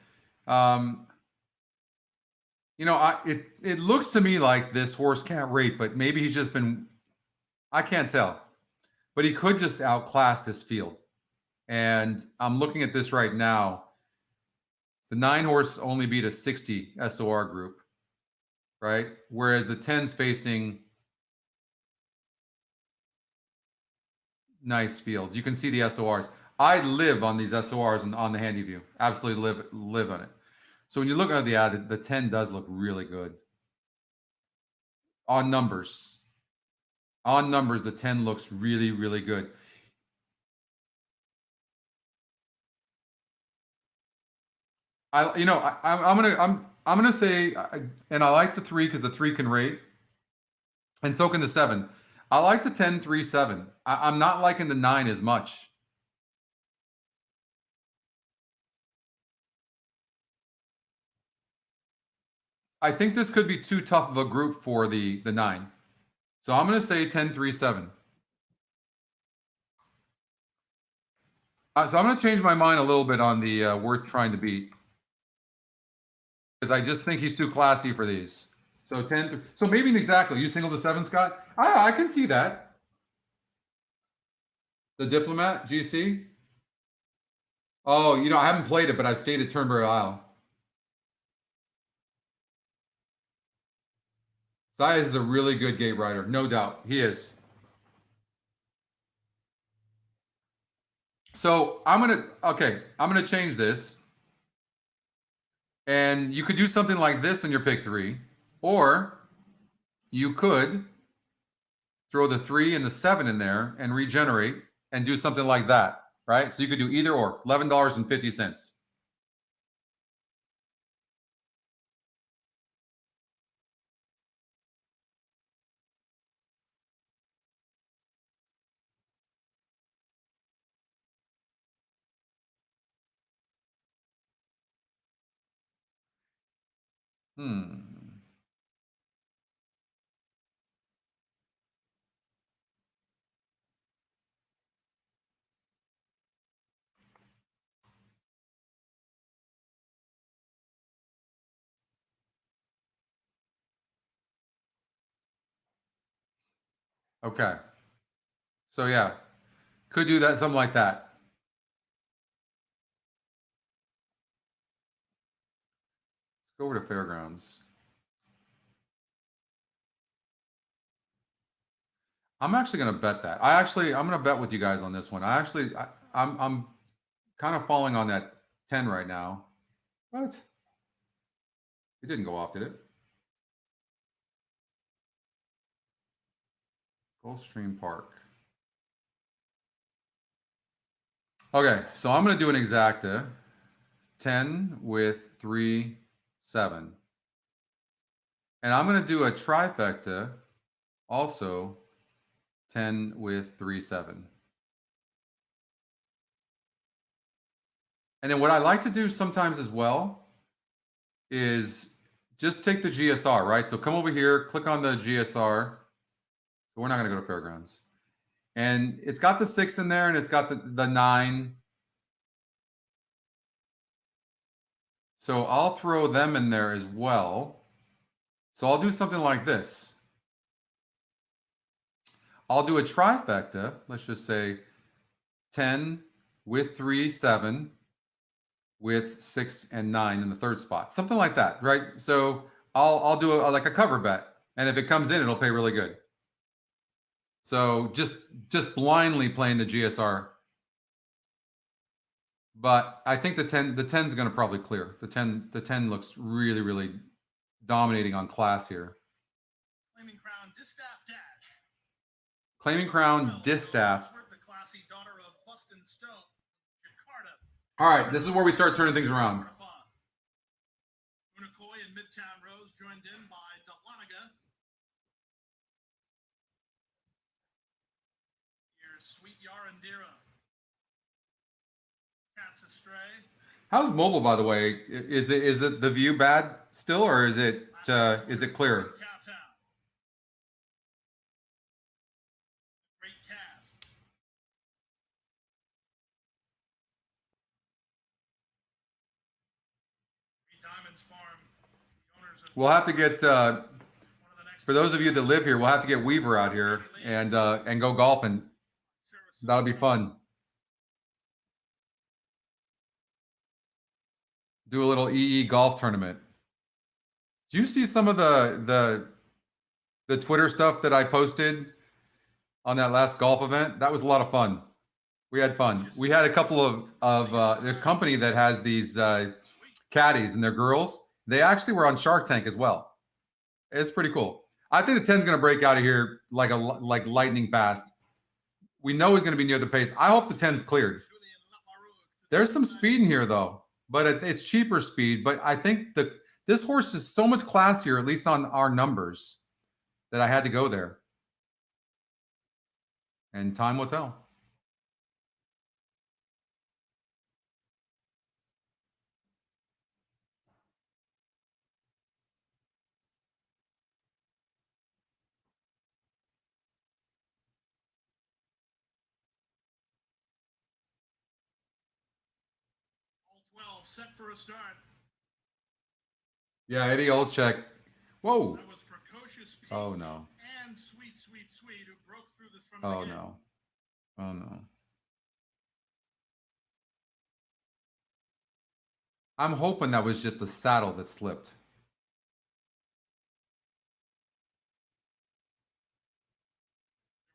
It looks to me like this horse can't rate, but maybe he's just been, I can't tell. But he could just outclass this field. And I'm looking at this right now. The 9 horse only beat a 60 SOR group, right? Whereas the 10's facing nice fields. You can see the SORs. I live on these SORs and on the Handy View. Absolutely live on it. So when you look at the ad, the 10 does look really good. On numbers, the 10 looks really, really good. I'm gonna say, and I like the 3 because the 3 can rate, and so can the 7. I like the 10, 3, 7. I'm not liking the 9 as much. I think this could be too tough of a group for the 9. So I'm going to say 10, 3, 7. So I'm going to change my mind a little bit on the worth trying to beat. Because I just think he's too classy for these. So 10. So maybe exactly. You single the 7, Scott? I can see that. The Diplomat, GC? Oh, I haven't played it, but I've stayed at Turnberry Isle. Zayas is a really good gate rider, no doubt. He is. So I'm gonna change this. And you could do something like this in your pick 3. Or you could throw the 3 and the 7 in there and regenerate and do something like that, right? So you could do either or, $11.50. Okay. So yeah, could do that, something like that. Let's go over to Fairgrounds. I'm actually going to bet that. I'm going to bet with you guys on this one. I'm kind of falling on that 10 right now. What? It didn't go off, did it? Goldstream Park. Okay, so I'm going to do an exacta. 10 with 3, 7. And I'm going to do a trifecta, also 10 with 3, 7. And then what I like to do sometimes as well is just take the GSR, right? So come over here, click on the GSR. So we're not going to go to Fairgrounds. And it's got the 6 in there, and it's got the 9. So I'll throw them in there as well. So I'll do something like this. I'll do a trifecta. Let's just say 10 with 3, 7 with 6 and 9 in the third spot. Something like that, right? So I'll do like a cover bet. And if it comes in, it'll pay really good. So just blindly playing the GSR. But I think the 10 is going to probably clear. The 10 looks really, really dominating on class here. Claiming Crown Distaff Dash. Claiming Crown Distaff. The classy daughter of Bustin Stone, Jakarta. All right, this is where we start turning things around. Unicoi and Midtown Rose joined in by Delanaga. Here's Sweet Yarandira. Cats Astray. How's mobile, by the way? Is it the view bad still, or is it clear? Great calf. Diamonds Farm. The owners of We'll have to get for those of you that live here, we'll have to get Weaver out here and go golfing. That'll be fun. Do a little EE golf tournament. Did you see some of the Twitter stuff that I posted on that last golf event? That was a lot of fun. We had fun. We had a couple of the company that has these caddies and they're girls. They actually were on Shark Tank as well. It's pretty cool. I think the 10's going to break out of here like lightning fast. We know he's going to be near the pace. I hope the 10's cleared. There's some speed in here though, but it's cheaper speed. But I think this horse is so much classier, at least on our numbers, that I had to go there. And time will tell. All 12 set for a start. Yeah, Eddie Olczyk. Whoa. That was Precocious Peach Oh no. and Sweet who broke through this from Oh the beginning. no. Oh no. I'm hoping that was just a saddle that slipped.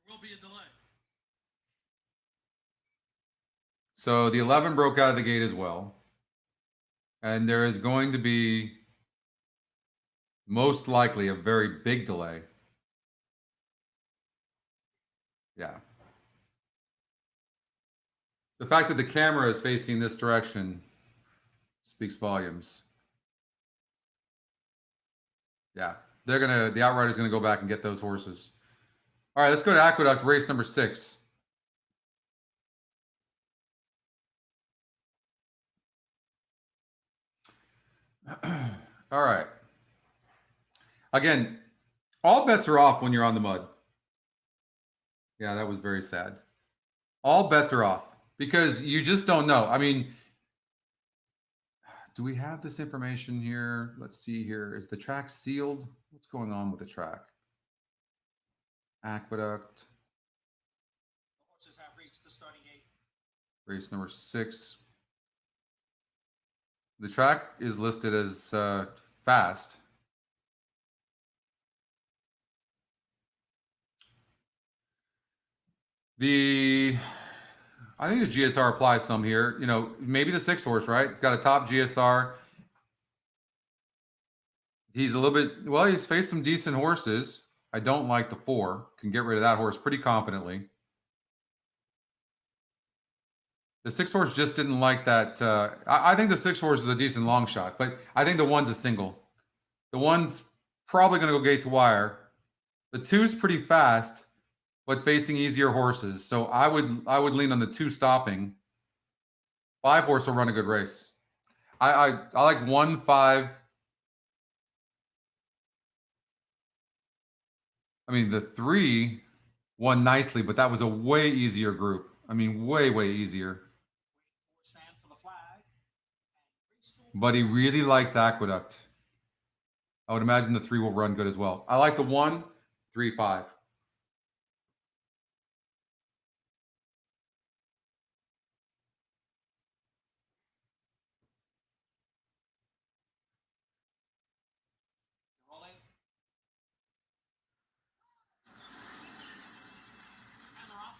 There will be a delay. So the 11 broke out of the gate as well. And there is going to be Most likely a very big delay. Yeah. The fact that the camera is facing this direction speaks volumes. Yeah. The Outrider's gonna go back and get those horses. All right, let's go to Aqueduct, race number 6. All right. Again, all bets are off when you're on the mud. Yeah, that was very sad. All bets are off because you just don't know. I mean, do we have this information here? Let's see here. Is the track sealed? What's going on with the track? Aqueduct. The horses have reached the starting gate. Race number 6. The track is listed as fast. I think the GSR applies some here. You know, maybe the 6 horse, right? It's got a top GSR. He's a little bit, well, he's faced some decent horses. I don't like the 4. Can get rid of that horse pretty confidently. The 6 horse just didn't like that. I think the 6 horse is a decent long shot, but I think the 1's a single. The 1's probably going to go gate to wire. The 2's pretty fast, but facing easier horses. So I would lean on the 2 stopping. 5 horse will run a good race. I like 1, 5. I mean, the 3 won nicely, but that was a way easier group. I mean, way easier. Stand for the flag. But he really likes Aqueduct. I would imagine the 3 will run good as well. I like the 1, 3, 5. Rolling. And they're off.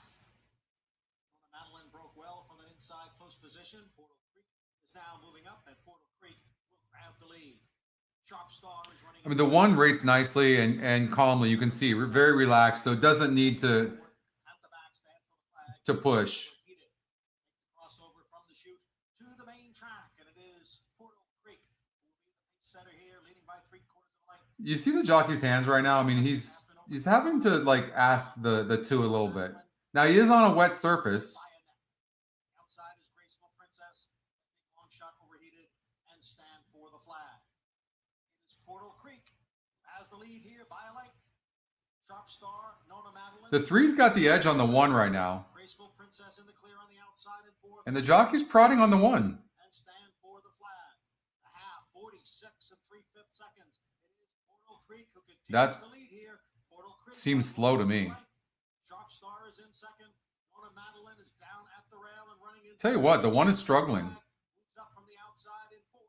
Madeline broke well from an inside post position. Portal Creek is now moving up, and Portal Creek will grab the lead. Sharp Star is running. I mean, the 1 rates nicely and calmly. You can see very relaxed, so it doesn't need to push. Crossover from the chute to the main track, and it is Portal Creek who will be the pace setter here, leading by 3/4 of a length. You see the jockey's hands right now? I mean, he's having to like ask the 2 a little bit. Now he is on a wet surface. Outside is Graceful Princess. Long shot overheated and stand for the flag. It is Portal Creek has the lead here by a length. Sharp Star, Nona Madeline. The 3's got the edge on the 1 right now. Graceful Princess in the clear on the outside and 4. And the jockey's prodding on the 1. And stand for the flag. A half, 46 3/5 seconds. It is Portal Creek who continues That the lead here. Portal Creek seems slow to me. Sharp Star is in second. Nona Madeline is down at the rail and running in. Tell you what, the 1 is struggling. Moves up from the outside in 4.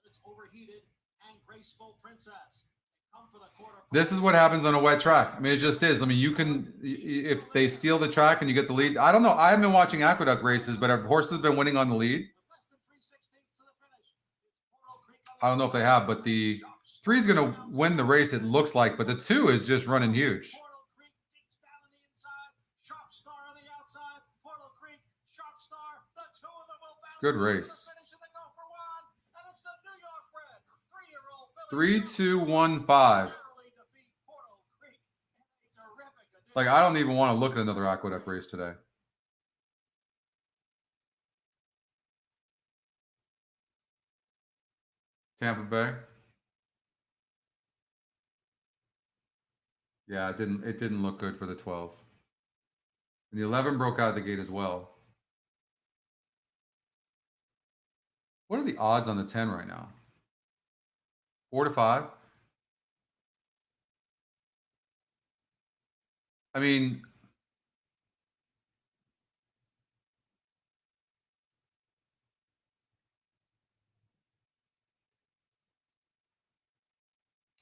Then it's overheated and Graceful Princess. Come for the quarter. This is what happens on a wet track. I mean, it just is. I mean, you can, if they seal the track and you get the lead. I don't know. I haven't been watching Aqueduct races, but have horses been winning on the lead? I don't know if they have, but the 3 is going to win the race, it looks like, but the 2 is just running huge. Good race. 3, 2, 1, 5. Like, I don't even want to look at another Aqueduct race today. Tampa Bay. Yeah, it didn't look good for the 12. And the 11 broke out of the gate as well. What are the odds on the 10 right now? 4 to 5. I mean,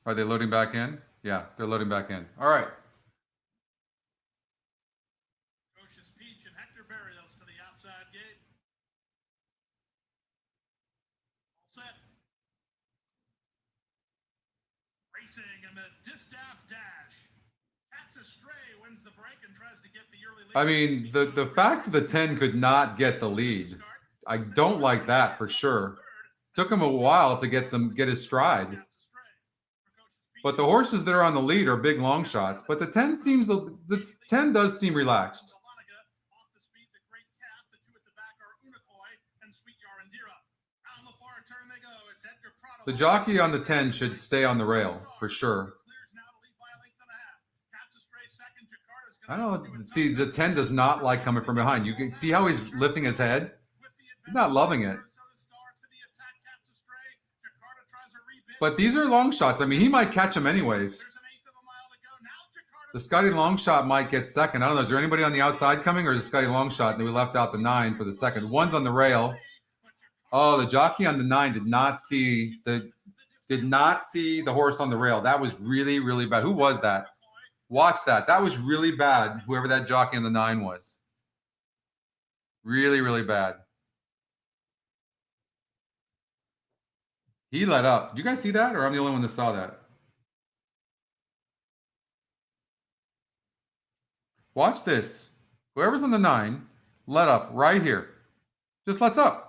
are they loading back in? Yeah, they're loading back in. All right. Coaches Peach and Hector Barrios to the outside gate. All set. racing in the Distaff Dash. Cat's Astray wins the break and tries to get the early lead. I mean, the fact that the 10 could not get the lead, I don't like that for sure. Took him a while to get his stride. But the horses that are on the lead are big long shots. But the 10 does seem relaxed. The jockey on the 10 should stay on the rail for sure. I don't see the 10 does not like coming from behind. You can see how he's lifting his head. He's not loving it. But these are long shots. I mean, he might catch him anyways. The Scotty long shot might get second. I don't know. Is there anybody on the outside coming, or is it Scotty long shot? And we left out the 9 for the second. One's on the rail. Oh, the jockey on the 9 did not see the horse on the rail. That was really, really bad. Who was that? Watch that. That was really bad, whoever that jockey on the 9 was. Really, really bad. He let up. Did you guys see that, or I'm the only one that saw that? Watch this. Whoever's on the 9, let up right here. Just lets up.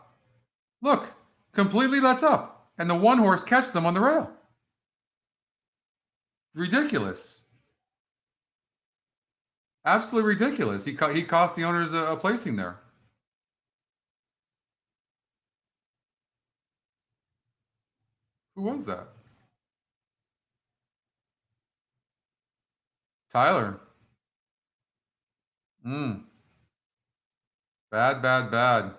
Look, completely lets up. And the one horse catches them on the rail. Ridiculous. Absolutely ridiculous. He cost the owners a placing there. Who was that? Tyler. Bad, bad, bad.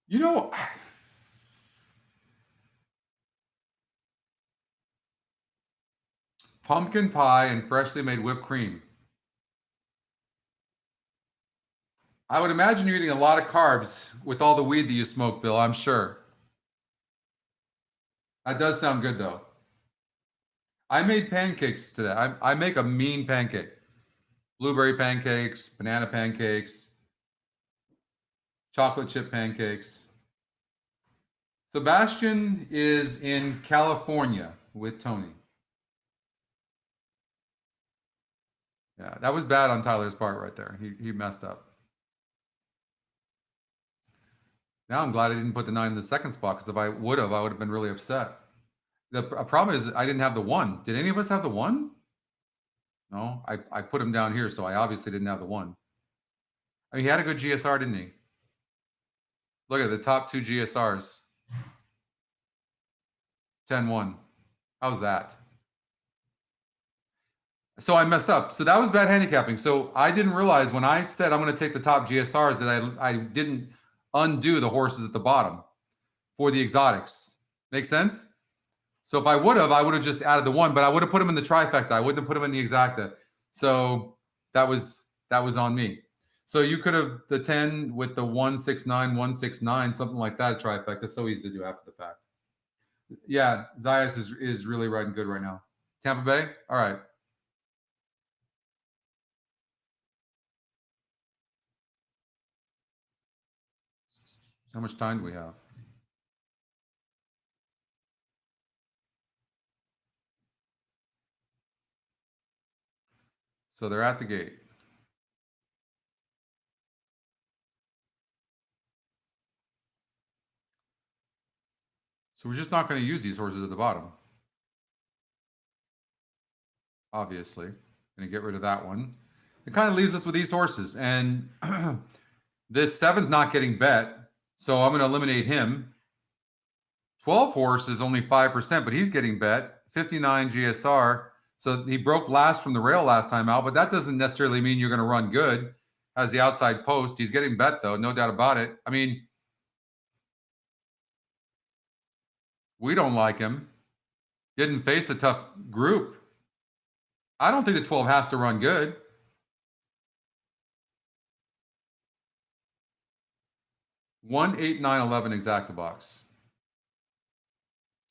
You know, pumpkin pie and freshly made whipped cream. I would imagine you're eating a lot of carbs with all the weed that you smoke, Bill, I'm sure. That does sound good, though. I made pancakes today. I make a mean pancake. Blueberry pancakes, banana pancakes, chocolate chip pancakes. Sebastian is in California with Tony. Yeah, that was bad on Tyler's part right there. He messed up. Now I'm glad I didn't put the 9 in the second spot, because if I would have been really upset. The problem is I didn't have the 1. Did any of us have the 1? No, I put him down here, so I obviously didn't have the 1. I mean, he had a good GSR, didn't he? Look at the top 2 GSRs. 10-1. How's that? So I messed up. So that was bad handicapping. So I didn't realize when I said I'm going to take the top GSRs that I didn't undo the horses at the bottom for the exotics. Make sense? So if I would have just added the 1, but I would have put him in the trifecta. I wouldn't have put him in the exacta. So that was on me. So you could have the 10 with the 169, 169, something like that, a trifecta. It's so easy to do after the fact. Yeah, Zayas is really riding good right now. Tampa Bay? All right. How much time do we have? So they're at the gate. So we're just not going to use these horses at the bottom. Obviously. Going to get rid of that one. It kind of leaves us with these horses. And this 7's not getting bet. So I'm going to eliminate him. 12 horse is only 5%, but he's getting bet. 59 GSR. So he broke last from the rail last time out, but that doesn't necessarily mean you're going to run good. Has the outside post. He's getting bet, though. No doubt about it. I mean, we don't like him. Didn't face a tough group. I don't think the 12 has to run good. One, 8, 9, 11 exacta box.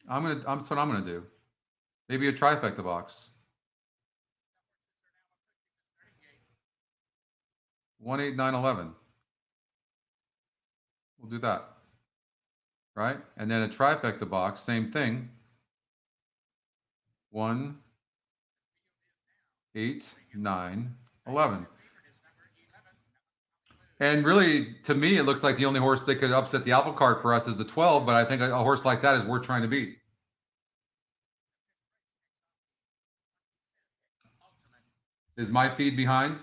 That's what I'm gonna do. Maybe a trifecta box. 1, 8, 9, 11. We'll do that. Right? And then a trifecta box, same thing. 1, 8, 9, 11. And really, to me, it looks like the only horse that could upset the apple cart for us is the 12, but I think a horse like that is worth trying to beat. Is my feed behind?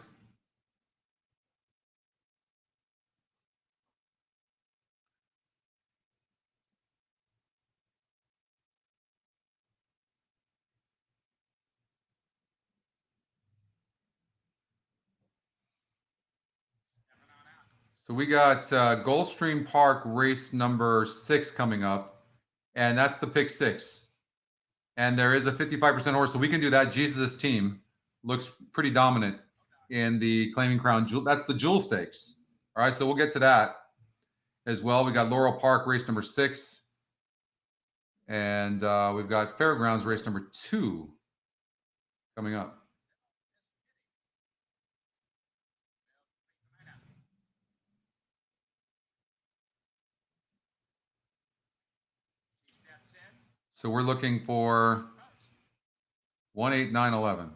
So we got Goldstream Park race number 6 coming up, and that's the pick 6. And there is a 55% horse, so we can do that. Jesus' team looks pretty dominant in the Claiming Crown Jewel. That's the Jewel Stakes. All right, so we'll get to that as well. We got Laurel Park race number 6, and we've got Fairgrounds race number 2 coming up. So we're looking for 1, 8, 9, 11.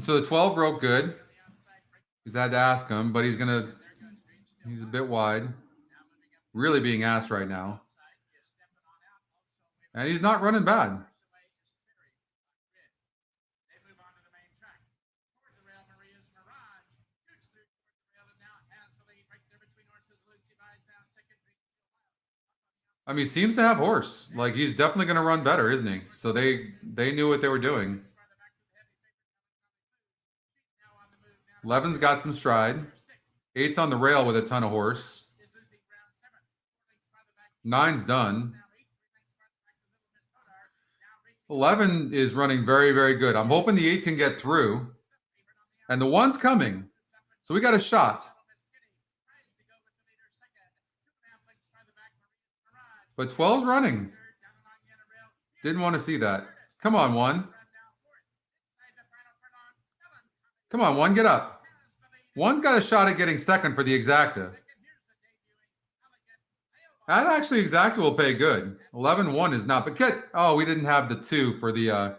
So the 12 broke good. He's had to ask him, but he's a bit wide. Really being asked right now. And he's not running bad. I mean, he seems to have horse. Like, he's definitely going to run better, isn't he? So they knew what they were doing. 11's got some stride. 8's on the rail with a ton of horse. 9's done. 11 is running very, very good. I'm hoping the 8 can get through. And the 1's coming. So we got a shot. But 12's running. Didn't want to see that. Come on, 1. Come on, 1, get up. 1's got a shot at getting second for the exacta. That actually exacta will pay good. 11-1 is not, but oh, we didn't have the 2 for the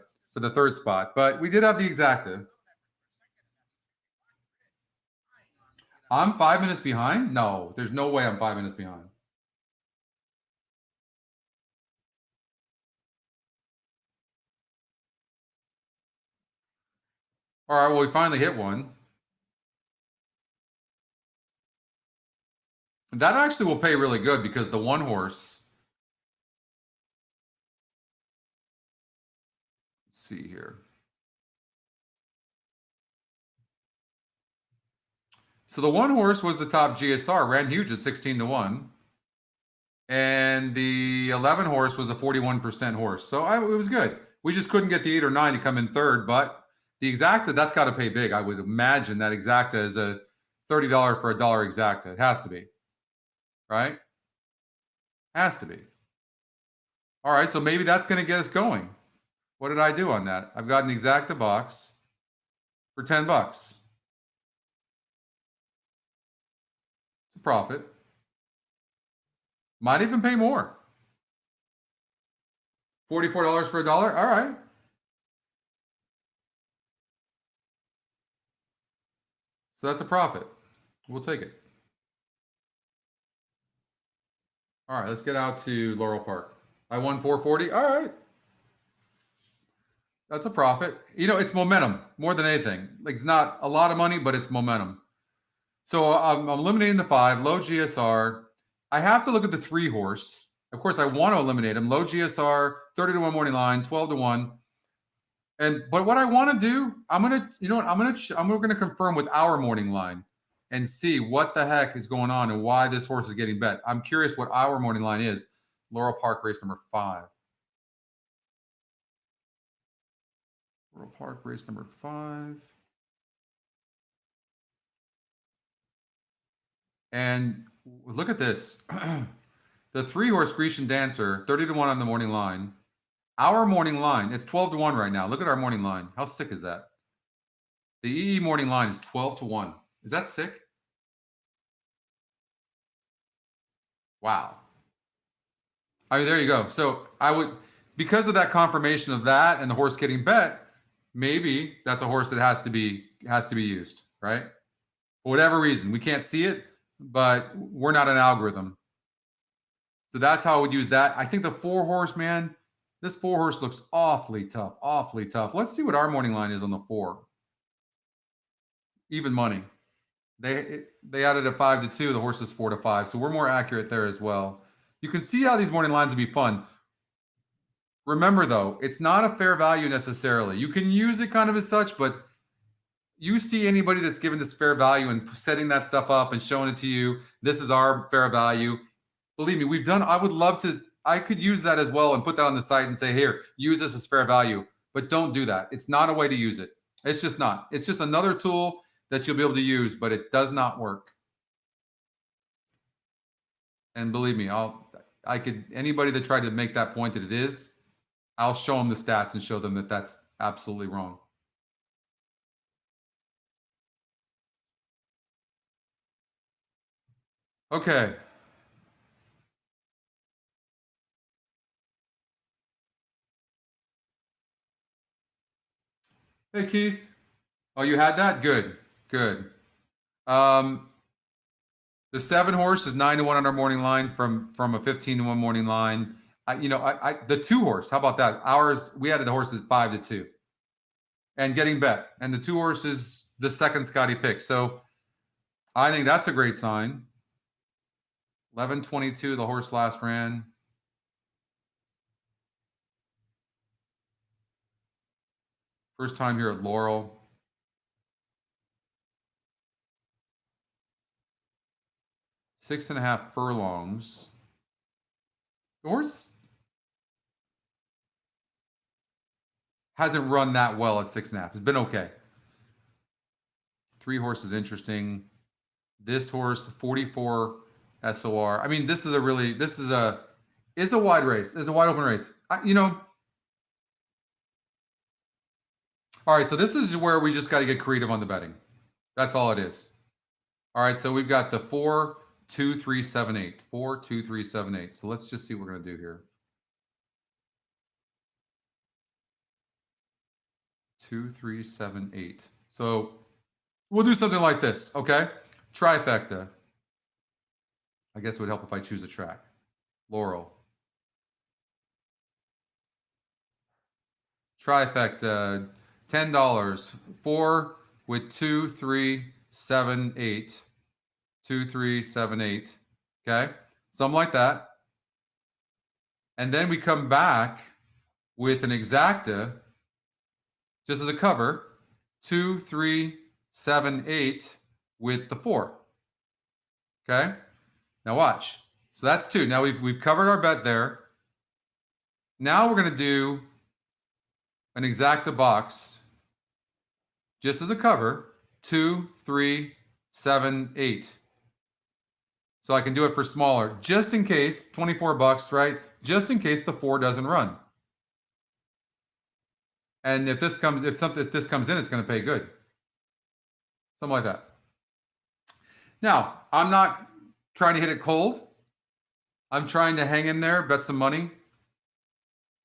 third spot, but we did have the exacta. I'm 5 minutes behind? No, there's no way I'm 5 minutes behind. All right, well, we finally hit one. That actually will pay really good because the 1 horse. Let's see here. So the 1 horse was the top GSR, ran huge at 16-1. And the 11 horse was a 41% horse. So it was good. We just couldn't get the 8 or 9 to come in third, but the exacta, that's got to pay big. I would imagine that exacta is a $30 for a dollar exacta. It has to be. Right? Has to be. All right, so maybe that's going to get us going. What did I do on that? I've got an exacta box for $10. It's a profit. Might even pay more. $44 for a dollar? All right. So that's a profit. We'll take it. All right, let's get out to Laurel Park. I won 440. All right. That's a profit. You know, it's momentum more than anything. Like, it's not a lot of money, but it's momentum. So I'm eliminating the 5, low GSR. I have to look at the 3 horse. Of course, I want to eliminate him. Low GSR, 30-1 morning line, 12-1. But what I want to do, I'm going to confirm with our morning line and see what the heck is going on and why this horse is getting bet. I'm curious what our morning line is. Laurel Park race number 5. Laurel Park race number 5. And look at this. The 3 horse Grecian Dancer, 30-1 on the morning line. Our morning line, it's 12-1 right now. Look at our morning line. How sick is that? The EE morning line is 12-1. Is that sick? Wow. I mean, there you go. So I would, because of that confirmation of that and the horse getting bet, maybe that's a horse that has to be used, right? For whatever reason, we can't see it, but we're not an algorithm. So that's how I would use that. I think the 4-horse, man, this 4-horse looks awfully tough, awfully tough. Let's see what our morning line is on the 4. Even money. They added a 5-2. The horse is 4-5. So we're more accurate there as well. You can see how these morning lines would be fun. Remember, though, it's not a fair value necessarily. You can use it kind of as such, but you see anybody that's given this fair value and setting that stuff up and showing it to you, this is our fair value. Believe me, we've done, I would love to, I could use that as well and put that on the site and say, here, use this as fair value, but don't do that. It's not a way to use it. It's just not. It's just another tool that you'll be able to use, but it does not work. And believe me, anybody that tried to make that point that it is, I'll show them the stats and show them that that's absolutely wrong. Okay. Hey, Keith. Oh, you had that? Good. Good. The 7-horse is 9-1 on our morning line from a 15-1 morning line. The 2-horse, how about that? Ours, we added the horse at 5-2 and getting bet. And the 2-horse is the second Scotty pick. So I think that's a great sign. 11-22, the horse last ran. First time here at Laurel. Six and a half furlongs. The horse hasn't run that well at 6.5. It's been okay. 3-horse is interesting. This horse, 44 SOR. I mean, it's a wide race. It's a wide open race. All right, so this is where we just got to get creative on the betting. That's all it is. All right, so we've got the 4, 2, 3, 7, 8. 4, 2, 3, 7, 8. So let's just see what we're going to do here. 2, 3, 7, 8. So we'll do something like this, okay? Trifecta. I guess it would help if I choose a track. Laurel. Trifecta. $10. 4 with 2, 3, 7, 8. 2, 3, 7, 8. Okay, something like that. And then we come back with an exacta, just as a cover. 2, 3, 7, 8 with the 4. Okay, now watch. So that's 2. Now we've covered our bet there. Now we're going to do an exacta box, just as a cover. 2, 3, 7, 8. So I can do it for smaller, just in case. $24, right? Just in case the 4 doesn't run. And if this comes in, it's going to pay good. Something like that. Now, I'm not trying to hit it cold. I'm trying to hang in there, bet some money,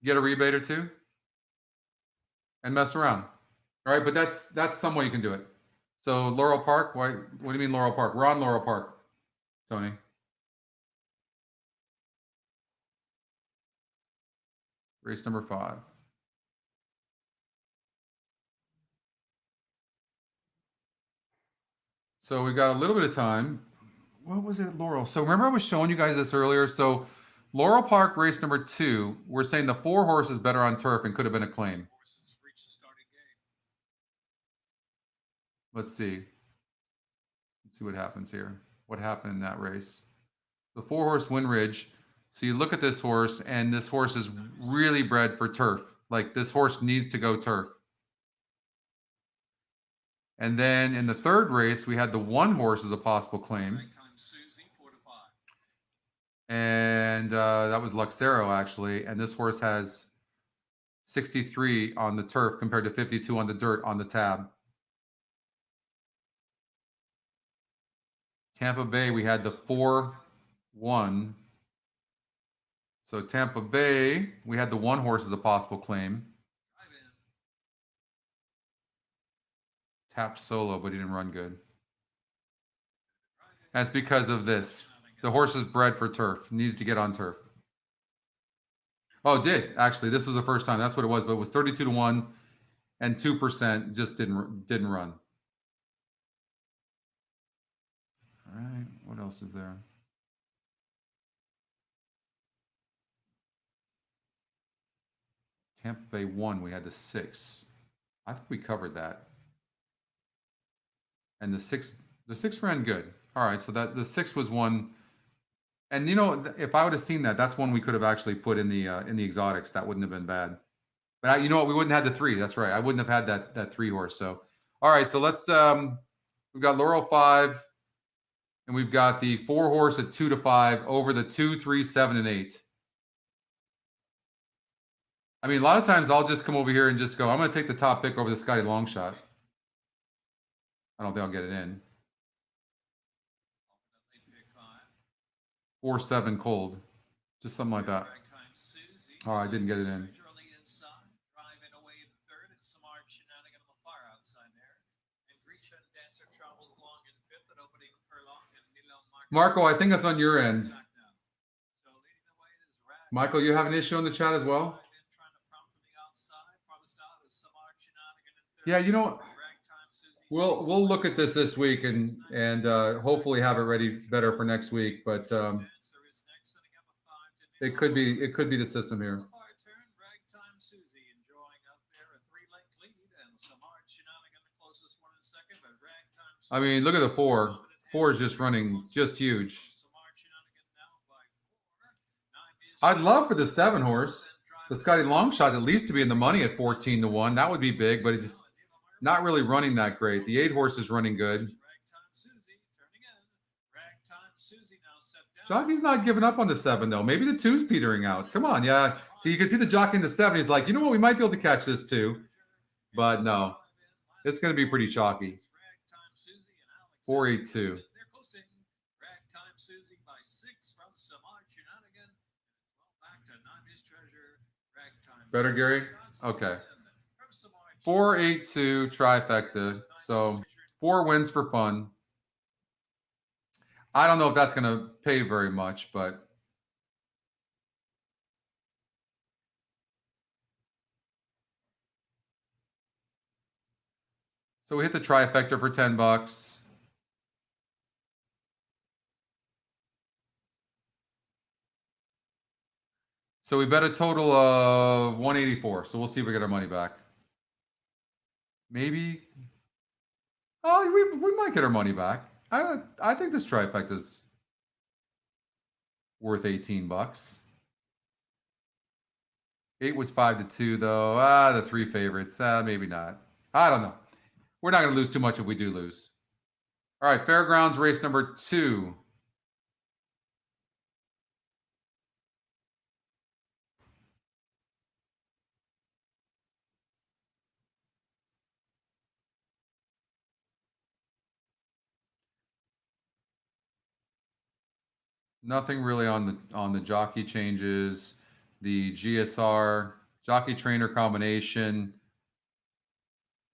get a rebate or two, and mess around. All right, but that's some way you can do it. So Laurel Park, what do you mean Laurel Park? We're on Laurel Park, Tony. Race number 5. So we've got a little bit of time. What was it at Laurel? So remember I was showing you guys this earlier. So Laurel Park race number 2, we're saying the 4-horse is better on turf and could have been a claim. Let's see. Let's see what happens here. What happened in that race? The 4-horse Windridge. So you look at this horse, and this horse is really bred for turf. Like, this horse needs to go turf. And then in the 3rd race, we had the 1-horse as a possible claim. And that was Luxero, actually. And this horse has 63 on the turf compared to 52 on the dirt on the tab. Tampa Bay, we had the 4-1. So Tampa Bay, we had the 1 horse as a possible claim. Tapped solo, but he didn't run good. That's because of this. The horse is bred for turf. Needs to get on turf. Oh, it did. Actually, this was the first time. That's what it was. But it was 32-1 and 2%. Just didn't run. All right. What else is there? Tampa Bay 1. We had the 6. I think we covered that. And the 6 ran good. All right. So that the 6 was one. And you know, if I would have seen that, that's one we could have actually put in the exotics. That wouldn't have been bad. But you know what? We wouldn't have had the 3. That's right. I wouldn't have had that 3 horse. So, all right. So let's. We've got Laurel 5, and we've got the 4 horse at 2-5 over the 2, 3, 7, and 8. I mean, a lot of times I'll just come over here and just go, I'm going to take the top pick over the Scotty long shot. I don't think I'll get it in. 4-7 cold. Just something like that. Oh, I didn't get it in. Marco, I think that's on your end. Michael, you have an issue on the chat as well? Yeah, you know, we'll look at this week and hopefully have it ready better for next week. But it could be the system here. I mean, look at the 4. 4 is just running just huge. I'd love for the 7 horse, the Scotty long shot, at least to be in the money at 14-1. That would be big, but it's not really running that great. The 8 horse is running good. Jockey's not giving up on the 7 though. Maybe the 2's petering out. Come on, yeah. So you can see the jockey in the 7. He's like, you know what? We might be able to catch this too, but no, it's going to be pretty chalky. 4-8-2. Better, Gary? Okay. 4-8-2 trifecta. So 4 wins for fun. I don't know if that's going to pay very much, but so we hit the trifecta for $10. So we bet a total of 184. So we'll see if we get our money back. Maybe. Oh, we might get our money back. I think this trifecta is worth $18. 8 was 5-2 though. The 3 favorites. Maybe not. I don't know. We're not going to lose too much if we do lose. All right, Fairgrounds race number 2. Nothing really on the jockey changes. The GSR jockey trainer combination.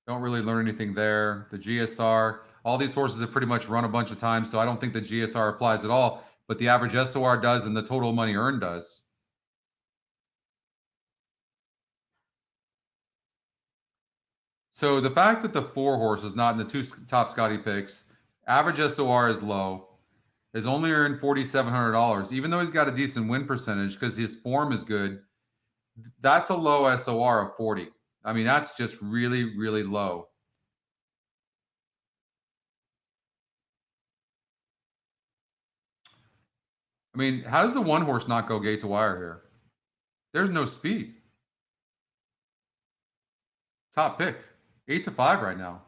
Don't really learn anything there. The GSR, all these horses have pretty much run a bunch of times, so I don't think the GSR applies at all, but the average SOR does and the total money earned does. So the fact that the 4 horse is not in the 2 top Scotty picks, average SOR is low, has only earned $4,700, even though he's got a decent win percentage because his form is good. That's a low SOR of 40. I mean, that's just really, really low. I mean, how does the 1 horse not go gate to wire here? There's no speed. Top pick, 8-5 right now.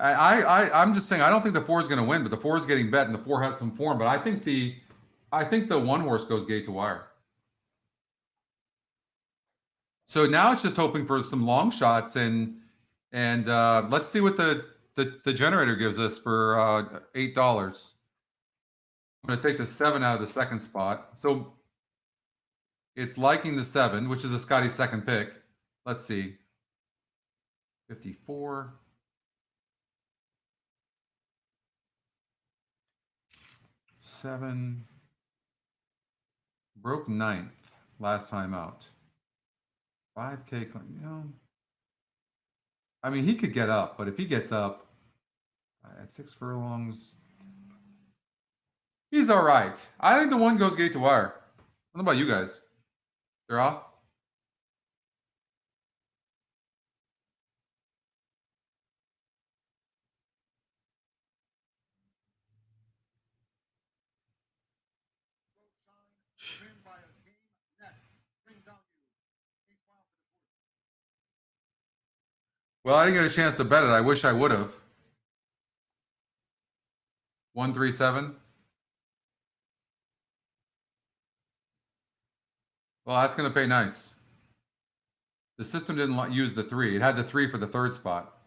I'm just saying I don't think the 4 is going to win, but the 4 is getting bet, and the 4 has some form. But I think the 1 horse goes gate to wire. So now it's just hoping for some long shots and let's see what the the generator gives us for $8. I'm going to take the 7 out of the second spot. So it's liking the 7, which is a Scotty's second pick. Let's see. 54. Seven. Broke 9th last time out. 5K, you know. I mean, he could get up, but if he gets up at 6 furlongs, he's all right. I think the one goes gate to wire. I don't know about you guys. They're off. Win by a game net. Win value. Well, I didn't get a chance to bet it. I wish I would have. 137. Well, that's going to pay nice. The system didn't use the 3. It had the 3 for the third spot.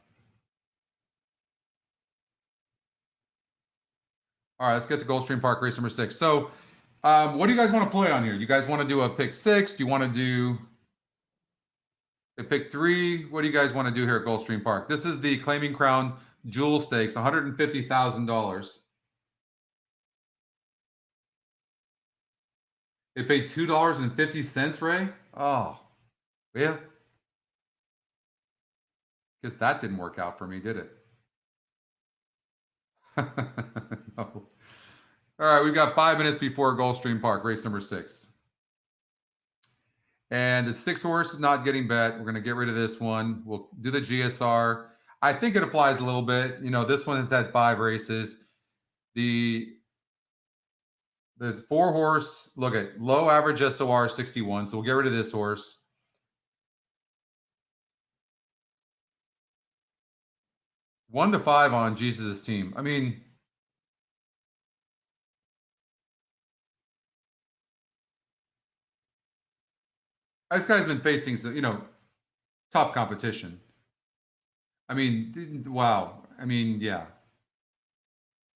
All right, let's get to Goldstream Park, race number 6. So, what do you guys want to play on here? You guys want to do a pick 6? Do you want to do a pick 3? What do you guys want to do here at Goldstream Park? This is the Claiming Crown Jewel Stakes, $150,000. It paid $2.50, Ray? Oh, yeah. Guess that didn't work out for me, did it? No. All right, we've got 5 minutes before Goldstream Park, race number 6. And the 6 horse is not getting bet. We're going to get rid of this one. We'll do the GSR. I think it applies a little bit. You know, this one has had 5 races. The 4 horse, look at low average SOR 61. So we'll get rid of this horse. One to 5 on Jesus' team. I mean, this guy's been facing some, tough competition. I mean, wow. I mean, yeah.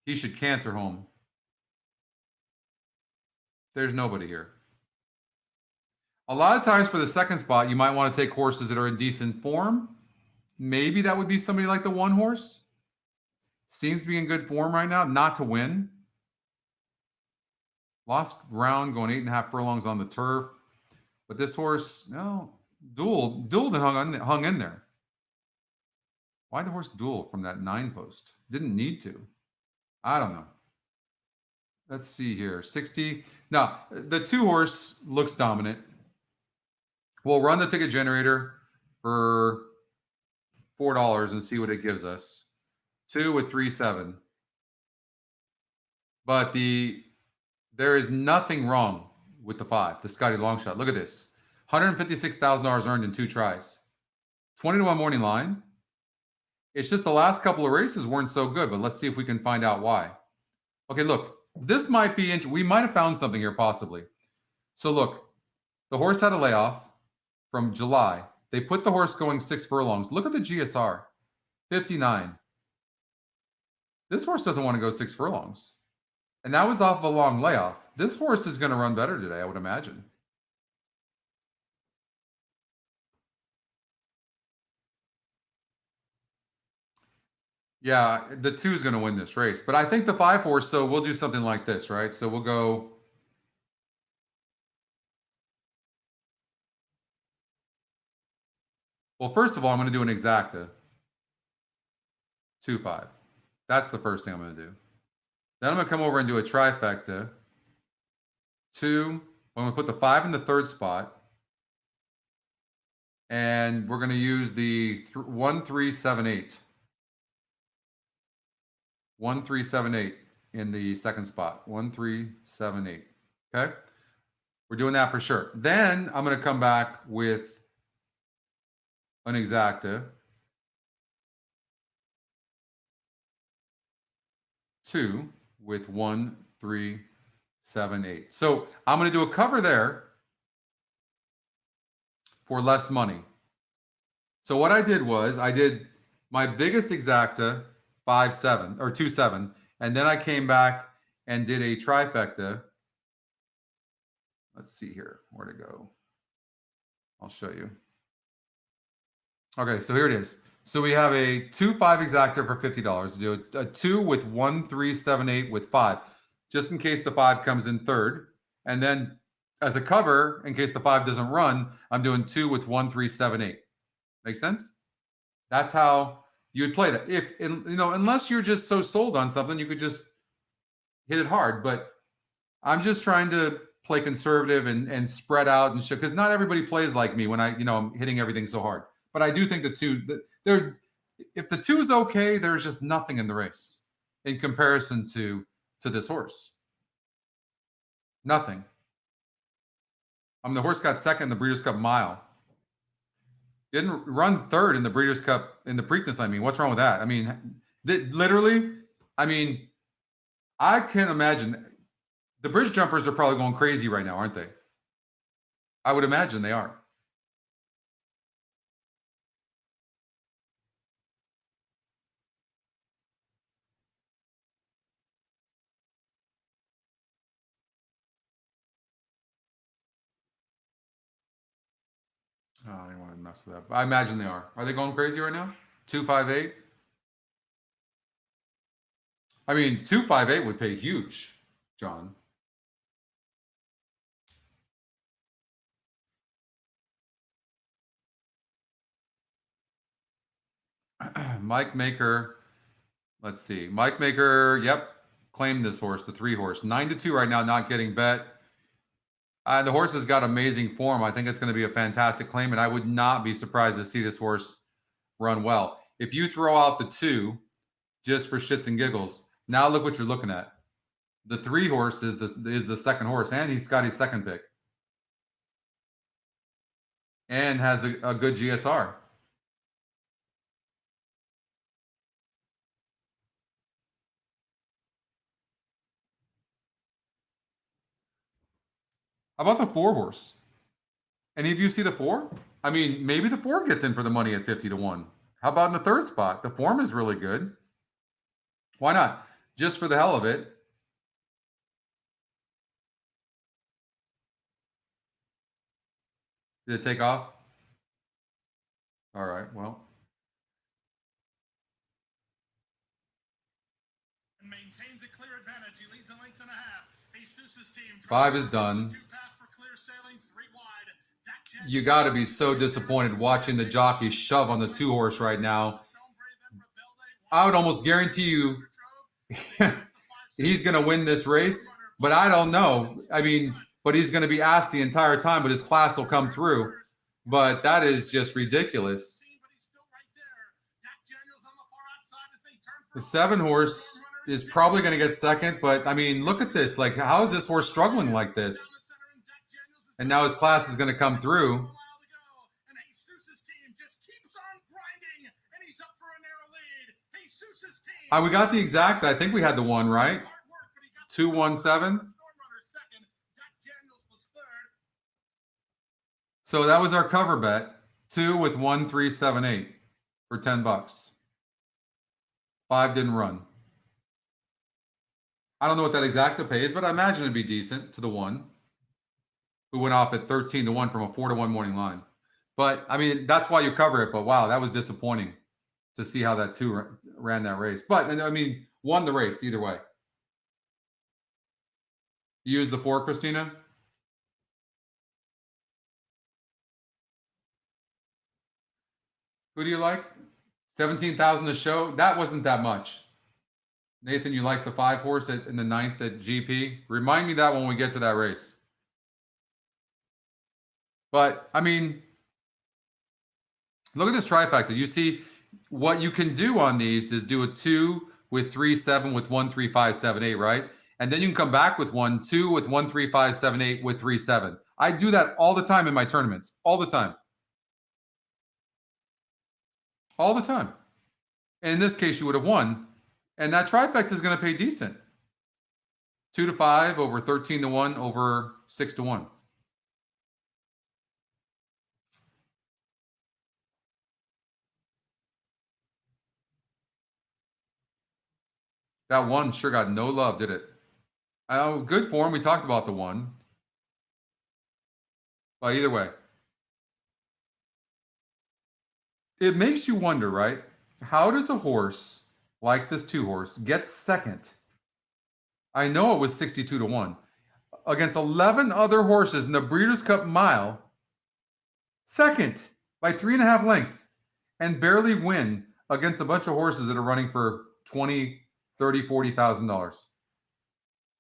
He should cancer home. There's nobody here. A lot of times for the second spot, you might want to take horses that are in decent form. Maybe that would be somebody like the 1 horse. Seems to be in good form right now, not to win. Lost ground going 8.5 furlongs on the turf. But this horse, no, dueled and hung in there. Why the horse duel from that 9 post? Didn't need to. I don't know. Let's see here. 60. Now, the 2 horse looks dominant. We'll run the ticket generator for $4 and see what it gives us. 2 with 3.7. But there is nothing wrong with the 5, the Scotty long shot. Look at this. $156,000 earned in 2 tries. 20-1 morning line. It's just the last couple of races weren't so good, but let's see if we can find out why. Okay, look. This might be we might have found something here possibly. So look, the horse had a layoff from July. They put the horse going 6 furlongs. Look at the GSR. 59. This horse doesn't want to go 6 furlongs. And that was off of a long layoff. This horse is going to run better today, I would imagine. Yeah, the 2 is going to win this race. But I think the 5 horse, so we'll do something like this, right? So we'll go... Well, first of all, I'm going to do an exacta. 2-5. That's the first thing I'm going to do. Then I'm going to come over and do a trifecta. 2. I'm going to put the 5 in the third spot. And we're going to use the 1, 3, 7, 8. 1, 3, 7, 8 in the second spot. 1, 3, 7, 8. Okay? We're doing that for sure. Then I'm going to come back with an exacta. 2 with 1, 3, 7, 8. So I'm going to do a cover there for less money. So what I did was I did my biggest exacta 5-7 or 2-7. And then I came back and did a trifecta. Let's see here. Where to go? I'll show you. Okay, so here it is. So we have a 2-5 exactor for $50 to do a 2 with 1, 3, 7, 8 with 5, just in case the 5 comes in third. And then as a cover, in case the 5 doesn't run, I'm doing 2 with 1, 3, 7, 8. Make sense? That's how you'd play that. If unless you're just so sold on something, you could just hit it hard. But I'm just trying to play conservative and spread out and shit, because not everybody plays like me when I'm hitting everything so hard. But I do think if the 2 is okay, there's just nothing in the race in comparison to this horse. Nothing. The horse got second in the Breeders' Cup Mile. Didn't run third in the Breeders' Cup in the Preakness. I mean, what's wrong with that? I mean, literally, I mean, I can't imagine. The bridge jumpers are probably going crazy right now, aren't they? I would imagine they are. Oh, I don't want to mess with that. I imagine they are. Are they going crazy right now? 258. I mean, 258 would pay huge, John. Mike Maker. Let's see. Mike Maker, yep, claimed this horse, the 3 horse. 9-2 right now, not getting bet. The horse has got amazing form. I think it's going to be a fantastic claim, and I would not be surprised to see this horse run well. If you throw out the 2 just for shits and giggles, now look what you're looking at. The 3 horse is the second horse, and he's got his second pick. And has a good GSR. How about the 4 horse? Any of you see the 4? I mean, maybe the 4 gets in for the money at 50-1. How about in the 3rd spot? The form is really good. Why not? Just for the hell of it. Did it take off? All right, well. Maintains a clear advantage. He leads a length and a half. Jesus' team 5 is done. You got to be so disappointed watching the jockey shove on the 2 horse right now. I would almost guarantee you he's going to win this race, but I don't know. I mean, but he's going to be asked the entire time, but his class will come through. But that is just ridiculous. The 7 horse is probably going to get second, but I mean, look at this. Like, how is this horse struggling like this? And now his class is going to come through. We got the exact. I think we had the 1, right? 217. So that was our cover bet. 2 with 1, 3, 7, 8 for $10. 5 didn't run. I don't know what that exacta pays, but I imagine it'd be decent to the 1 who went off at 13-1 from a 4-1 morning line. But I mean, that's why you cover it. But wow, that was disappointing to see how that 2 ran that race. But I mean, won the race either way. You used the 4, Christina? Who do you like? 17,000 a show. That wasn't that much. Nathan, you like the 5 horse in the 9th at GP? Remind me that when we get to that race. But I mean, look at this trifecta. You see, what you can do on these is do a 2 with 3, 7 with 1, 3, 5, 7, 8, right? And then you can come back with 1, 2 with 1, 3, 5, 7, 8 with 3, 7. I do that all the time in my tournaments. All the time. All the time. And in this case, you would have won. And that trifecta is going to pay decent. 2-5 over 13-1 over 6-1. That one sure got no love, did it? Oh, good form. We talked about the one. But either way, it makes you wonder, right? How does a horse like this 2-horse get second? I know it was 62 to 1 against 11 other horses in the Breeders' Cup Mile, second by 3.5 lengths, and barely win against a bunch of horses that are running for $20,000, $30,000, $40,000.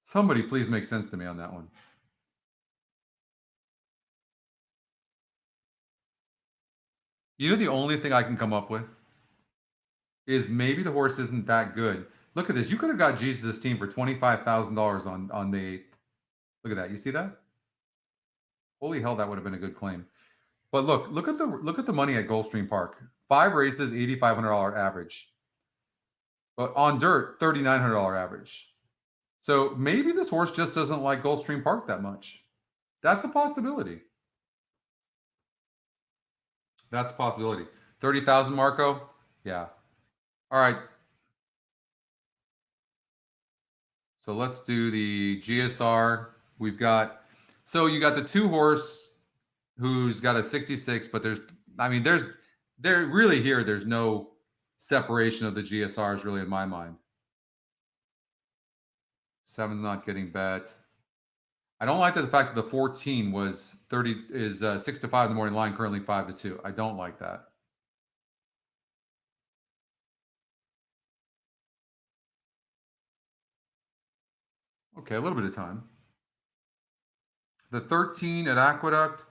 Somebody please make sense to me on that one. You know, the only thing I can come up with is maybe the horse isn't that good. Look at this. You could have got Jesus' team for $25,000 on the 8th. Look at that. You see that? Holy hell, that would have been a good claim. But look at the money at Goldstream Park. 5 races, $8,500 average. But on dirt, $3,900 average. So maybe this horse just doesn't like Goldstream Park that much. That's a possibility. That's a possibility. 30,000, Marco? Yeah. All right. So let's do the GSR. We've got, so you got the 2-horse who's got a 66, but there's no separation of the GSRs really in my mind. 7's not getting bet. I don't like the fact that the 14 was 6 to 5 in the morning line, currently 5 to 2. I don't like that. Okay, a little bit of time. The 13 at Aqueduct,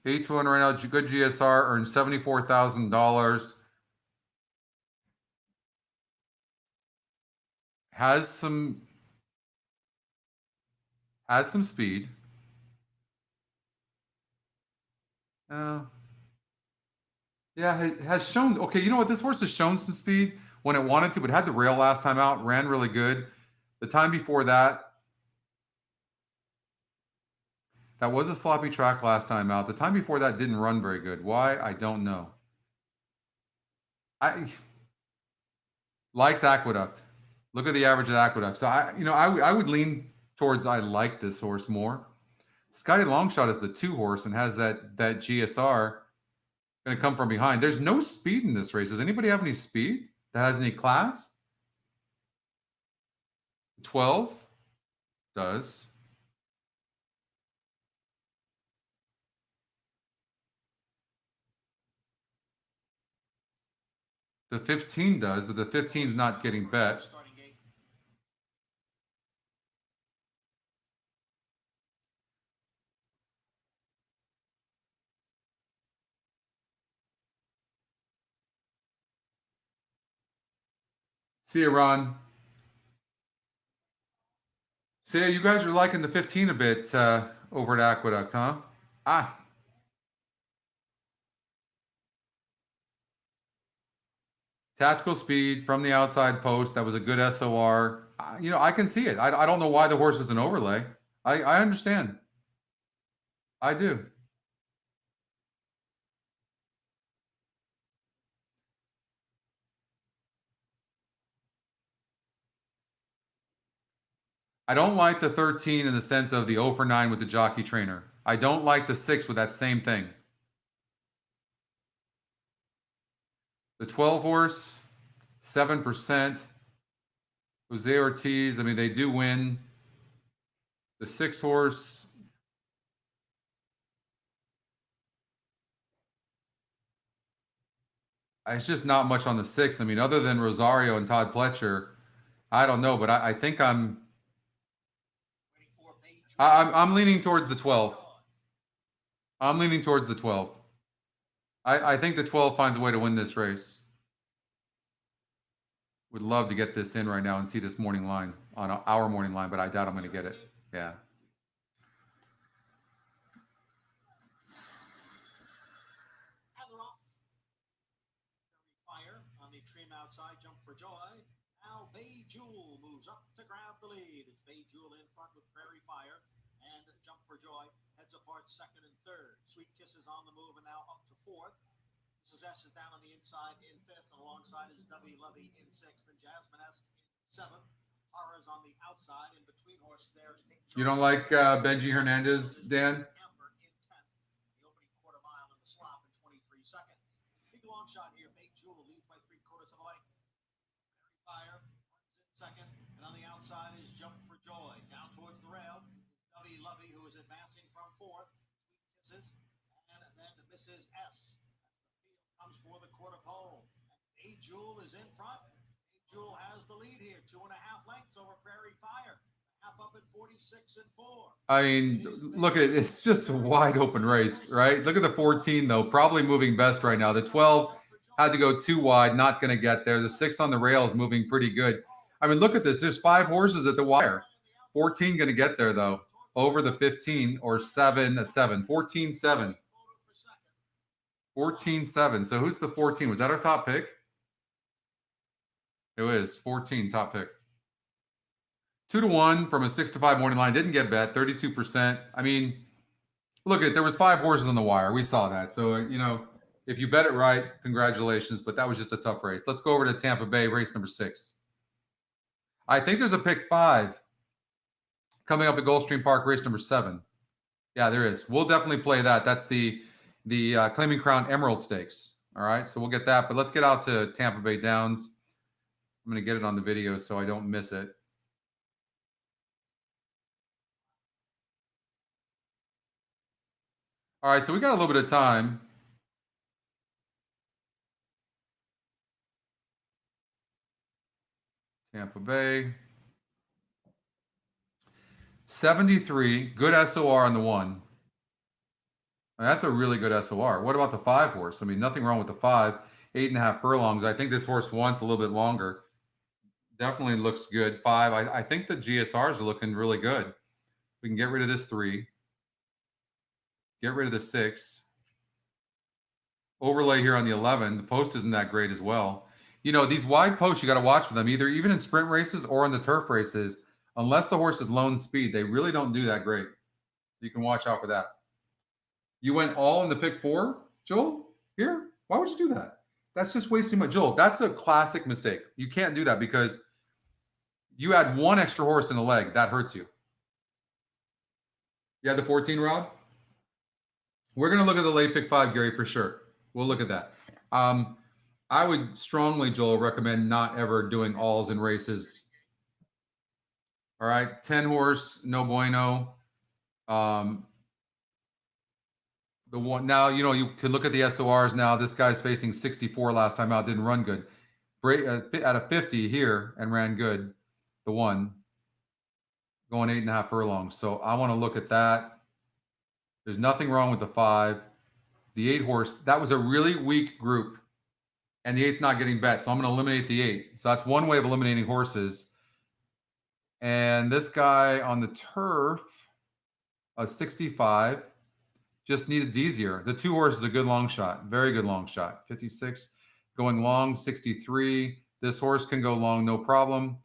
8 to 1 right now. Good GSR, earned $74,000. Has some speed. Yeah, it has shown. Okay, you know what? This horse has shown some speed when it wanted to, but had the rail last time out, ran really good. The time before that, that was a sloppy track last time out. The time before that didn't run very good. Why? I don't know. I likes Aqueduct. Look at the average at Aqueduct. So I would lean towards I like this horse more. Scotty Longshot is the 2-horse and has that GSR. Going to come from behind. There's no speed in this race. Does anybody have any speed that has any class? 12 does. The 15 does, but the 15's not getting bet. See you, Ron. See you guys are liking the 15 a bit over at Aqueduct, huh? Tactical speed from the outside post. That was a good SOR. I can see it. I don't know why the horse is an overlay. I understand. I do. I don't like the 13 in the sense of the 0 for 9 with the jockey trainer. I don't like the 6 with that same thing. The 12-horse, 7%. Jose Ortiz, I mean, they do win. The 6-horse. It's just not much on the 6. I mean, other than Rosario and Todd Pletcher, I don't know, but I think I'm leaning towards the 12. I'm leaning towards the 12. I think the 12 finds a way to win this race. Would love to get this in right now and see this morning line on our morning line, but I doubt I'm going to get it. Yeah. Fire on the trim outside, Jump for Joy. Now Bay Jewel moves up to grab the lead. It's Bay Jewel in front with Prairie Fire, and Jump for Joy heads apart 2nd and 3rd. Sweet Kisses on the move and now up to 4th. Mrs. S is down on the inside in 5th, and alongside is W. Lovey in 6th, and Jasmine-esque in 7th. Horrors on the outside, in between horse there. You don't like Benji Hernandez, Dan? Amber in 10th. The opening quarter mile in the slop in 23 seconds. Big long shot here. Big Jewel leads by 3/4 of a length. Very Fire runs in second. And on the outside is Jump for Joy. Down towards the rail is Lovey Lovey, who is advancing from fourth. Sweet Kisses. And then Mrs. S. As the field comes for the quarter pole. And Big Jewel is in front. Big Jewel has the lead here. 2.5 lengths over Prairie Fire. Half up at 46 and 4. I mean, look at it's just a wide open race, right? Look at the 14 though, probably moving best right now. The 12 had to go too wide, not going to get there. The 6 on the rail is moving pretty good. I mean, look at this. There's 5 horses at the wire. 14 going to get there though, over the 15 or 7. 14-7. 14-7. So who's the 14? Was that our top pick? It was 14 top pick. 2-1 from a 6-5 morning line. Didn't get bet. 32%. I mean, look at there was 5 horses on the wire. We saw that. So you know, if you bet it right, congratulations. But that was just a tough race. Let's go over to Tampa Bay, race number 6. I think there's a pick 5 coming up at Goldstream Park, race number 7. Yeah, there is. We'll definitely play that. That's the Claiming Crown Emerald Stakes. All right, so we'll get that. But let's get out to Tampa Bay Downs. I'm going to get it on the video so I don't miss it. All right, so we got a little bit of time. Tampa Bay. 73, good SOR on the 1. That's a really good SOR. What about the 5 horse? I mean, nothing wrong with the 5. 8.5 furlongs. I think this horse wants a little bit longer. Definitely looks good. 5. I think the GSRs are looking really good. We can get rid of this 3. Get rid of the 6. Overlay here on the 11. The post isn't that great as well. You know, these wide posts, you got to watch for them, either even in sprint races or in the turf races. Unless the horse is lone speed, they really don't do that great. You can watch out for that. You went all in the pick 4, Joel? Here? Why would you do that? That's just wasting my Joel. That's a classic mistake. You can't do that because you add 1 extra horse in a leg. That hurts you. You had the 14, Rob? We're going to look at the late pick 5, Gary, for sure. We'll look at that. I would strongly, Joel, recommend not ever doing alls in races. All right, 10 horse, no bueno. The one now, you know, you can look at the SORs now. This guy's facing 64 last time out, didn't run good. At a 50 here and ran good. The 1 going 8.5 furlongs. So I want to look at that. There's nothing wrong with the 5. The 8 horse, that was a really weak group. And the 8's not getting bet. So I'm going to eliminate the 8. So that's one way of eliminating horses. And this guy on the turf, a 65, just needs easier. The 2 horse is a good long shot. Very good long shot. 56 going long, 63. This horse can go long, no problem.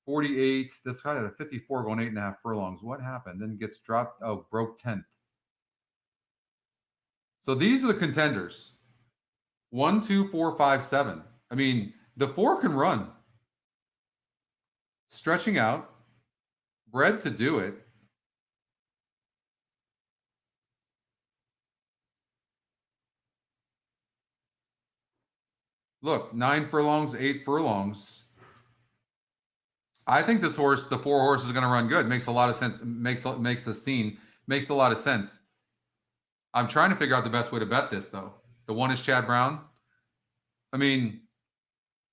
48. This guy had a 54 going 8.5 furlongs. What happened? Then gets dropped. Oh, broke 10th. So these are the contenders. 1, 2, 4, 5, 7. I mean, the 4 can run. Stretching out. Bred to do it. Look, 9 furlongs, 8 furlongs. I think this horse, the 4 horse, is going to run good. Makes a lot of sense. Makes the scene. Makes a lot of sense. I'm trying to figure out the best way to bet this, though. The 1 is Chad Brown. I mean,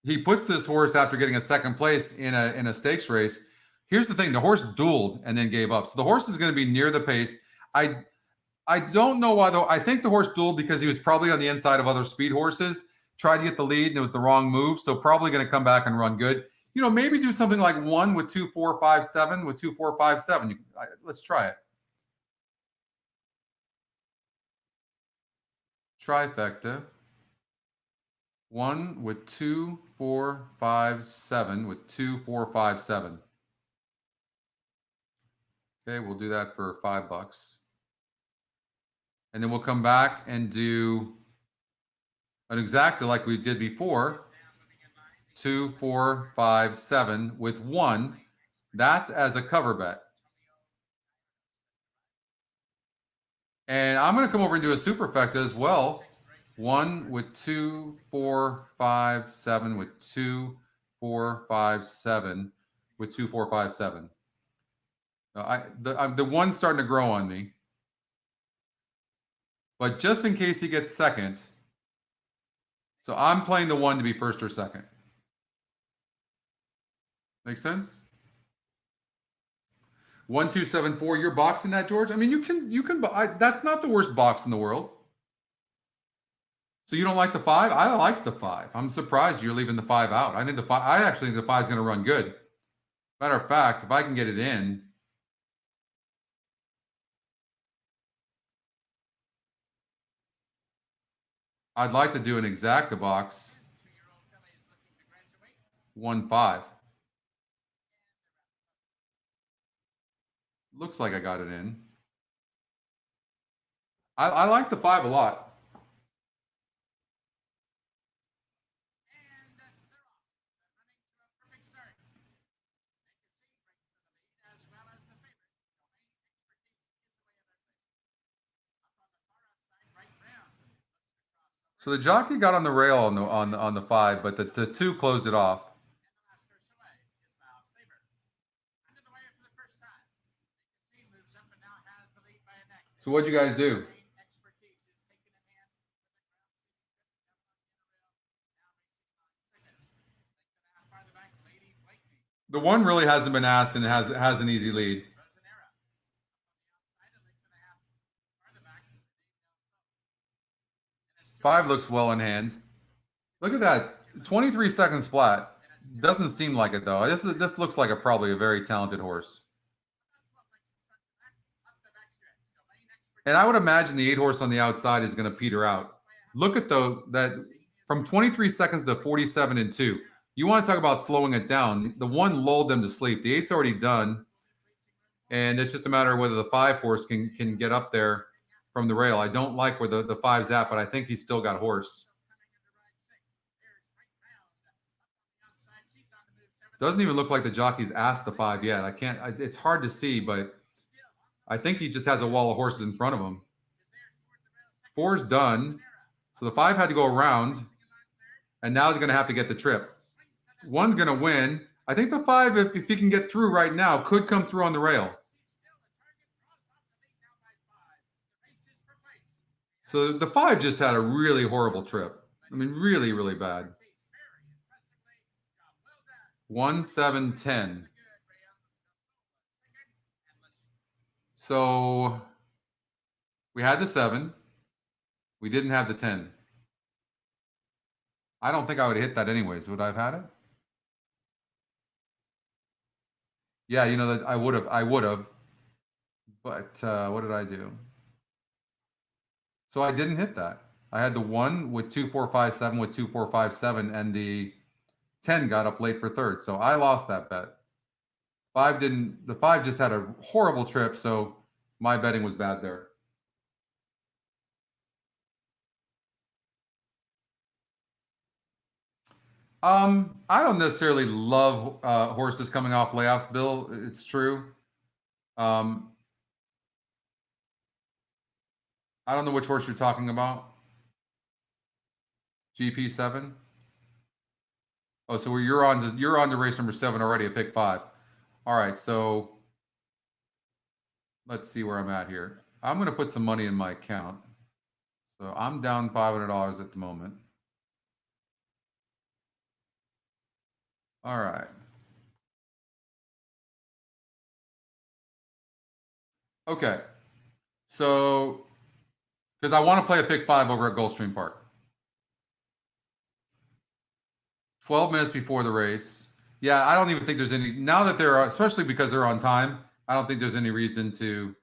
he puts this horse after getting a 2nd place in a stakes race. Here's the thing. The horse dueled and then gave up. So the horse is going to be near the pace. I don't know why, though. I think the horse dueled because he was probably on the inside of other speed horses. Tried to get the lead, and it was the wrong move. So probably going to come back and run good. You know, maybe do something like 1 with 2, 4, 5, 7 with 2, 4, 5, 7. Let's try it. Trifecta. 1 with 2, 4, 5, 7 with 2, 4, 5, 7. Okay, we'll do that for $5. And then we'll come back and do an exacta like we did before. 2, 4, 5, 7 with 1. That's as a cover bet. And I'm going to come over and do a superfecta as well. 1 with 2, 4, 5, 7 with 2, 4, 5, 7 with 2, 4, 5, 7. The one's starting to grow on me. But just in case he gets second, so I'm playing the 1 to be first or second. Make sense? 1, 2, 7, 4. You're boxing that, George? I mean, you can. That's not the worst box in the world. So you don't like the 5? I like the 5. I'm surprised you're leaving the 5 out. I think the 5. I actually think the 5 is going to run good. Matter of fact, if I can get it in, I'd like to do an exacta box. 1, 5. Looks like I got it in. I like the 5 a lot. So the jockey got on the rail on the 5, but the 2 closed it off. So what'd you guys do? The 1 really hasn't been asked and has an easy lead. Five looks well in hand. Look at that. 23 seconds flat. Doesn't seem like it though. This looks like probably a very talented horse. And I would imagine the 8 horse on the outside is going to peter out. Look at that from 23 seconds to 47 and 2. You want to talk about slowing it down. The 1 lulled them to sleep. The 8's already done. And it's just a matter of whether the 5 horse can get up there from the rail. I don't like where the 5's at, but I think he's still got horse. Doesn't even look like the jockey's asked the 5 yet. It's hard to see, but I think he just has a wall of horses in front of him. 4's done. So the 5 had to go around, and now he's going to have to get the trip. 1's going to win. I think the 5, if he can get through right now, could come through on the rail. So the 5 just had a really horrible trip. I mean, really, really bad. 1, 7, 10. So we had the 7. We didn't have the 10. I don't think I would have hit that anyways. Would I have had it? Yeah, you know that I would have. But what did I do? So I didn't hit that. I had the 1 with 2, 4, 5, 7 with 2, 4, 5, 7, and the 10 got up late for third. So I lost that bet. 5 didn't. The 5 just had a horrible trip, so my betting was bad there. I don't necessarily love horses coming off layoffs, Bill. It's true. I don't know which horse you're talking about. GP7. Oh, so you're on to race number 7 already at pick 5. All right, so let's see where I'm at here. I'm going to put some money in my account. So I'm down $500 at the moment. All right. Okay. So, because I want to play a pick 5 over at Goldstream Park. 12 minutes before the race. Yeah, I don't even think there's any, now that they're, especially because they're on time, I don't think there's any reason to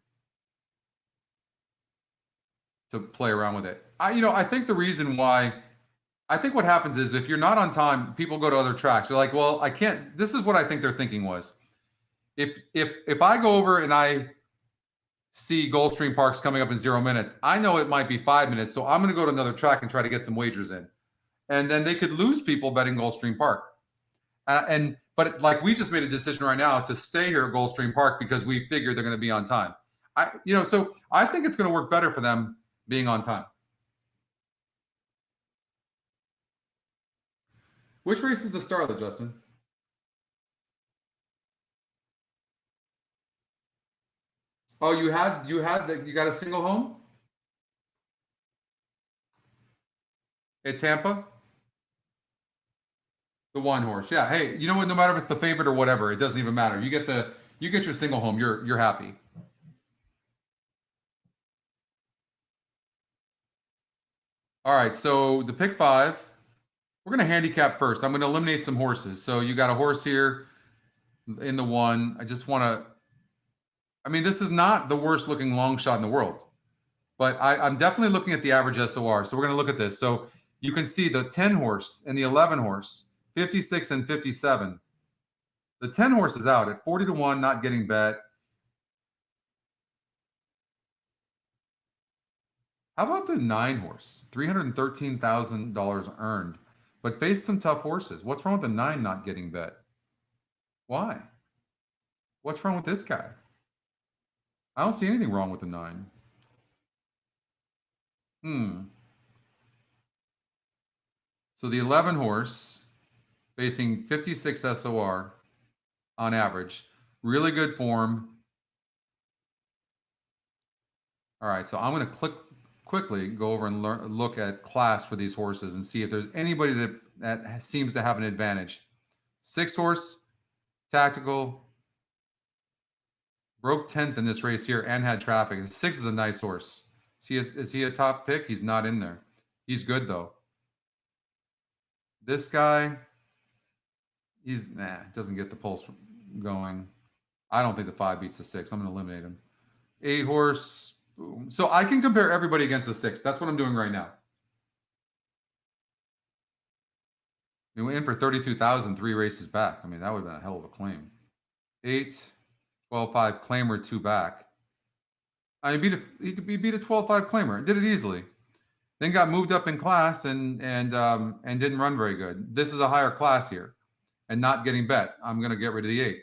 play around with it. I think the reason why, I think what happens is if you're not on time, people go to other tracks. They're like, well, I can't, this is what I think their thinking was. If I go over and I see Goldstream Park's coming up in 0 minutes, I know it might be 5 minutes, so I'm going to go to another track and try to get some wagers in. And then they could lose people betting Goldstream Park. But like we just made a decision right now to stay here at Goldstream Park because we figure they're going to be on time. So I think it's going to work better for them being on time. Which race is the Starlet, Justin? Oh, you got a single home at Tampa? The one horse. Yeah. Hey, you know what? No matter if it's the favorite or whatever, it doesn't even matter. You get your single home. You're happy. All right. So the pick 5, we're going to handicap first. I'm going to eliminate some horses. So you got a horse here in the 1. I just want to. I mean, this is not the worst looking long shot in the world, but I'm definitely looking at the average SOR. So we're going to look at this. So you can see the 10 horse and the 11 horse, 56 and 57. The 10 horse is out at 40 to 1, not getting bet. How about the 9 horse? $313,000 earned, but faced some tough horses. What's wrong with the 9 not getting bet? Why? What's wrong with this guy? I don't see anything wrong with the 9. So the 11 horse facing 56 SOR on average. Really good form. All right, so I'm going to quickly go over and look at class for these horses and see if there's anybody that seems to have an advantage. 6 horse, tactical, broke 10th in this race here and had traffic. 6 is a nice horse. Is he a top pick? He's not in there. He's good though. This guy, doesn't get the pulse going. I don't think the 5 beats the 6. I'm going to eliminate him. 8 horse. Boom. So I can compare everybody against the 6. That's what I'm doing right now. We went in for 32,000 3 races back. I mean, that would have been a hell of a claim. 8, 12-5 claimer 2 back. I beat a 12-5 claimer. Did it easily. Then got moved up in class and didn't run very good. This is a higher class here, and not getting bet. I'm going to get rid of the 8.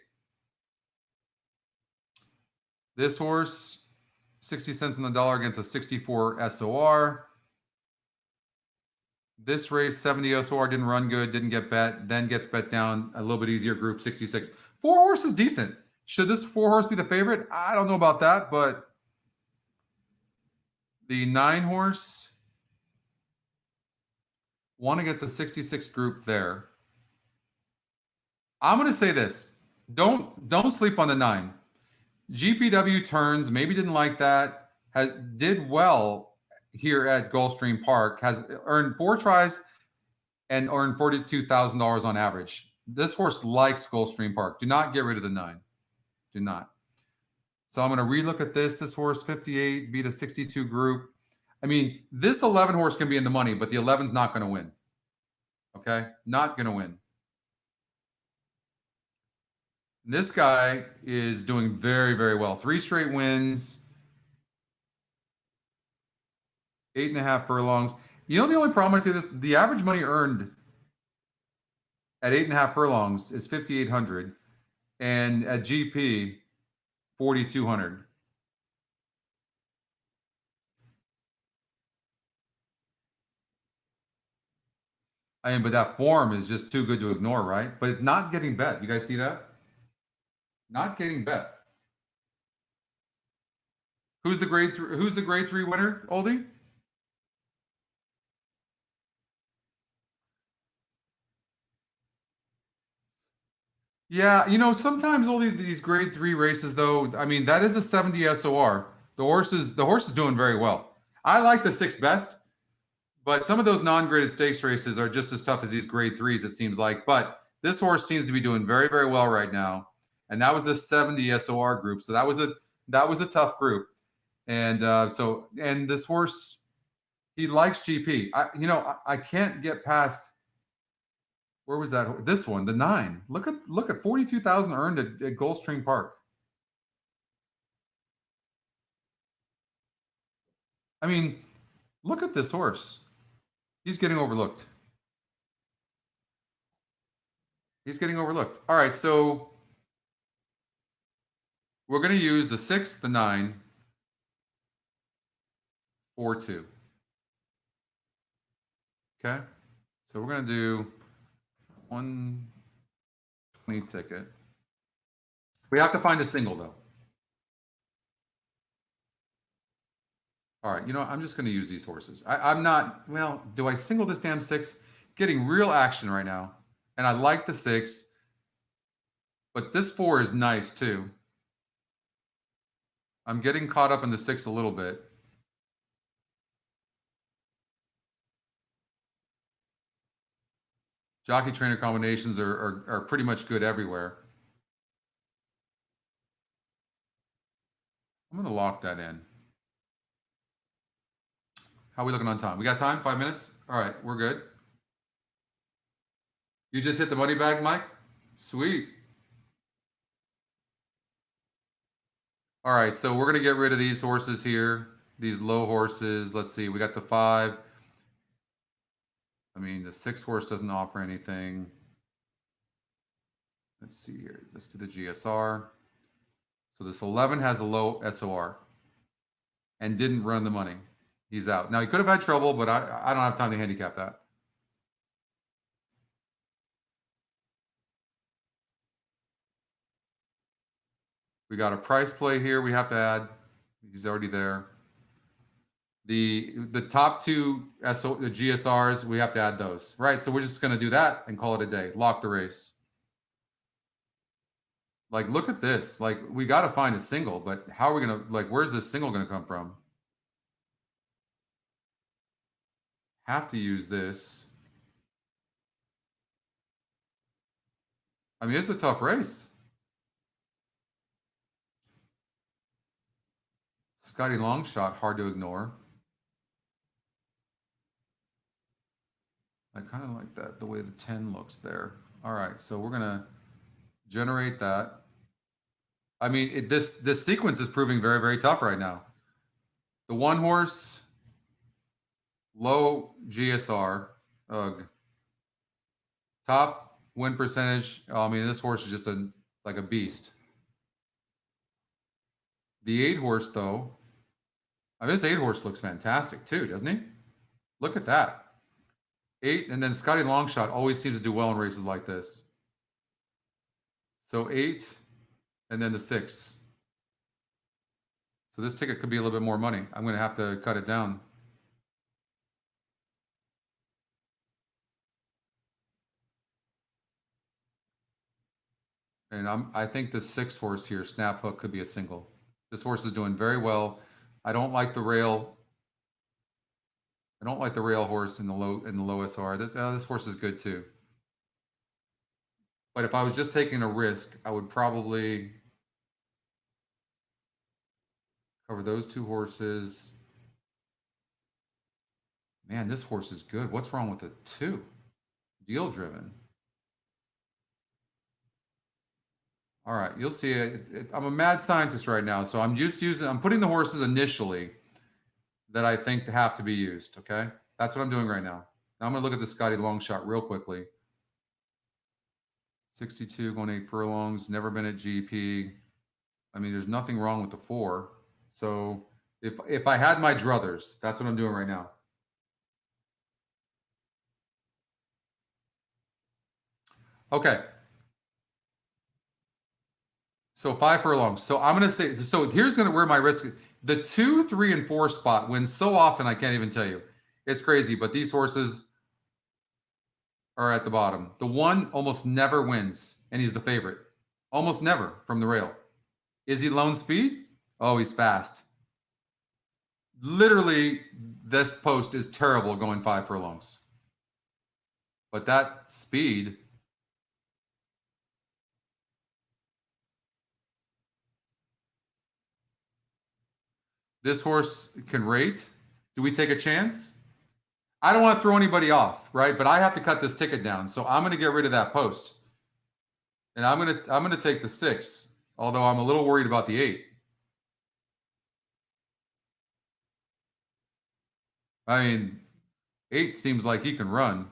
This horse, 60 cents on the dollar against a 64 SOR. This race, 70 SOR, didn't run good, didn't get bet, then gets bet down, a little bit easier group, 66. 4 horse is decent. Should this 4 horse be the favorite? I don't know about that, but the 9 horse won against a 66 group there. I'm going to say this. Don't sleep on the 9. GPW turns, maybe didn't like that, did well here at Goldstream Park, has earned 4 tries and earned $42,000 on average. This horse likes Goldstream Park. Do not get rid of the 9. Do not. So I'm going to relook at this. This horse, 58, beat a 62 group. I mean, this 11 horse can be in the money, but the 11's not going to win. Okay? Not going to win. This guy is doing very, very well. 3 straight wins. 8.5 furlongs. You know, the only problem I see this, the average money earned at 8.5 furlongs is 5,800, and at GP, 4,200. I mean, but that form is just too good to ignore, right? But it's not getting bet. You guys see that? Not getting bet. Who's the grade 3? Who's the grade 3 winner, Oldie? Yeah, you know, sometimes only these grade 3 races, though. I mean, that is a 70 SOR. The horse is doing very well. I like the 6 best, but some of those non-graded stakes races are just as tough as these grade 3s, it seems like. But this horse seems to be doing very, very well right now. And that was a 70 SOR group. So that was a tough group. And and this horse, he likes GP. I can't get past, where was that? This one, the 9. Look at 42,000 earned at Goldstream Park. I mean, look at this horse. He's getting overlooked. He's getting overlooked. All right, so we're going to use the 6, the 9, 4, 2. Okay, so we're going to do 120 ticket. We have to find a single, though. All right, you know, I'm just going to use these horses. I'm not, well, do I single this damn 6? Getting real action right now. And I like the 6. But this 4 is nice, too. I'm getting caught up in the 6 a little bit. Jockey trainer combinations are pretty much good everywhere. I'm going to lock that in. How are we looking on time? We got time? 5 minutes? All right, we're good. You just hit the money bag, Mike? Sweet. All right, so we're going to get rid of these horses here, these low horses. Let's see, we got the 5. I mean, the 6 horse doesn't offer anything. Let's see here. Let's do the GSR. So this 11 has a low SOR and didn't run the money. He's out. Now, he could have had trouble, but I don't have time to handicap that. We got a price play here we have to add. He's already there. The top 2 the GSRs, we have to add those. Right, so we're just going to do that and call it a day. Lock the race. Like, look at this. Like, we got to find a single, but how are we going to, like, where's this single going to come from? Have to use this. I mean, it's a tough race. Scotty Longshot, hard to ignore. I kind of like that, the way the 10 looks there. All right, so we're going to generate that. I mean, this sequence is proving very, very tough right now. The 1 horse, low GSR, ugh. Top win percentage. Oh, I mean, this horse is just like a beast. The 8 horse, though, I mean, this 8 horse looks fantastic too, doesn't he? Look at that. 8, and then Scotty Longshot always seems to do well in races like this. So 8, and then the 6. So this ticket could be a little bit more money. I'm going to have to cut it down. And I think the 6 horse here, Snap Hook, could be a single. This horse is doing very well. I don't like the rail. I don't like the rail horse in the low SR. This horse is good too. But if I was just taking a risk, I would probably cover those 2 horses. Man, this horse is good. What's wrong with the 2? Deal driven. All right, you'll see it. I'm a mad scientist right now, so I'm putting the horses initially that I think have to be used, okay? That's what I'm doing right now. Now I'm going to look at the Scotty Longshot real quickly. 62, going 8 furlongs, never been at GP. I mean, there's nothing wrong with the 4. So if I had my druthers, that's what I'm doing right now. Okay. So 5 furlongs. So I'm going to say, so here's where my risk is. The 2, 3, and 4 spot wins so often, I can't even tell you. It's crazy, but these horses are at the bottom. The 1 almost never wins, and he's the favorite. Almost never from the rail. Is he lone speed? Oh, he's fast. Literally, this post is terrible going 5 furlongs. But that speed... This horse can rate. Do we take a chance? I don't want to throw anybody off, right? But I have to cut this ticket down. So I'm going to get rid of that post. And I'm going to take the 6, although I'm a little worried about the 8. I mean, 8 seems like he can run.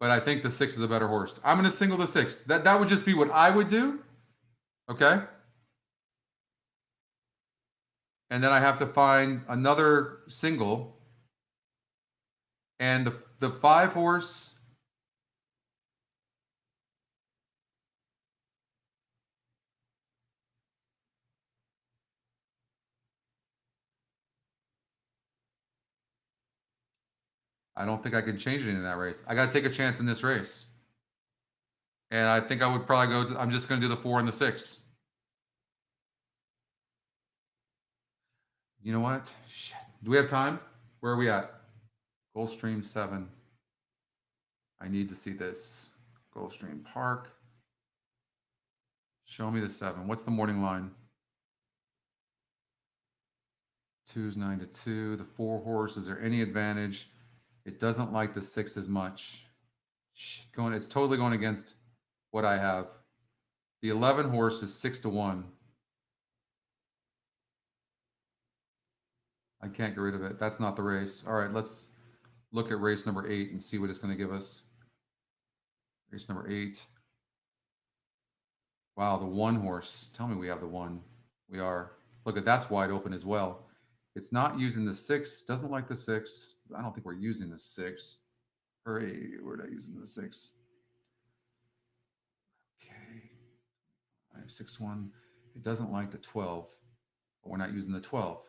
but I think the 6 is a better horse. I'm going to single the 6. That would just be what I would do. Okay. And then I have to find another single. And the 5 horse. I don't think I can change anything in that race. I got to take a chance in this race. And I think I would probably go to, I'm just going to do the 4 and the 6. You know what? Shit. Do we have time? Where are we at? Goldstream 7. I need to see this. Goldstream Park. Show me the 7. What's the morning line? 2's 9 to 2. The 4 horse. Is there any advantage? It doesn't like the 6 as much. Shit, it's totally going against what I have. The 11 horse is 6 to 1. I can't get rid of it. That's not the race. All right, let's look at race number 8 and see what it's going to give us. Race number 8. Wow, the 1 horse. Tell me we have the 1. We are. Look at that's wide open as well. It's not using the 6. Doesn't like the 6. I don't think we're using the 6. Hooray, we're not using the 6. Okay. 5, 6, 1. It doesn't like the 12. But we're not using the 12.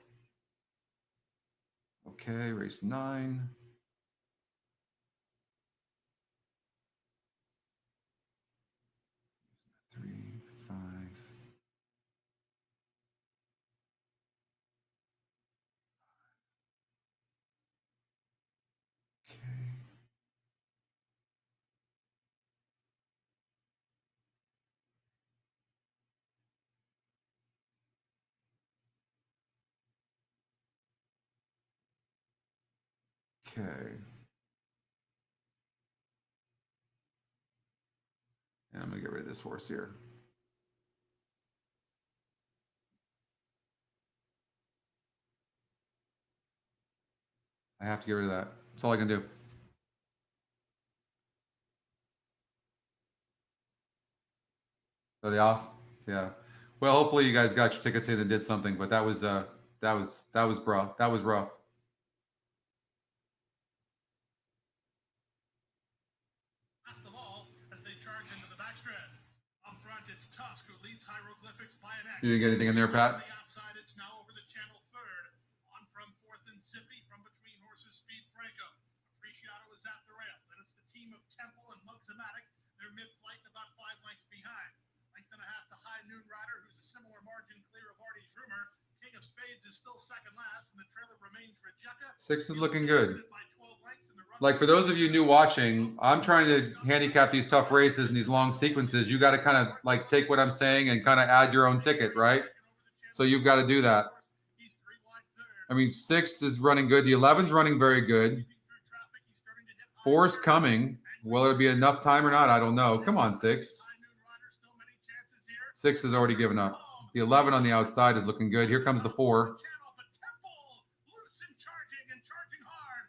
Okay, race 9. Three, 5. Okay. Okay. And I'm going to get rid of this horse here. I have to get rid of that. That's all I can do. Are they off? Yeah. Well, hopefully you guys got your tickets in and did something, but that was rough. That was rough. Last of all, as they charge into the backstretch. Up front, it's Tusk who leads hieroglyphics by an X. You didn't get anything in there, Pat? On the outside, it's now over the channel third. On from fourth and Sippy, from between horses, Speed Franco. Appreciato is at the rail. Then it's the team of Temple and Mugsomatic. They're mid-flight and about 5 lengths behind. Length and a half to High Noon Rider, who's a similar margin clear of Artie's Rumor. King of Spades is still second last, and the trailer remains Rejecca. 6 is looking good. Like for those of you new watching, I'm trying to handicap these tough races and these long sequences. You got to kind of like take what I'm saying and kind of add your own ticket, right? So you've got to do that. I mean, 6 is running good. The 11's running very good. 4's coming. Will it be enough time or not? I don't know. Come on, 6. 6 has already given up. The 11 on the outside is looking good. Here comes the 4.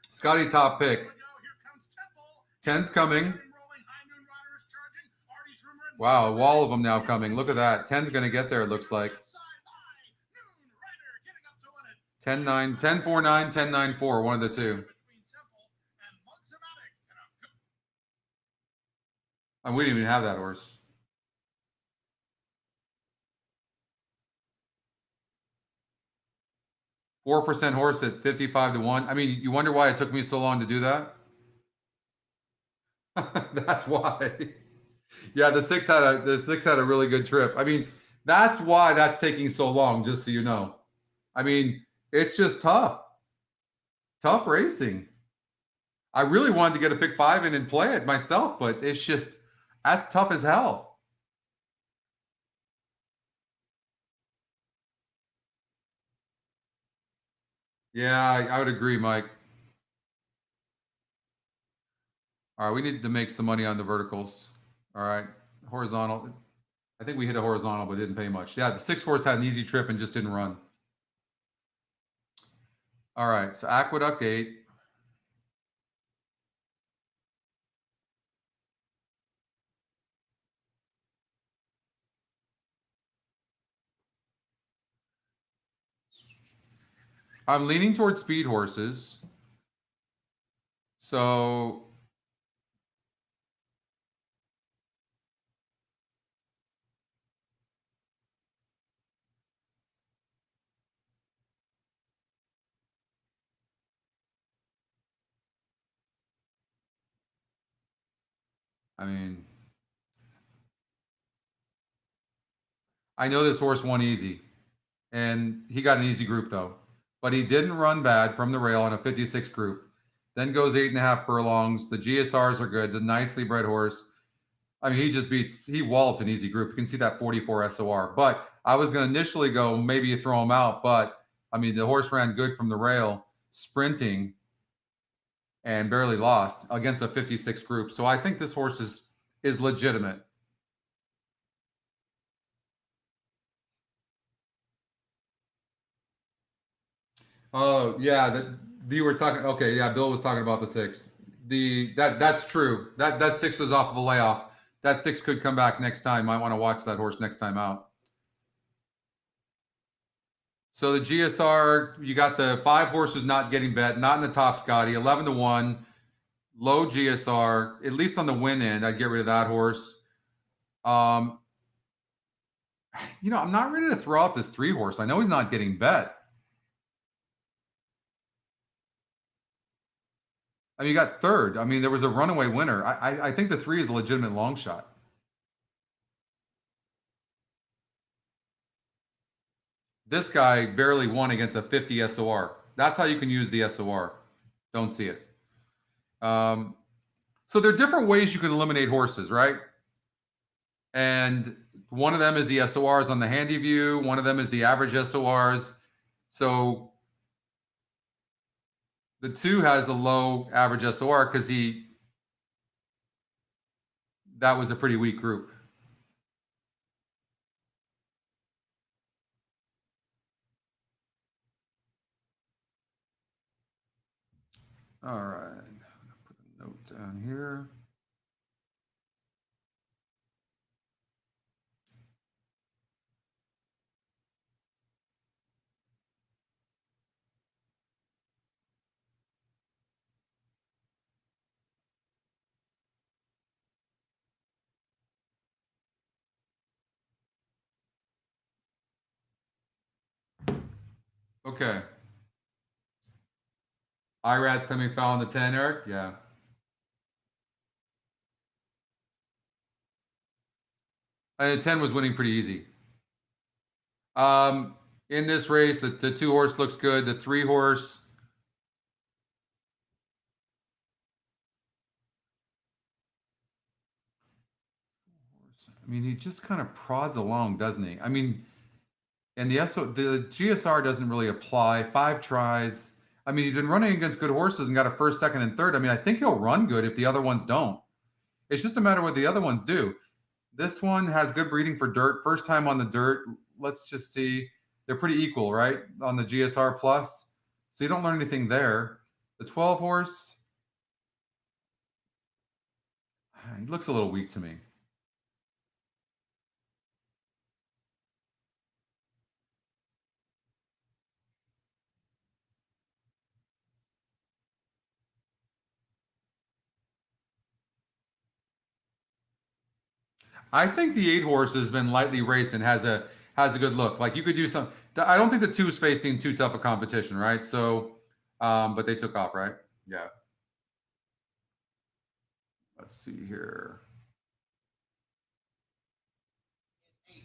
Scotty top pick. 10's coming. Wow, a wall of them now coming. Look at that. 10's going to get there, it looks like. 10-9, 10-4-9, 10-9-4, one of the two. And we didn't even have that horse. %4 horse at 55 to 1. I mean, you wonder why it took me so long to do that? That's why. Yeah, the 6 had a really good trip. I mean, that's why that's taking so long, just so you know. I mean, it's just tough. Tough racing. I really wanted to get a pick 5 in and play it myself, but it's just that's tough as hell. Yeah, I would agree, Mike. All right, we need to make some money on the verticals. All right, horizontal. I think we hit a horizontal, but didn't pay much. Yeah, the 6 horse had an easy trip and just didn't run. All right, so Aqueduct 8. I'm leaning towards speed horses. So I mean, I know this horse won easy, and he got an easy group though, but he didn't run bad from the rail on a 56 group. Then goes 8.5 furlongs. The GSRs are good. It's a nicely bred horse. I mean, he walloped an easy group. You can see that 44 SOR. But I was going to initially go, maybe you throw him out. But I mean, the horse ran good from the rail, sprinting, and barely lost against a 56 group. So I think this horse is legitimate. Oh yeah, you were talking. Okay, yeah, Bill was talking about the 6. That's true. That 6 was off of a layoff. That 6 could come back next time. Might want to watch that horse next time out. So the GSR, you got the 5 horses not getting bet, not in the top, Scotty. 11-1, low GSR. At least on the win end, I'd get rid of that horse. I'm not ready to throw out this 3 horse. I know he's not getting bet. I mean, you got 3rd. I mean, there was a runaway winner. I think the 3 is a legitimate long shot. This guy barely won against a 50 SOR. That's how you can use the SOR. Don't see it. So there are different ways you can eliminate horses, right? And one of them is the SORs on the handy view. One of them is the average SORs. So the 2 has a low average SOR because that was a pretty weak group. All right, I'm gonna put a note down here. Okay. IRAD's coming foul on the 10, Eric? Yeah. And the 10 was winning pretty easy. In this race, the 2 horse looks good. The 3 horse. I mean, he just kind of prods along, doesn't he? I mean, and the GSR doesn't really apply. 5 tries. I mean, he's been running against good horses and got a 1st, 2nd, and 3rd. I mean, I think he'll run good if the other ones don't. It's just a matter of what the other ones do. This one has good breeding for dirt. First time on the dirt. Let's just see. They're pretty equal, right? On the GSR plus. So you don't learn anything there. The 12 horse, he looks a little weak to me. I think the 8 horse has been lightly raced and has a good look. Like you could do some. I don't think the 2 is facing too tough a competition, right? So, but they took off, right? Yeah. Let's see here. In 8,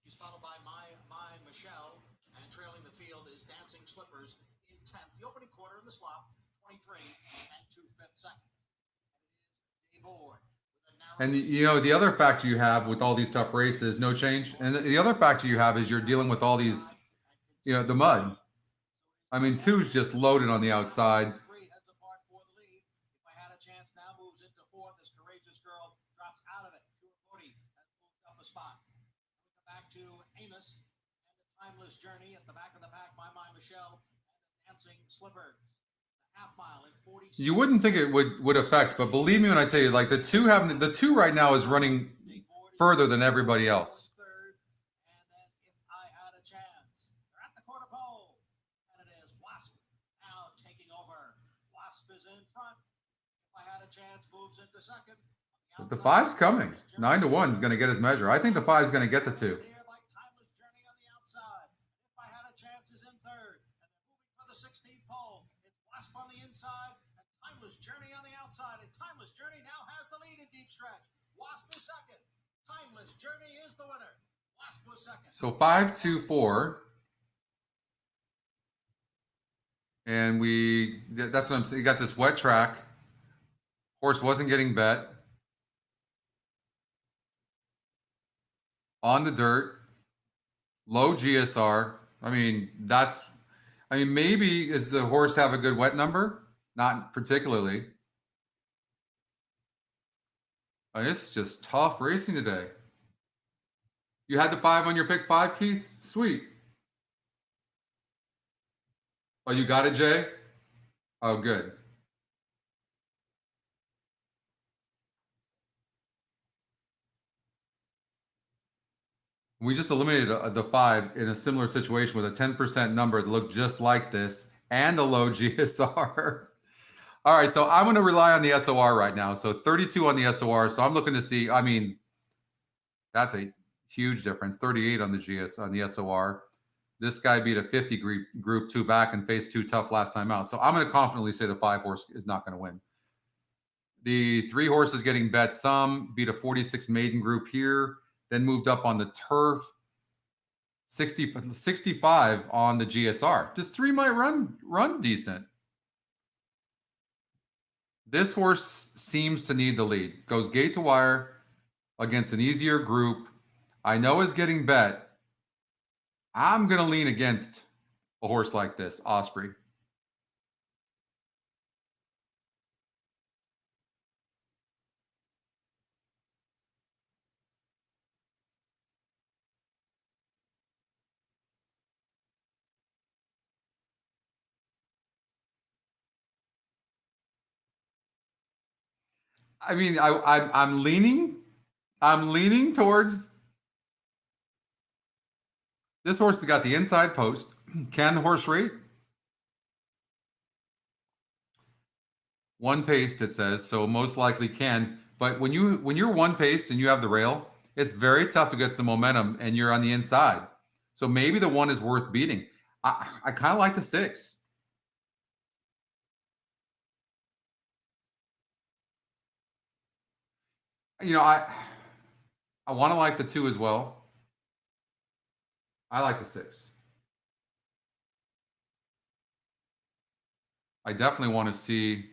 he's followed by my Michelle, and trailing the field is Dancing Slippers in 10th. The opening quarter in the slot, 23 and 2/5 seconds. And it is Board. And the other factor you have with all these tough races, no change. And the other factor you have is you're dealing with all these, the mud. I mean, 2 is just loaded on the outside. 3 heads apart for the lead. If I had a chance now, moves into 4. This courageous girl drops out of it. Cody has moved up a spot. We come back to Amos and the Timeless Journey at the back of the pack by my Michelle and the Dancing Slippers. Half mile in 40. You wouldn't think it would affect, but believe me when I tell you, like the 2 right now is running further than everybody else. And then if I had a chance, they're at the quarter pole, and it is wow. Wasp is in front. If I Had a Chance moves into second. But the 5's coming. 9-1 is going to get his measure. I think the 5's going to get the 2. Timeless Journey on the outside. If I Had a Chance is in third. And they're moving for the 16th pole. It's Wasp on the inside and Timeless Journey on the outside. And Timeless Journey now has the lead in deep stretch. Wasp is second. Timeless Journey is the winner. Wasp was second. So 5, 2, 4. And that's what I'm saying. You got this wet track. Horse wasn't getting bet. On the dirt. Low GSR. I mean, maybe does the horse have a good wet number? Not particularly. Oh, it's just tough racing today. You had the 5 on your pick 5, Keith? Sweet. Oh, you got it, Jay? Oh, good. We just eliminated the 5 in a similar situation with a 10% number that looked just like this and a low GSR. All right, so I'm going to rely on the SOR right now. So 32 on the SOR. So I'm looking to see, I mean, that's a huge difference. 38 on the SOR. This guy beat a 50 group 2 back and faced 2 tough last time out. So I'm going to confidently say the 5 horse is not going to win. The 3 horses getting bet some, beat a 46 maiden group here, then moved up on the turf, 65 on the GSR. Just 3 might run decent. This horse seems to need the lead. Goes gate to wire against an easier group. I know is getting bet. I'm going to lean against a horse like this, Osprey. I mean, I'm leaning towards this horse has got the inside post. Can the horse rate? 1 paced, it says, so most likely can. But when you're 1 paced and you have the rail, it's very tough to get some momentum, and you're on the inside. So maybe the 1 is worth beating. I kind of like the 6. You know, I want to like the 2 as well. I like the 6. I definitely want to see.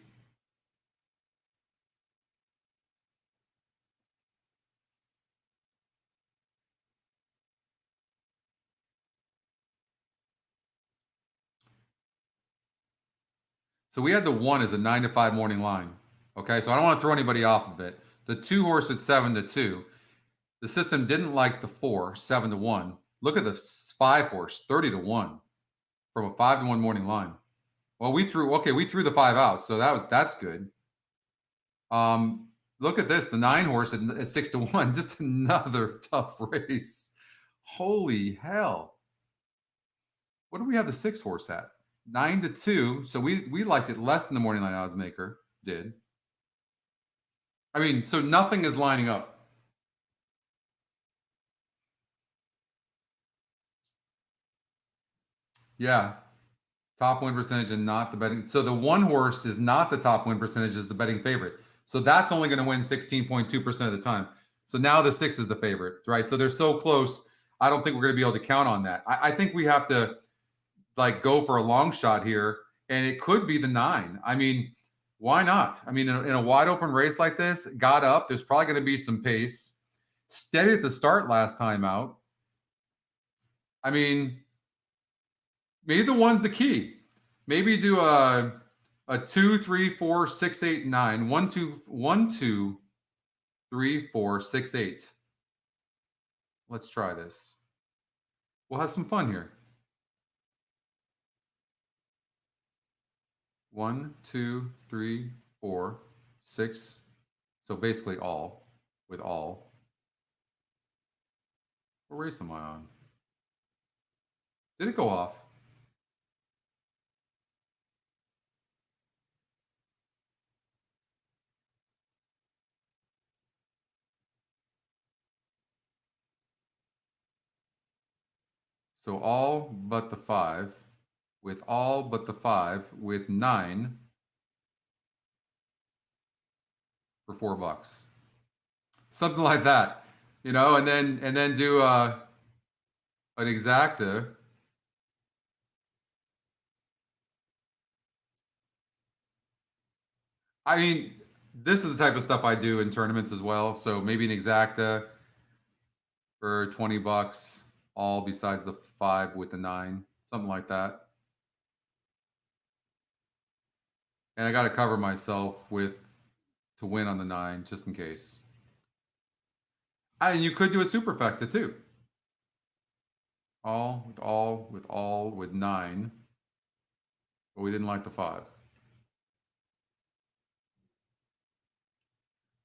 So we had the 1 as a 9 to 5 morning line. Okay, so I don't want to throw anybody off of it. The 2 horse at 7 to 2. The system didn't like the 4, 7 to 1. Look at the 5 horse, 30 to 1 from a 5 to 1 morning line. Well, we threw the 5 out, so that's good. Look at this, the 9 horse at 6 to 1, just another tough race. Holy hell. What do we have the 6 horse at? 9 to 2. So we liked it less than the morning line odds maker did. I mean, so nothing is lining up. Yeah. Top win percentage and not the betting. So the 1 horse is not the top win percentage, is the betting favorite. So that's only going to win 16.2% of the time. So now the 6 is the favorite, right? So they're so close. I don't think we're going to be able to count on that. I think we have to go for a long shot here, and it could be the 9. I mean, why not? I mean, in a wide open race like this, got up. There's probably going to be some pace. Steady at the start last time out. I mean, maybe the 1's the key. Maybe do a 2, 3, 4, 6, 8, 9. 1, 2, 1, 2, 3, 4, 6, 8. Let's try this. We'll have some fun here. 1, 2, 3, 4, 6. So basically all with all. What race am I on? Did it go off? So all but the 5, with all but the 5, with 9 for $4. Something like that, you know, and then do an exacta. I mean, this is the type of stuff I do in tournaments as well. So maybe an exacta for $20, all besides the 5 with the 9, something like that. And I got to cover myself with to win on the 9 just in case. And you could do a superfecta too. All with 9, but we didn't like the 5.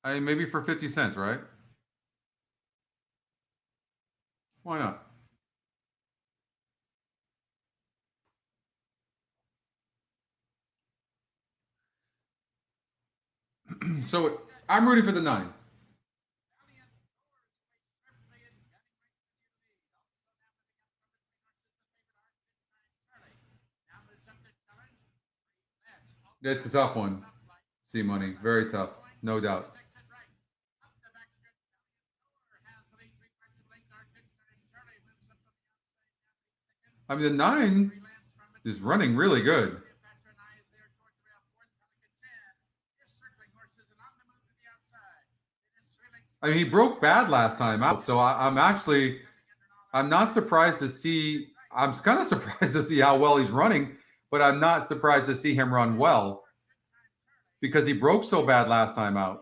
I mean, maybe for 50 cents, right? Why not? So I'm rooting for the 9. It's a tough one. See money, very tough, no doubt. I mean, the 9 is running really good. I mean, he broke bad last time out, so I'm not surprised to see. I'm kind of surprised to see how well he's running, but I'm not surprised to see him run well because he broke so bad last time out.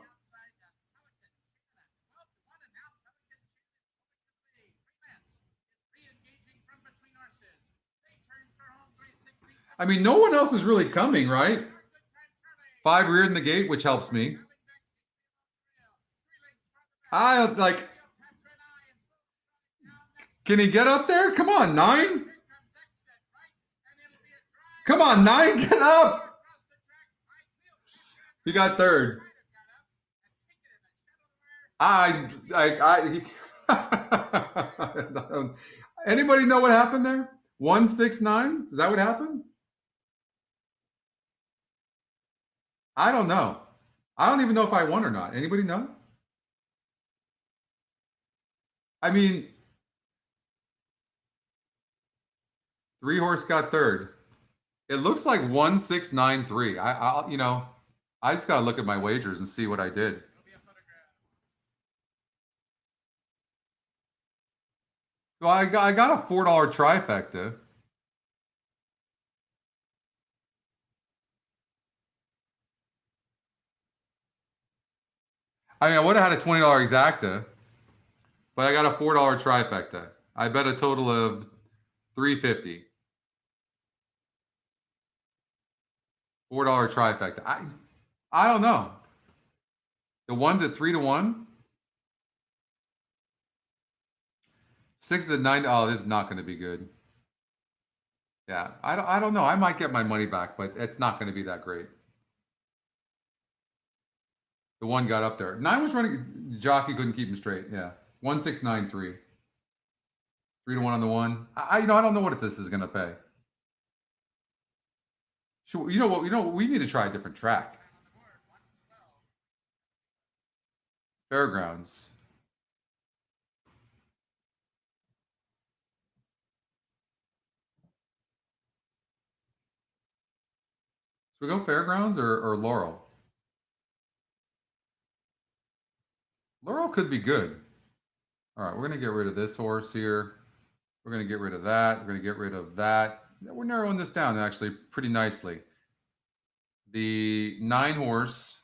I mean, no one else is really coming, right? 5 reared in the gate, which helps me. I like. Can he get up there? Come on, 9. Come on, 9, get up. He got 3rd. Anybody know what happened there? 169? Is that what happened? I don't know. I don't even know if I won or not. Anybody know? I mean, 3 horse got 3rd. It looks like 1693. I you know, I just got to look at my wagers and see what I did. So I got a $4 trifecta. I mean, I would have had a $20 exacta, but I got a $4 trifecta. I bet a total of $3.50. $4 trifecta. I don't know. The one's at 3-1. 6 at 9. Oh, this is not going to be good. Yeah, I don't know. I might get my money back, but it's not going to be that great. The 1 got up there. 9 was running. Jockey couldn't keep him straight. Yeah, 1693. 3-1 on the 1. I don't know what this is going to pay. You know what? We need to try a different track. Fairgrounds. Should we go Fairgrounds or Laurel? Laurel could be good. All right, we're going to get rid of this horse here. We're going to get rid of that. We're going to get rid of that. We're narrowing this down actually pretty nicely. The 9 horse.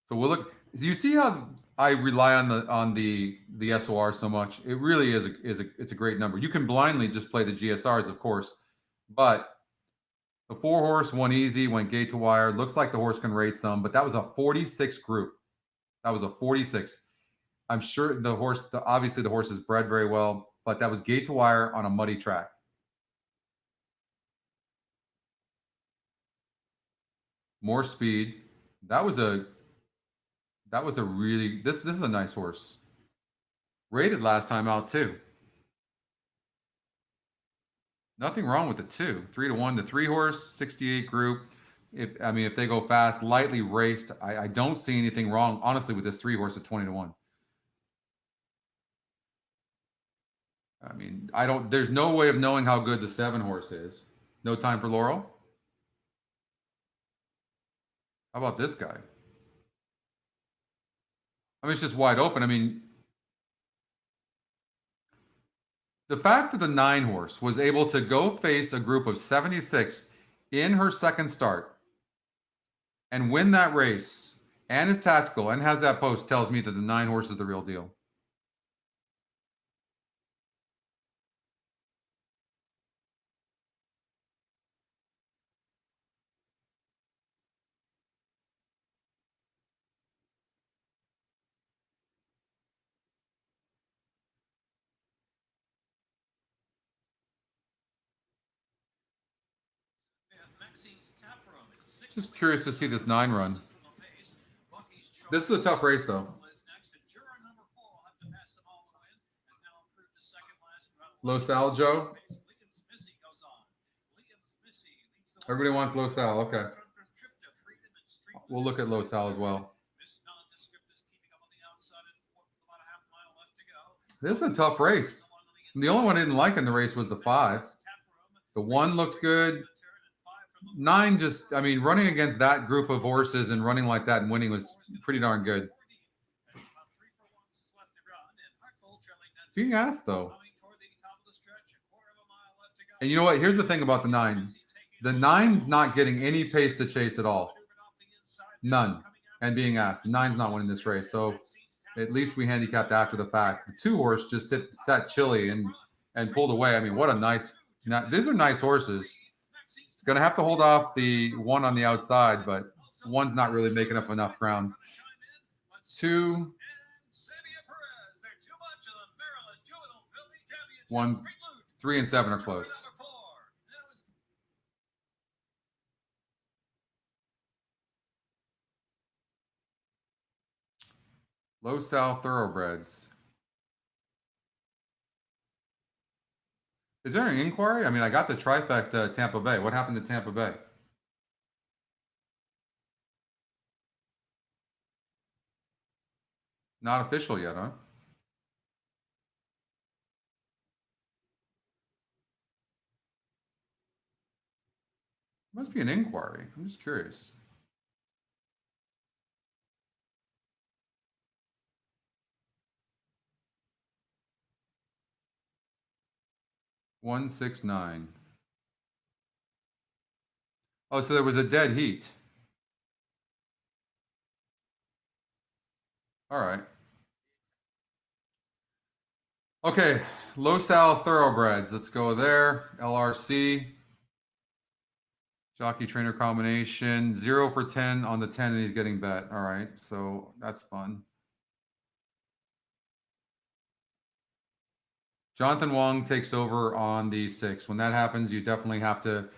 So we'll look. So you see how I rely on the SOR so much? It really is it's a great number. You can blindly just play the GSRs, of course, but the 4 horse won easy, went gate to wire. Looks like the horse can rate some, but that was a 46 group. That was a 46. I'm sure the horse, obviously the horse is bred very well, but that was gate to wire on a muddy track. More speed. That was a really, this is a nice horse. Rated last time out too. Nothing wrong with the 2. 3-1. The 3-horse, 68 group. If they go fast, lightly raced, I don't see anything wrong, honestly, with this 3-horse at 20-1. I mean, there's no way of knowing how good the 7-horse is. No Time for Laurel. How about this guy? I mean, it's just wide open. I mean, the fact that the 9-horse was able to go face a group of 76 in her second start and win that race and is tactical and has that post tells me that the 9-horse is the real deal. Just curious to see this 9 run. This is a tough race, though. Los Al, Joe? Everybody wants Los Al. Okay. We'll look at Los Al as well. This is a tough race. The only one I didn't like in the race was the 5. The 1 looked good. 9 just, I mean, running against that group of horses and running like that and winning was pretty darn good. Being asked, though. And you know what? Here's the thing about the 9. The 9's not getting any pace to chase at all. None. And being asked. The 9's not winning this race. So at least we handicapped after the fact. The 2-horse just sat chilly and pulled away. I mean, what a nice. Now, these are nice horses. It's going to have to hold off the 1 on the outside, but 1's not really making up enough ground. 2, 1, 3, and 7 are close. Los Al Thoroughbreds. Is there an inquiry? I mean, I got the trifecta Tampa Bay. What happened to Tampa Bay? Not official yet, huh? Must be an inquiry. I'm just curious. $169. Oh, so there was a dead heat. All right. Okay, Los Al Thoroughbreds. Let's go there. LRC. Jockey trainer combination. 0 for 10 on the 10, and he's getting bet. All right, so that's fun. Jonathan Wong takes over on the 6. When that happens, you definitely have to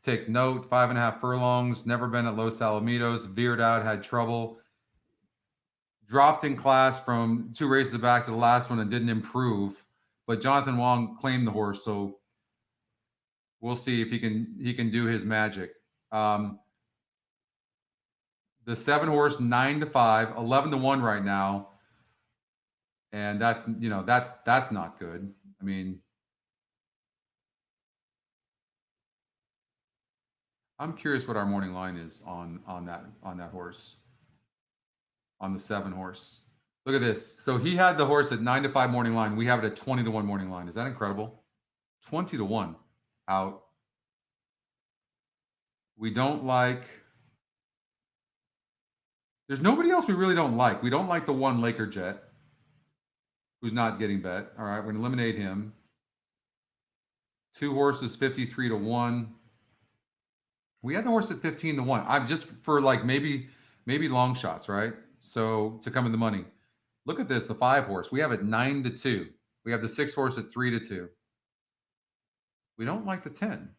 take note. 5.5 furlongs. Never been at Los Alamitos. Veered out. Had trouble. Dropped in class from 2 races back to the last one and didn't improve. But Jonathan Wong claimed the horse, so we'll see if he can do his magic. The 7-horse, 9-5, 11-1 right now, and that's not good. I mean, I'm curious what our morning line is on that horse, on the 7-horse. Look at this. So he had the horse at 9-5 morning line. We have it at 20-1 morning line. Is that incredible? 20-1 out. We don't like. There's nobody else we really don't like. We don't like the 1 Laker Jet, who's not getting bet. All right, we're going to eliminate him. 2 horses, 53-1. We had the horse at 15-1. I'm just for like maybe long shots, right? So to come in the money. Look at this, the 5-horse. We have it 9-2. We have the 6-horse at 3-2. We don't like the 10.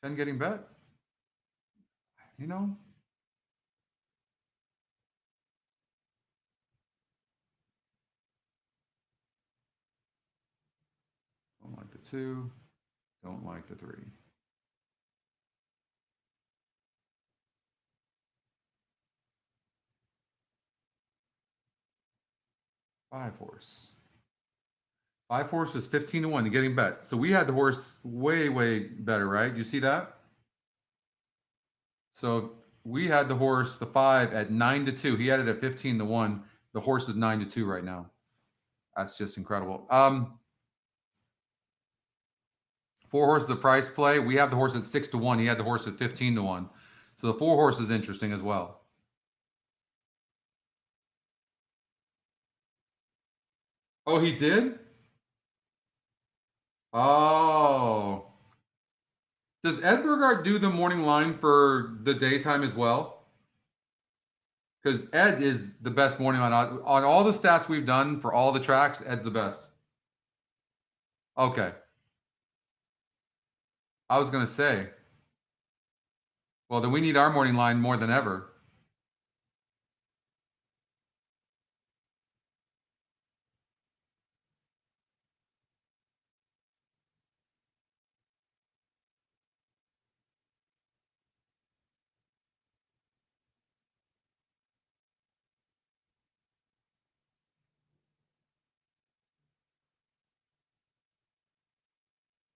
10 getting bet. You know. Don't like the 2. Don't like the 3. Five horse. 5 horse is 15 to 1. You're getting bet. So we had the horse way, way better, right? You see that? So we had the horse, the 5, at 9 to 2. He had it at 15 to 1. The horse is 9 to 2 right now. That's just incredible. 4 horses a price play. We have the horse at 6 to 1. He had the horse at 15 to 1. So the 4 horse is interesting as well. Oh, he did? Oh. Does Ed Burgart do the morning line for the daytime as well? Because Ed is the best morning line. On all the stats we've done for all the tracks, Ed's the best. Okay. I was going to say, well, then we need our morning line more than ever.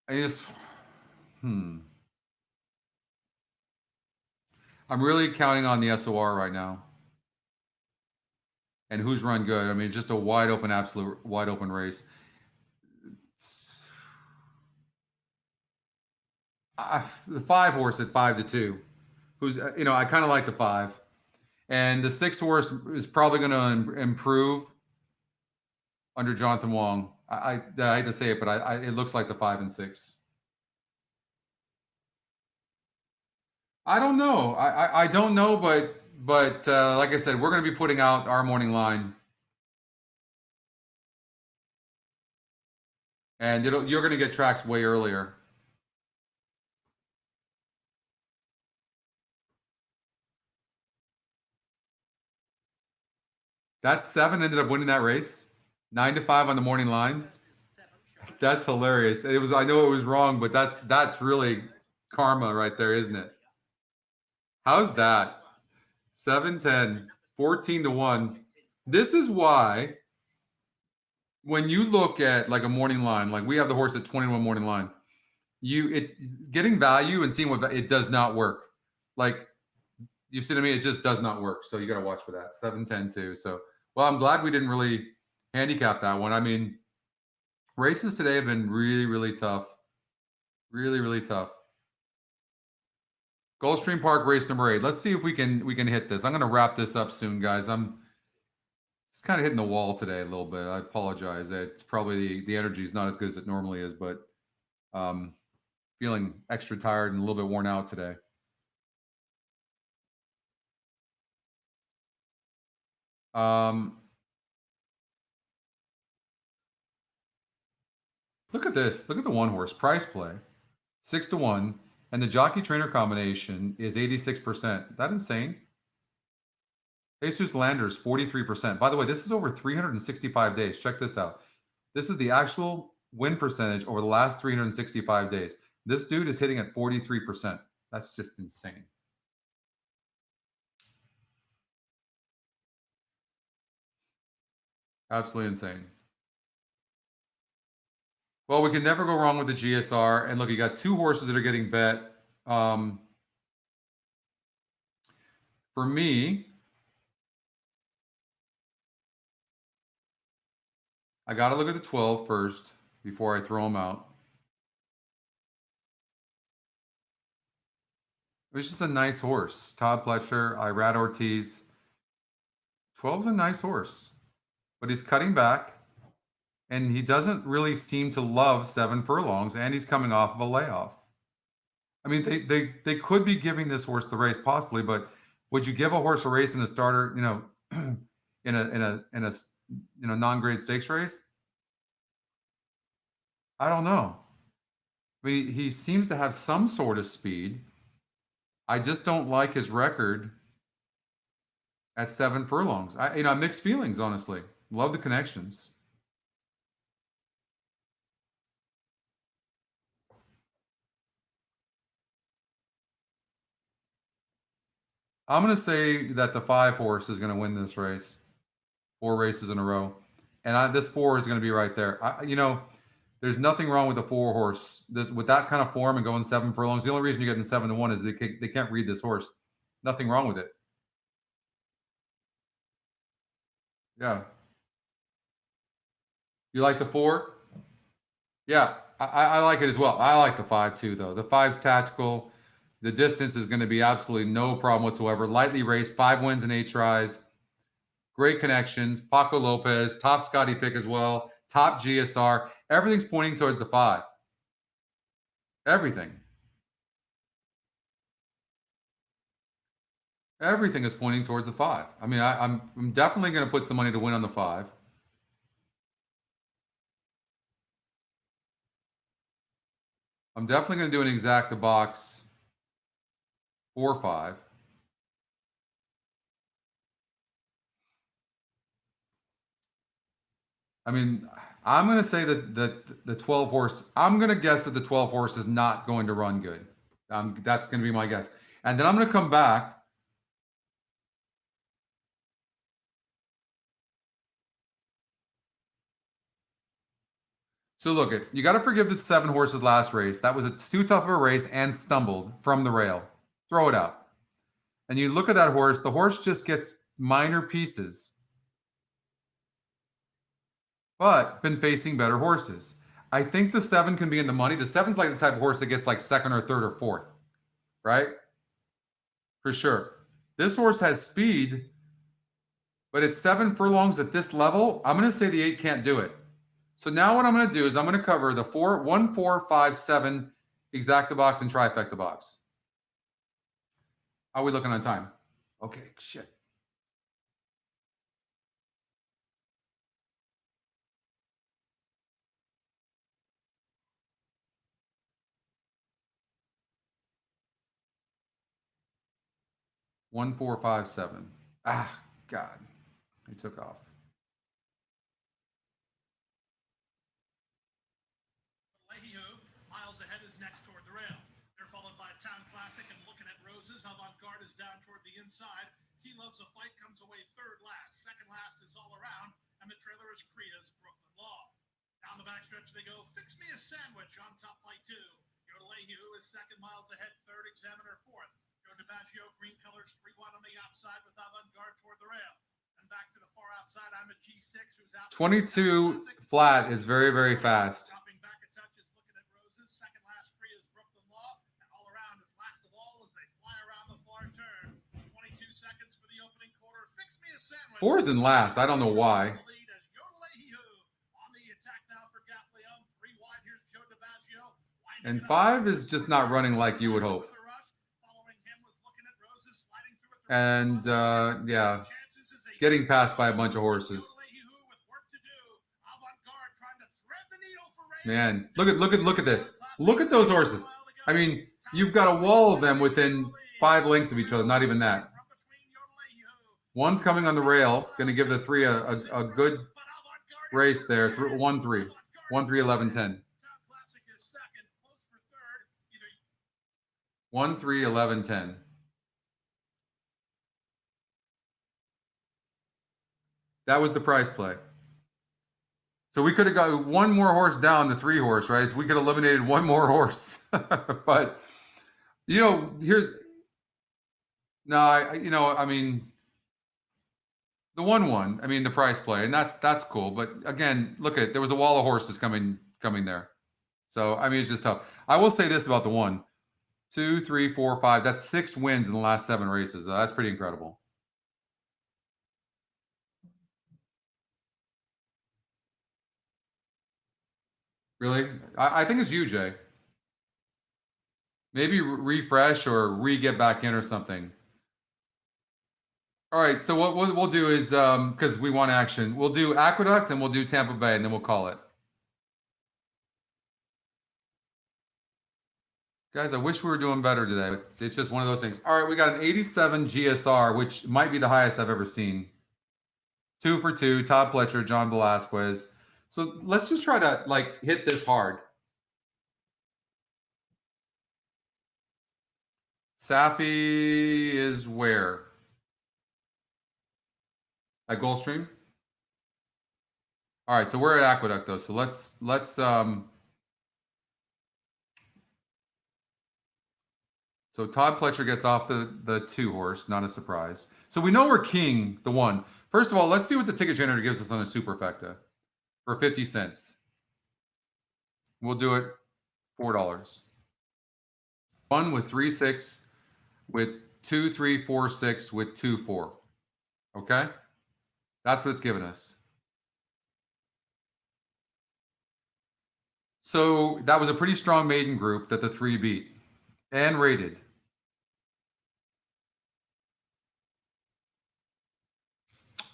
I just, I'm really counting on the SOR right now. And who's run good? I mean, just a wide open, absolute wide open race. The 5 horse at 5 to 2, who's, I kind of like the 5, and the 6 horse is probably going to improve under Jonathan Wong. I hate to say it, but it looks like the 5 and 6. I don't know. I don't know, but like I said, we're going to be putting out our morning line, and you're going to get tracks way earlier. That 7 ended up winning that race, 9 to 5 on the morning line. That's hilarious. It was. I know it was wrong, but that's really karma right there, isn't it? How's that? 7-10, 14 to 1. This is why when you look at like a morning line, like we have the horse at 21 morning line, getting value and seeing what it does not work. Like you see what I mean? It just does not work. So you got to watch for that. 7-10 too. So, well, I'm glad we didn't really handicap that one. I mean, races today have been really, really tough. Really, really tough. Goldstream Park race number 8. Let's see if we can hit this. I'm going to wrap this up soon, guys. I'm just kind of hitting the wall today a little bit. I apologize. It's probably the energy is not as good as it normally is, but feeling extra tired and a little bit worn out today. Look at this. Look at the 1 horse price play, 6 to 1. And the jockey trainer combination is 86%. That insane? Jesus Landers, 43%. By the way, this is over 365 days. Check this out. This is the actual win percentage over the last 365 days. This dude is hitting at 43%. That's just insane. Absolutely insane. Well, we can never go wrong with the GSR. And look, you got 2 horses that are getting bet. For me, I got to look at the 12 first before I throw them out. It was just a nice horse. Todd Pletcher, Irad Ortiz. 12's a nice horse, but he's cutting back, and he doesn't really seem to love 7 furlongs, and he's coming off of a layoff. I mean, they could be giving this horse the race possibly, but would you give a horse a race in a starter, in a non-grade stakes race? I don't know. I mean, he seems to have some sort of speed. I just don't like his record at 7 furlongs. I mixed feelings, honestly. Love the connections. I'm going to say that the 5 horse is going to win this race. 4 races in a row. And this 4 is going to be right there. There's nothing wrong with the 4 horse. With that kind of form and going 7 furlongs, the only reason you're getting 7-1 is they can't read this horse. Nothing wrong with it. Yeah. You like the 4? Yeah, I like it as well. I like the 5 too, though. The 5's tactical. The distance is going to be absolutely no problem whatsoever. Lightly raced, 5 wins and 8 tries. Great connections. Paco Lopez, top Scotty pick as well. Top GSR. Everything's pointing towards the 5. Everything. Everything is pointing towards the 5. I mean, I'm definitely going to put some money to win on the 5. I'm definitely going to do an exacta box 4-5. I mean, I'm going to say that the 12 horse, I'm going to guess that the 12 horse is not going to run good. That's going to be my guess. And then I'm going to come back. So look, you got to forgive the 7 horses last race. That was too tough of a race and stumbled from the rail. Throw it out. And you look at that horse, the horse just gets minor pieces. But been facing better horses. I think the 7 can be in the money. The 7's like the type of horse that gets like 2nd or 3rd or 4th, right? For sure. This horse has speed, but it's 7 furlongs at this level. I'm going to say the 8 can't do it. So now what I'm going to do is I'm going to cover the 1, 4, 5, 7 exacta box and trifecta box. How are we looking on time? Okay, shit. One, 4, 5, 7. Ah, God. He took off. Miles ahead is next toward the rail. They're followed by Town Classic and Looking at Roses. Avant-Garde is down toward the inside. He Loves a Fight comes away 3rd last. 2nd last is All Around. And the trailer is Kriya's Brooklyn Law. Down the backstretch they go. Fix Me a Sandwich on top by 2. Yodelahue is 2nd, Miles ahead 3rd, Examiner 4th. Joe DiBaggio, green colors 3-1 on the outside with Avant-Garde toward the rail. And back to the far outside, I'm a G6 who's out. 22 flat is very, very fast. Dropping back a touch is Looking at Roses. 2nd last, Kriya's Brooklyn Law. And All Around is last of all as they fly around the far turn. 22 seconds for the opening quarter. Fix Me a Sandwich. 4's in last. I don't know why. And 5 is just not running like you would hope. And yeah, getting passed by a bunch of horses. Man, look at this. Look at those horses. I mean, you've got a wall of them within 5 lengths of each other. Not even that. One's coming on the rail, going to give the 3 a good race there. 1-3, 1-3-11-10. 1-3-11-10. That was the price play. So we could have got one more horse down, the 3 horse, right? So we could have eliminated one more horse. But, you know, I mean, the 1-1, I mean, the price play, and that's cool. But again, look at, there was a wall of horses coming there. So, I mean, it's just tough. I will say this about the 1, 2, 3, 4, 5. That's 6 wins in the last 7 races. That's pretty incredible. Really? I think it's you, Jay. Maybe refresh or re-get back in or something. All right, so what we'll do is, because we want action, we'll do Aqueduct and we'll do Tampa Bay, and then we'll call it. Guys, I wish we were doing better today, but it's just one of those things. All right, we got an 87 GSR, which might be the highest I've ever seen. 2 for 2, Todd Pletcher, John Velasquez. So let's just try to, like, hit this hard. Safi is where? At Goldstream? All right, so we're at Aqueduct though. So let's so Todd Pletcher gets off the 2-horse, not a surprise. So we know we're king the 1. First of all, let's see what the ticket generator gives us on a superfecta for 50 cents. We'll do it $4. 1 with 3-6 with 2-3-4-6 with 2-4. Okay? That's what it's giving us. So that was a pretty strong maiden group that the 3 beat and rated.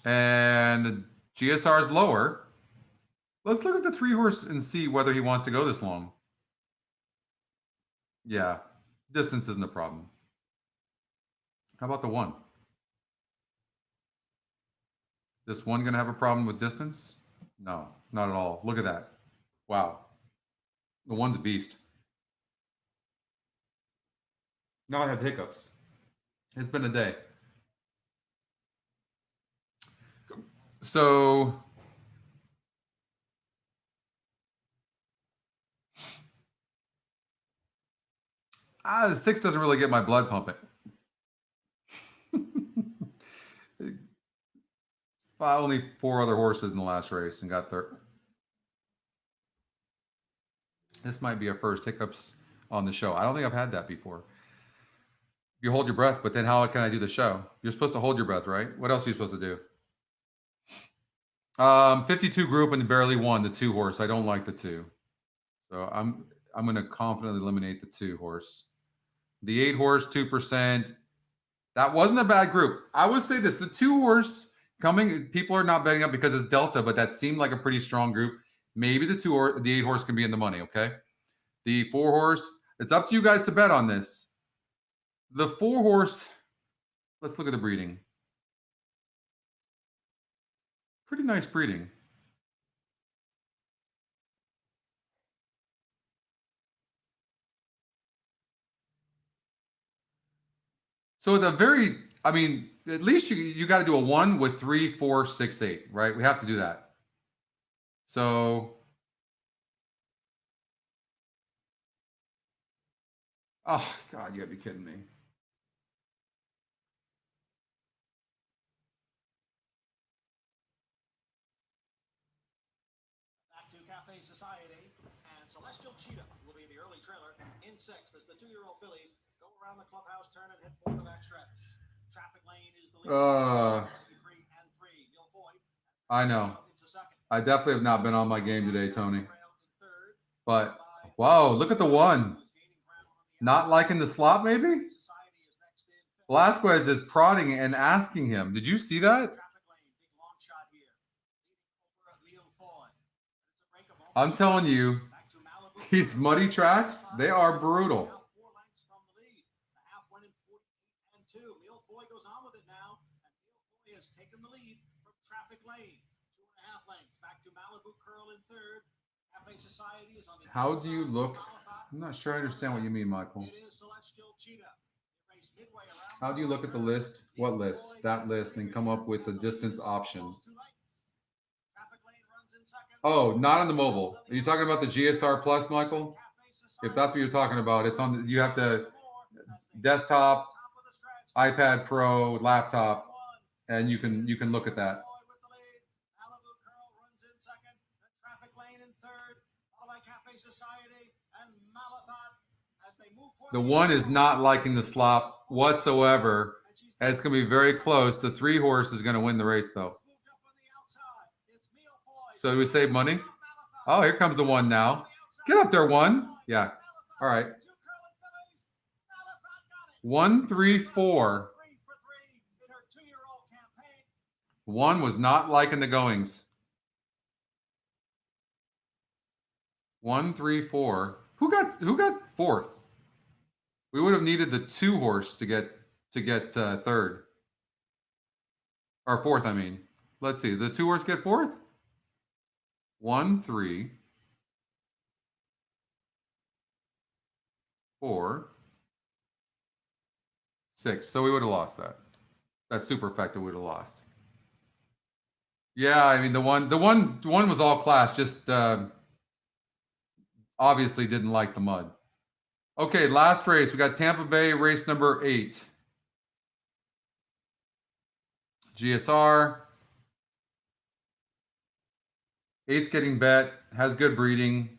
And the GSR is lower. Let's look at the 3-horse and see whether he wants to go this long. Yeah, distance isn't a problem. How about the 1? This 1 going to have a problem with distance? No, not at all. Look at that. Wow. The 1's a beast. Now I have hiccups. It's been a day. So the 6 doesn't really get my blood pumping. Only 4 other horses in the last race and got third. This might be our first hiccups on the show. I don't think I've had that before. You hold your breath, but then how can I do the show? You're supposed to hold your breath, right? What else are you supposed to do? 52 group and barely won the 2-horse. I don't like the 2. So I'm going to confidently eliminate the 2-horse. The 8-horse, 2%. That wasn't a bad group. I would say this, the 2-horse coming, people are not betting up because it's Delta, but that seemed like a pretty strong group. Maybe the 8-horse can be in the money, okay? The 4-horse, it's up to you guys to bet on this. The 4-horse, let's look at the breeding. Pretty nice breeding. So the very, I mean, at least you got to do a 1 with 3, 4, 6, 8, right? We have to do that. So, oh God, you gotta be kidding me. Back to Cafe Society, and Celestial Cheetah will be the early trailer. In 6th as the 2-year-old fillies go around the clubhouse turn and hit for the backstretch. Traffic Lane is the lead. 3 and 3. I know. I definitely have not been on my game today, Tony. But wow, look at the 1. Not liking the slot, maybe? Velasquez is prodding and asking him. Did you see that? I'm telling you, these muddy tracks, they are brutal. How do you look? I'm not sure I understand what you mean, Michael. How do you look at the list? What list? That list, and come up with the distance option. Oh, not on the mobile. Are you talking about the GSR Plus, Michael? If that's what you're talking about, it's on. You have to desktop, iPad Pro, laptop, and you can look at that. The 1 is not liking the slop whatsoever. And it's going to be very close. The 3-horse is going to win the race, though. So do we save money? Oh, here comes the 1 now. Get up there, 1. Yeah. All right. 1, 3, 4. 1 was not liking the goings. 1, 3, 4. Who got 4th? We would have needed the 2-horse to get 3rd or 4th. I mean, let's see. The 2-horse get 4th. 1, 3, 4. 6. So we would have lost that. That superfecta would have lost. Yeah, I mean the one was all class, just obviously didn't like the mud. Okay, last race. We got Tampa Bay, race number 8. GSR. 8's getting bet, has good breeding.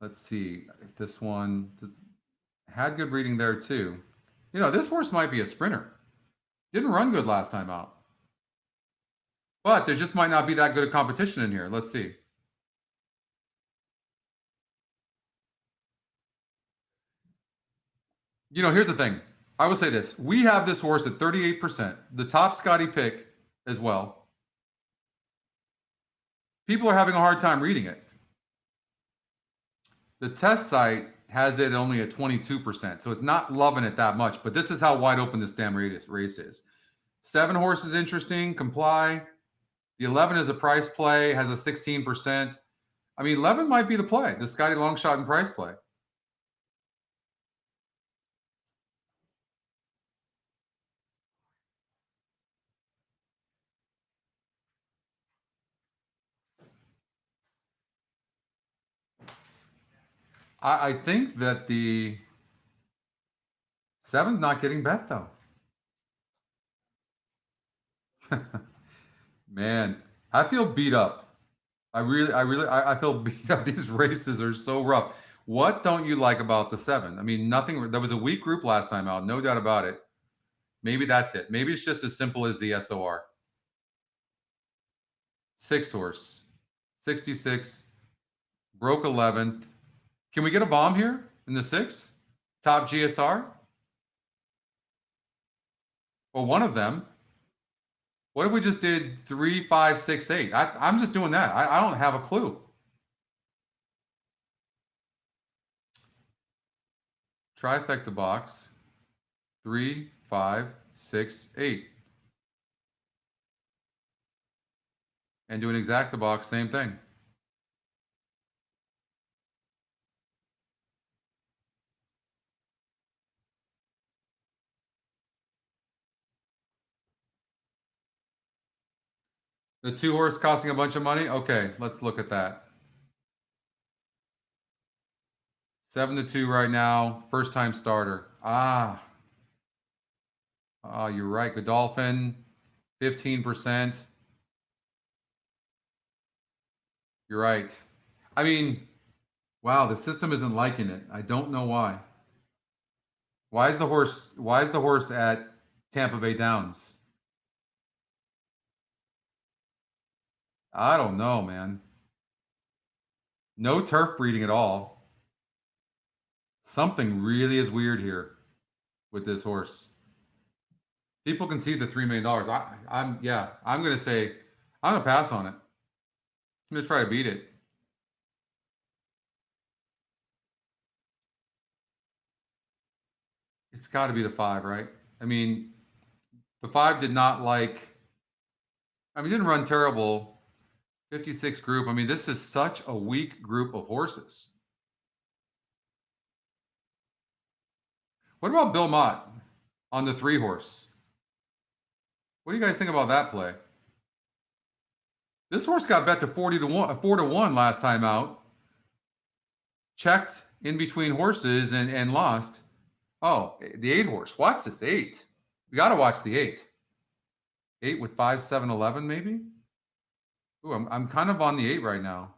Let's see if this one had good breeding there too. You know, this horse might be a sprinter. Didn't run good last time out. But there just might not be that good a competition in here. Let's see. You know, here's the thing. I will say this. We have this horse at 38%. The top Scotty pick as well. People are having a hard time reading it. The test site has it only at 22%. So it's not loving it that much. But this is how wide open this damn race is. 7 horses interesting. Comply. The 11 is a price play. Has a 16%. I mean, 11 might be the play. The Scotty long shot and price play. I think that the 7's not getting bet though. Man, I feel beat up. I feel beat up. These races are so rough. What don't you like about the 7? I mean, nothing. There was a weak group last time out, no doubt about it. Maybe that's it. Maybe it's just as simple as the SOR. 6 horse, 66, broke 11th. Can we get a bomb here in the 6? Top GSR? Well, one of them. What if we just did 3, 5, 6, 8? I'm just doing that. I don't have a clue. Trifecta box. 3, 5, 6, 8. And do an exacta box, same thing. The 2 horse costing a bunch of money? Okay, let's look at that. 7-2 right now. First time starter. You're right. Godolphin, 15%. You're right. I mean, wow, the system isn't liking it. I don't know why. Why is the horse at Tampa Bay Downs? I don't know, man. No turf breeding at all. Something really is weird here with this horse. People can see the $3 million. I'm going to say, I'm going to pass on it. I'm going to try to beat it. It's got to be the 5, right? I mean, the 5 did not like, didn't run terrible. 56 group. I mean, this is such a weak group of horses. What about Bill Mott on the 3 horse? What do you guys think about that play? This horse got bet to 4 to 1 last time out. Checked in between horses and lost. Oh, the 8 horse. Watch this 8. We got to watch the 8. 8 with 5, 7, 11 maybe? Ooh, I'm kind of on the 8 right now.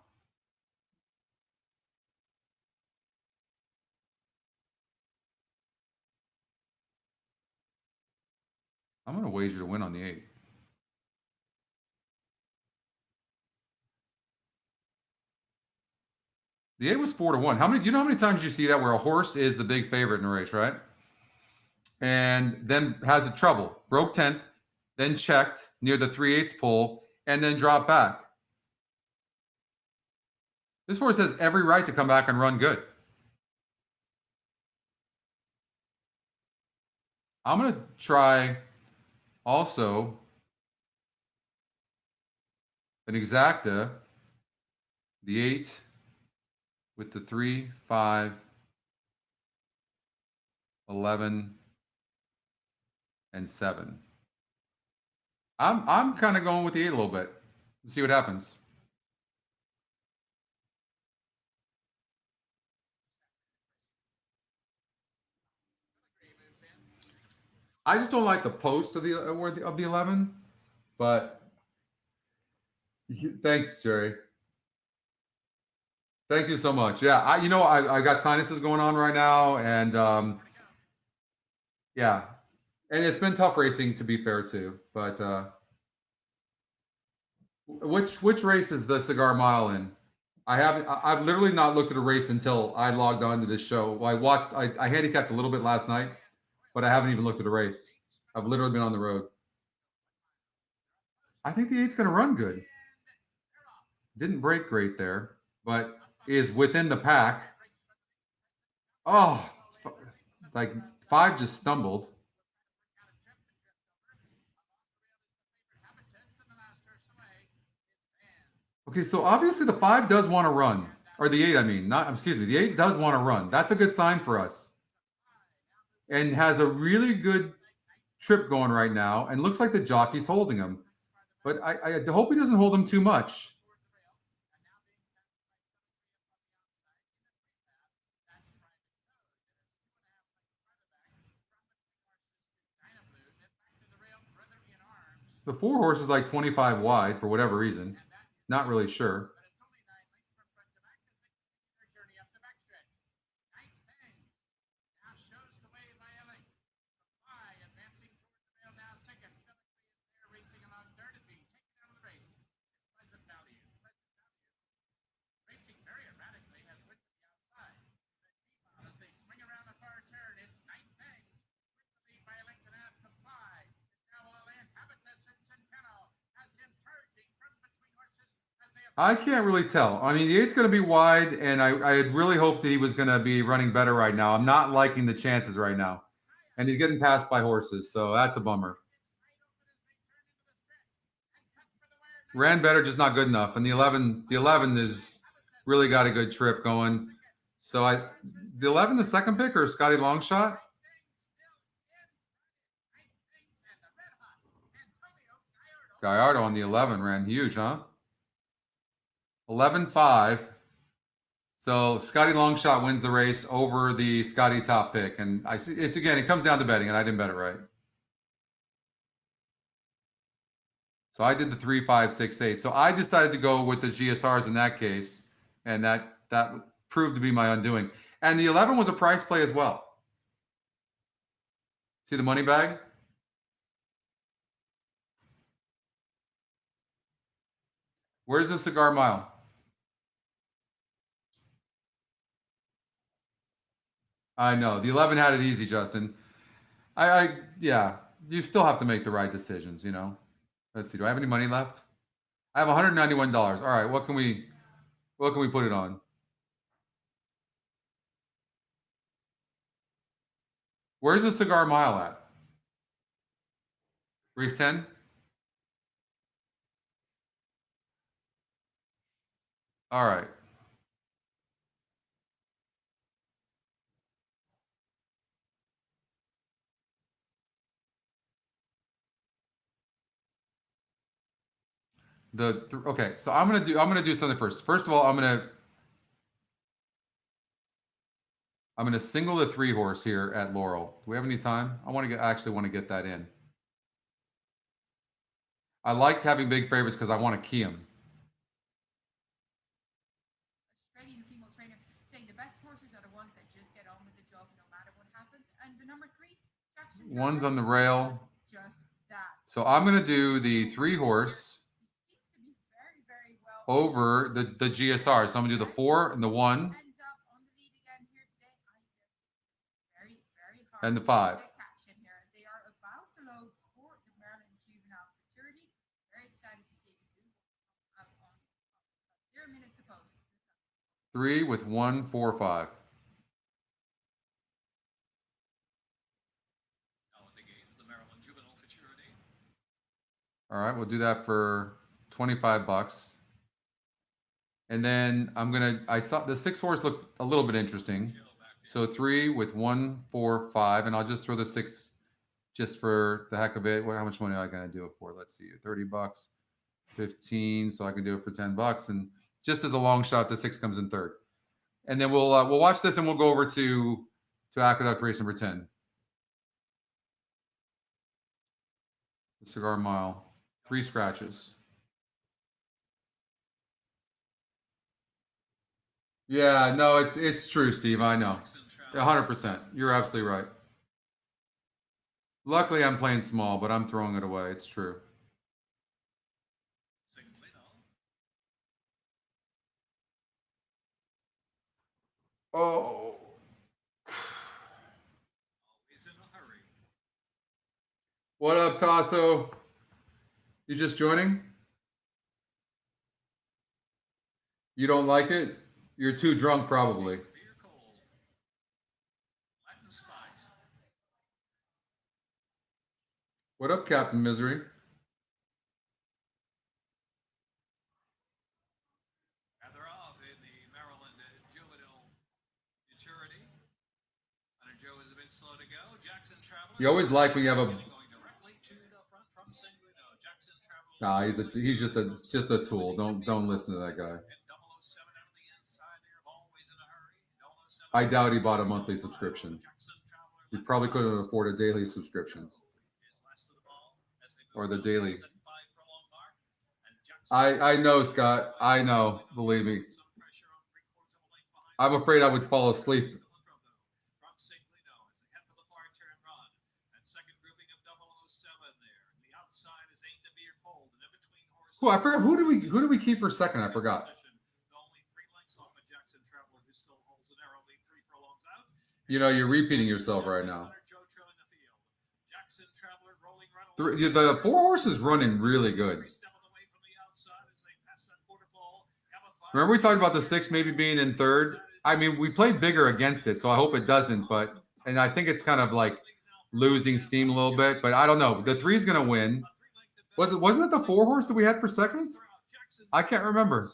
I'm going to wager to win on the 8. The 8 was 4 to 1. You know how many times you see that where a horse is the big favorite in a race, right? And then has a trouble. Broke 10th, then checked near the 3/8 pole, and then dropped back. This horse has every right to come back and run good. I'm going to try also an exacta, the 8 with the 3, 5. 11, and 7. I'm kind of going with the 8 a little bit. Let's see what happens. I just don't like the post of the 11, but thanks, Jerry. Thank you so much. Yeah, I got sinuses going on right now, and yeah, and it's been tough racing, to be fair too. But which race is the Cigar Mile in? I've literally not looked at a race until I logged on to this show. I handicapped a little bit last night, but I haven't even looked at a race. I've literally been on the road. I think the 8's going to run good. Didn't break great there, but is within the pack. Oh, like 5 just stumbled. Okay, so obviously the 5 does want to run, or the 8, I mean, the 8 does want to run. That's a good sign for us. And has a really good trip going right now, and looks like the jockey's holding him. But I hope he doesn't hold him too much. The 4 horse is like 25 wide for whatever reason. Not really sure. I can't really tell. I mean, the 8's going to be wide, and I had really hoped that he was going to be running better right now. I'm not liking the chances right now. And he's getting passed by horses, so that's a bummer. Ran better, just not good enough. And the 11 is really got a good trip going. So the 11, the second pick, or Scotty Longshot? Gallardo on the 11 ran huge, huh? 11-5. So Scotty Longshot wins the race over the Scotty top pick. And I see it's again, it comes down to betting, and I didn't bet it right. So I did the 3, 5, 6, 8. So I decided to go with the GSRs in that case, and that proved to be my undoing. And the 11 was a price play as well. See the money bag? Where's the Cigar Mile? I know. The 11 had it easy, Justin. Yeah, you still have to make the right decisions, you know. Let's see. Do I have any money left? I have $191. All right, what can we put it on? Where's the Cigar Mile at? Race 10? All right. Okay, so I'm gonna do something first. First of all, I'm gonna single the 3 horse here at Laurel. Do we have any time? Actually want to get that in. I like having big favorites because I want to key them. Australian female trainer saying the best horses are the ones that just get on with the job no matter what happens. And the number 3, Jackson. One's on the rail. Just that. So I'm gonna do the 3 horse over the GSR. So I'm gonna do the 4 and the 1 and the 5. They are about to load for the Maryland Juvenile Futurity. Very excited to see it. 0 minutes to post. 3 with 1, 4, 5. All right, we'll do that for $25. And then I saw the 6 horse looked a little bit interesting. So 3 with 1, 4, 5, and I'll just throw the 6 just for the heck of it. How much money am I gonna do it for? Let's see, $30, 15. So I can do it for $10, and just as a long shot, the 6 comes in third. And then we'll watch this, and we'll go over to Aqueduct race number 10. The Cigar Mile, 3 scratches. Yeah, no, it's true, Steve. I know, 100%. You're absolutely right. Luckily, I'm playing small, but I'm throwing it away. It's true. Oh. What up, Tasso? You just joining? You don't like it? You're too drunk, probably. What up, Captain Misery? You always like when you have a. Nah, he's just a tool. Don't listen to that guy. I doubt he bought a monthly subscription. He probably couldn't afford a daily subscription. Or the daily. I know, Scott. I know. Believe me. I'm afraid I would fall asleep. Oh, I forgot. Who do we keep for second? I forgot. You know, you're repeating yourself right now. The 4 horses running really good. Remember we talked about the 6 maybe being in third? I mean, we played bigger against it, so I hope it doesn't. And I think it's kind of like losing steam a little bit. But I don't know. The 3 is going to win. Wasn't it the 4 horse that we had for second? I can't remember.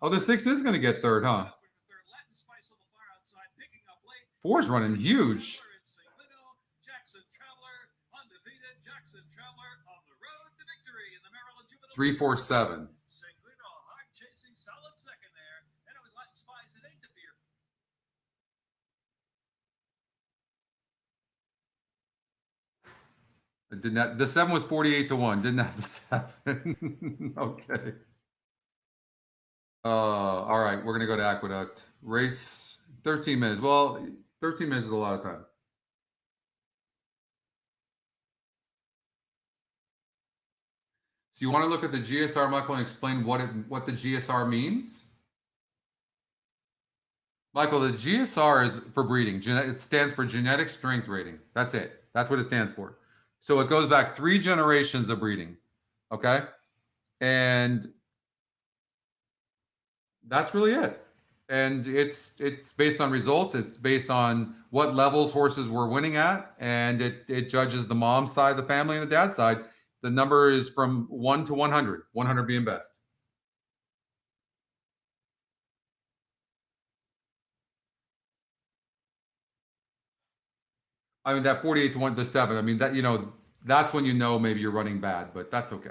Oh, the 6 is going to get third, huh? 4's running huge. 3, 4, 7. Didn't that the 7 was 48-1? Didn't have the 7? Okay. All right, we're gonna go to Aqueduct. Race 13 minutes. Well, 13 minutes is a lot of time. So you want to look at the GSR, Michael, and explain what the GSR means? Michael, the GSR is for breeding. It stands for genetic strength rating. That's it. That's what it stands for. So it goes back 3 generations of breeding. Okay. And that's really it. And it's based on results. It's based on what levels horses were winning at. And it judges the mom's side of the family and the dad's side. The number is from 1 to 100, 100 being best. I mean, that 48-1 to 7. I mean, that, you know, that's when you know maybe you're running bad, but that's okay.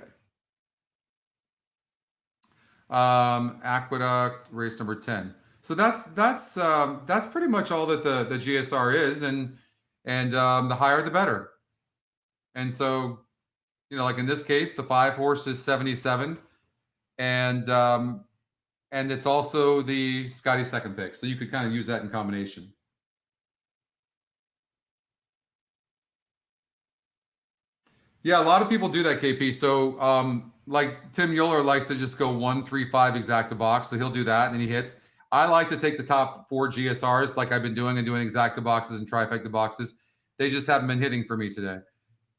Aqueduct race number 10. So that's pretty much all that the GSR is, and the higher the better. And so, you know, like in this case, the 5 horse is 77, and it's also the Scotty second pick. So you could kind of use that in combination. Yeah, a lot of people do that, KP. So like Tim Euler likes to just go 1, 3, 5 exacta box. So he'll do that and he hits. I like to take the top 4 GSRs like I've been doing and doing exacta boxes and trifecta boxes. They just haven't been hitting for me today.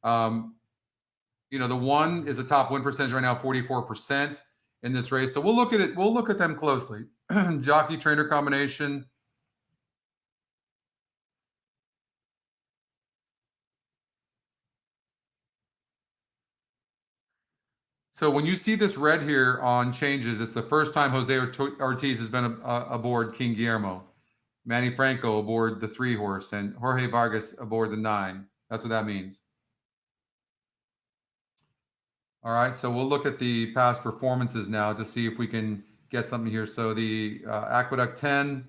You know, the 1 is the top win percentage right now, 44% in this race. So we'll look at it. We'll look at them closely. Jockey trainer combination. So when you see this red here on changes, it's the first time Jose Ortiz has been aboard King Guillermo. Manny Franco aboard the 3 horse and Jorge Vargas aboard the 9. That's what that means. All right, so we'll look at the past performances now to see if we can get something here. So the Aqueduct 10.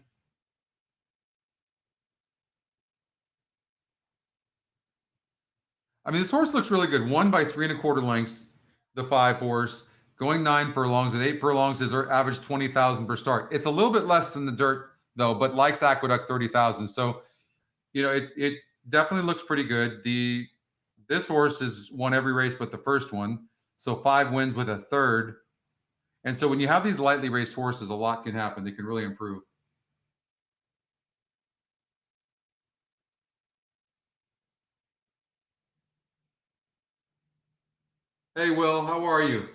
I mean, this horse looks really good. Won by 3 1/4 lengths, the 5 horse. Going 9 furlongs at 8 furlongs is our average 20,000 per start. It's a little bit less than the dirt though, but likes Aqueduct 30,000. So, you know, it definitely looks pretty good. This horse has won every race but the first one. So 5 wins with a third. And so when you have these lightly raced horses, a lot can happen. They can really improve. Hey, Will, how are you?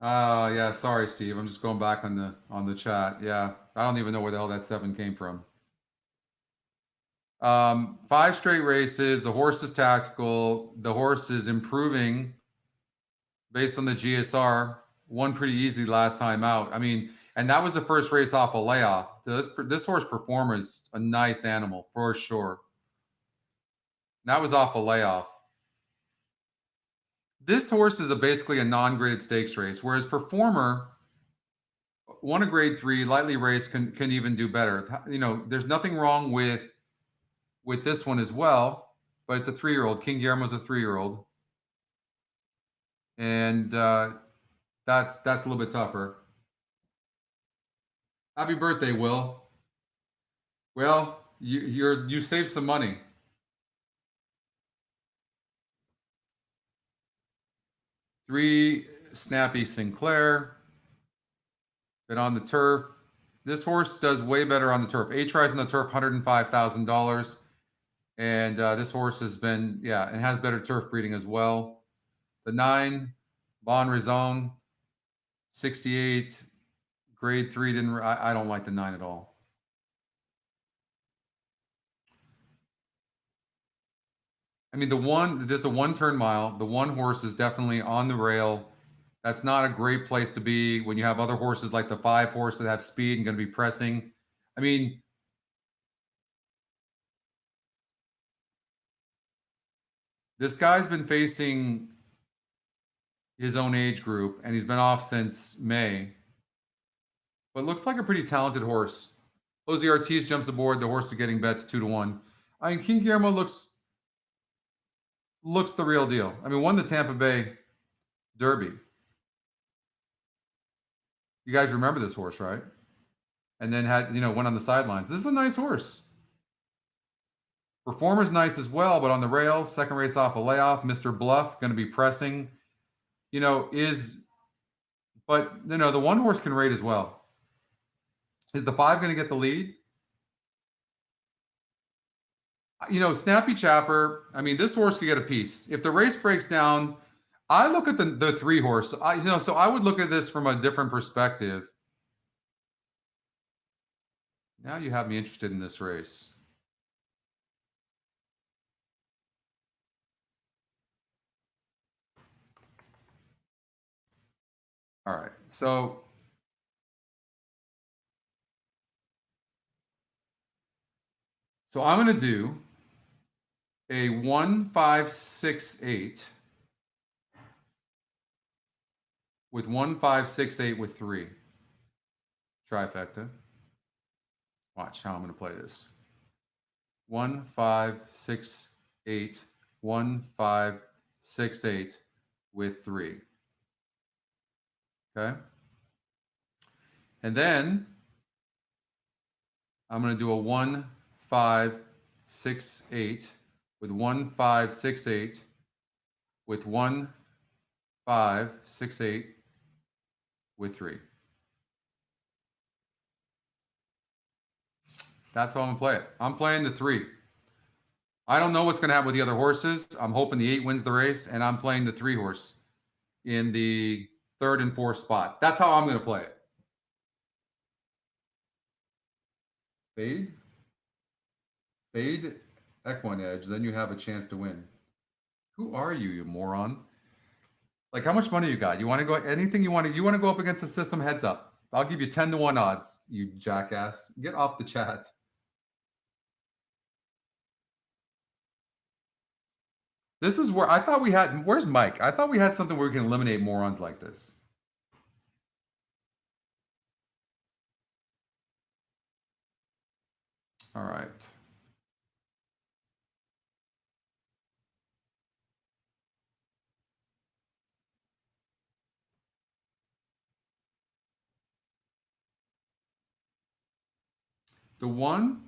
Yeah, sorry, Steve. I'm just going back on the chat. Yeah, I don't even know where the hell that 7 came from. 5 straight races. The horse is tactical. The horse is improving based on the GSR. Won pretty easy last time out. I mean, and that was the first race off a layoff. This horse Performer is a nice animal for sure. That was off a layoff. This horse is basically a non-graded stakes race, whereas Performer won a grade 3, lightly raced, can even do better. You know, there's nothing wrong with this one as well, but it's a 3-year-old. King Guillermo's a 3-year-old, and that's a little bit tougher. Happy birthday, Will. Well, you saved some money. Three Snappy Sinclair. Been on the turf. This horse does way better on the turf. 8 tries on the turf, $105,000. And this horse has been, yeah, and has better turf breeding as well. The 9, Bon Raison, 68, grade 3. I don't like the 9 at all. I mean, there's a 1-turn mile. The 1 horse is definitely on the rail. That's not a great place to be when you have other horses like the 5 horse that have speed and going to be pressing. I mean, this guy's been facing his own age group, and he's been off since May. But looks like a pretty talented horse. Jose Ortiz jumps aboard. The horse is getting bets 2-1. I mean, King Guillermo looks the real deal. I mean, won the Tampa Bay Derby. You guys remember this horse, right? And then went on the sidelines. This is a nice horse. Performer's nice as well, but on the rail, second race off a layoff. Mr. Bluff going to be pressing. But the 1 horse can rate as well. Is the 5 going to get the lead? Snappy Chapper. I mean, this horse could get a piece. If the race breaks down, I look at the 3 horse. So I would look at this from a different perspective. Now you have me interested in this race. All right, so I'm going to do a 1-5-6-8 with 1-5-6-8 with 3 trifecta. Watch how I'm going to play this. 1-5-6-8, 1-5-6-8 with 3. Okay. And then I'm going to do a 1-5-6-8 with 1-5-6-8 with 1-5-6-8 with 3. That's how I'm going to play it. I'm playing the 3. I don't know what's going to happen with the other horses. I'm hoping the 8 wins the race, and I'm playing the 3 horse in the 3rd and 4th spots. That's how I'm going to play it. Fade. EquinEdge, then you have a chance to win. Who are you, you moron? Like, how much money you got? You want to go anything you want to? You want to go up against the system? Heads up. I'll give you 10-1 odds. You jackass. Get off the chat. This is where I thought we had. Where's Mike? I thought we had something where we can eliminate morons like this. All right. The one,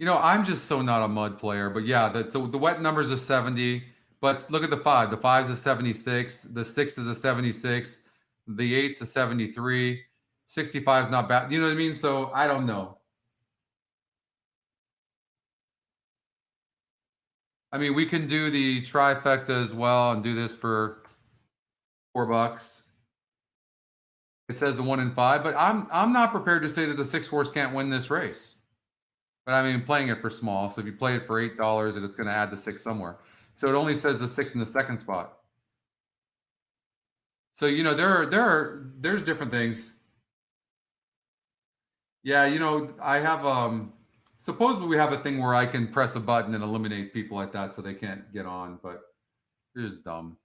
you know, I'm just so not a mud player, but yeah, so the wet numbers are 70, but look at the 5. The 5's a 76, the 6 is a 76, the 8's a 73, 65 is not bad. You know what I mean? So I don't know. I mean, we can do the trifecta as well and do this for $4. It says the 1 in 5, but I'm not prepared to say that the 6 horse can't win this race. But I mean, playing it for small. So if you play it for $8, it's going to add the 6 somewhere. So it only says the 6 in the second spot. So you know there's different things. Yeah, you know I have supposedly we have a thing where I can press a button and eliminate people like that so they can't get on, but it's just dumb.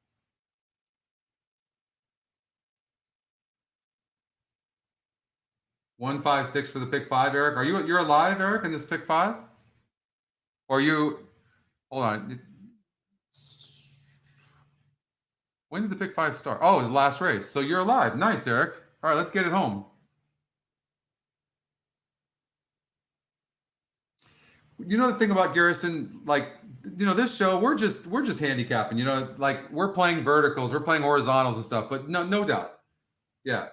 156 for the pick 5, Eric. You're alive, Eric, in this pick 5? Or are you? Hold on. When did the pick 5 start? Oh, the last race. So you're alive. Nice, Eric. All right, let's get it home. You know the thing about Garrison, like, you know, this show, we're just handicapping. You know, like we're playing verticals, we're playing horizontals and stuff. But no doubt, yeah.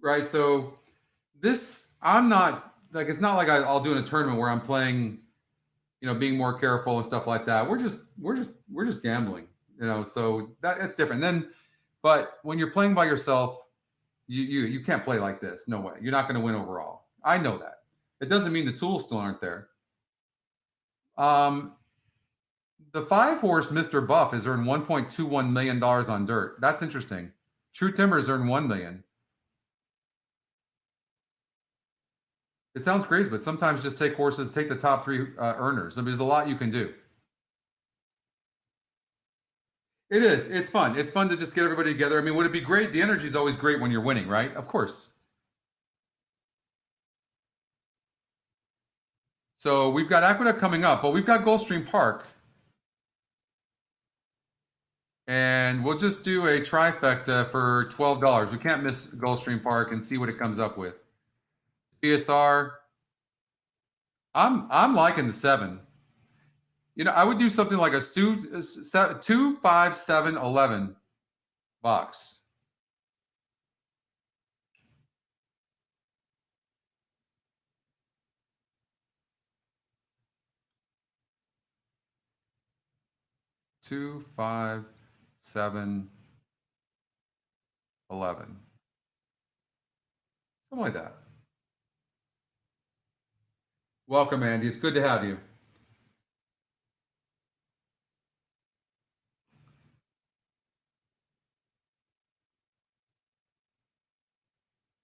Right. So this, I'm not like, it's not like I'll do in a tournament where I'm playing, you know, being more careful and stuff like that. We're just gambling, you know, so that's different. Then, but when you're playing by yourself, you can't play like this. No way. You're not going to win overall. I know that. It doesn't mean the tools still aren't there. The 5 horse Mr. Buff has earned $1.21 million on dirt. That's interesting. True Timber has earned $1 million. It sounds crazy, but sometimes just take horses, take the top 3 earners. I mean, there's a lot you can do. It is. It's fun. It's fun to just get everybody together. I mean, would it be great? The energy is always great when you're winning, right? Of course. So we've got Aqueduct coming up, but we've got Goldstream Park. And we'll just do a trifecta for $12. We can't miss Goldstream Park and see what it comes up with. PSR. I'm liking the 7. You know, I would do something like a 2, 5, 7, 11 box. Two, 5, 7, 11. Something like that. Welcome, Andy. It's good to have you.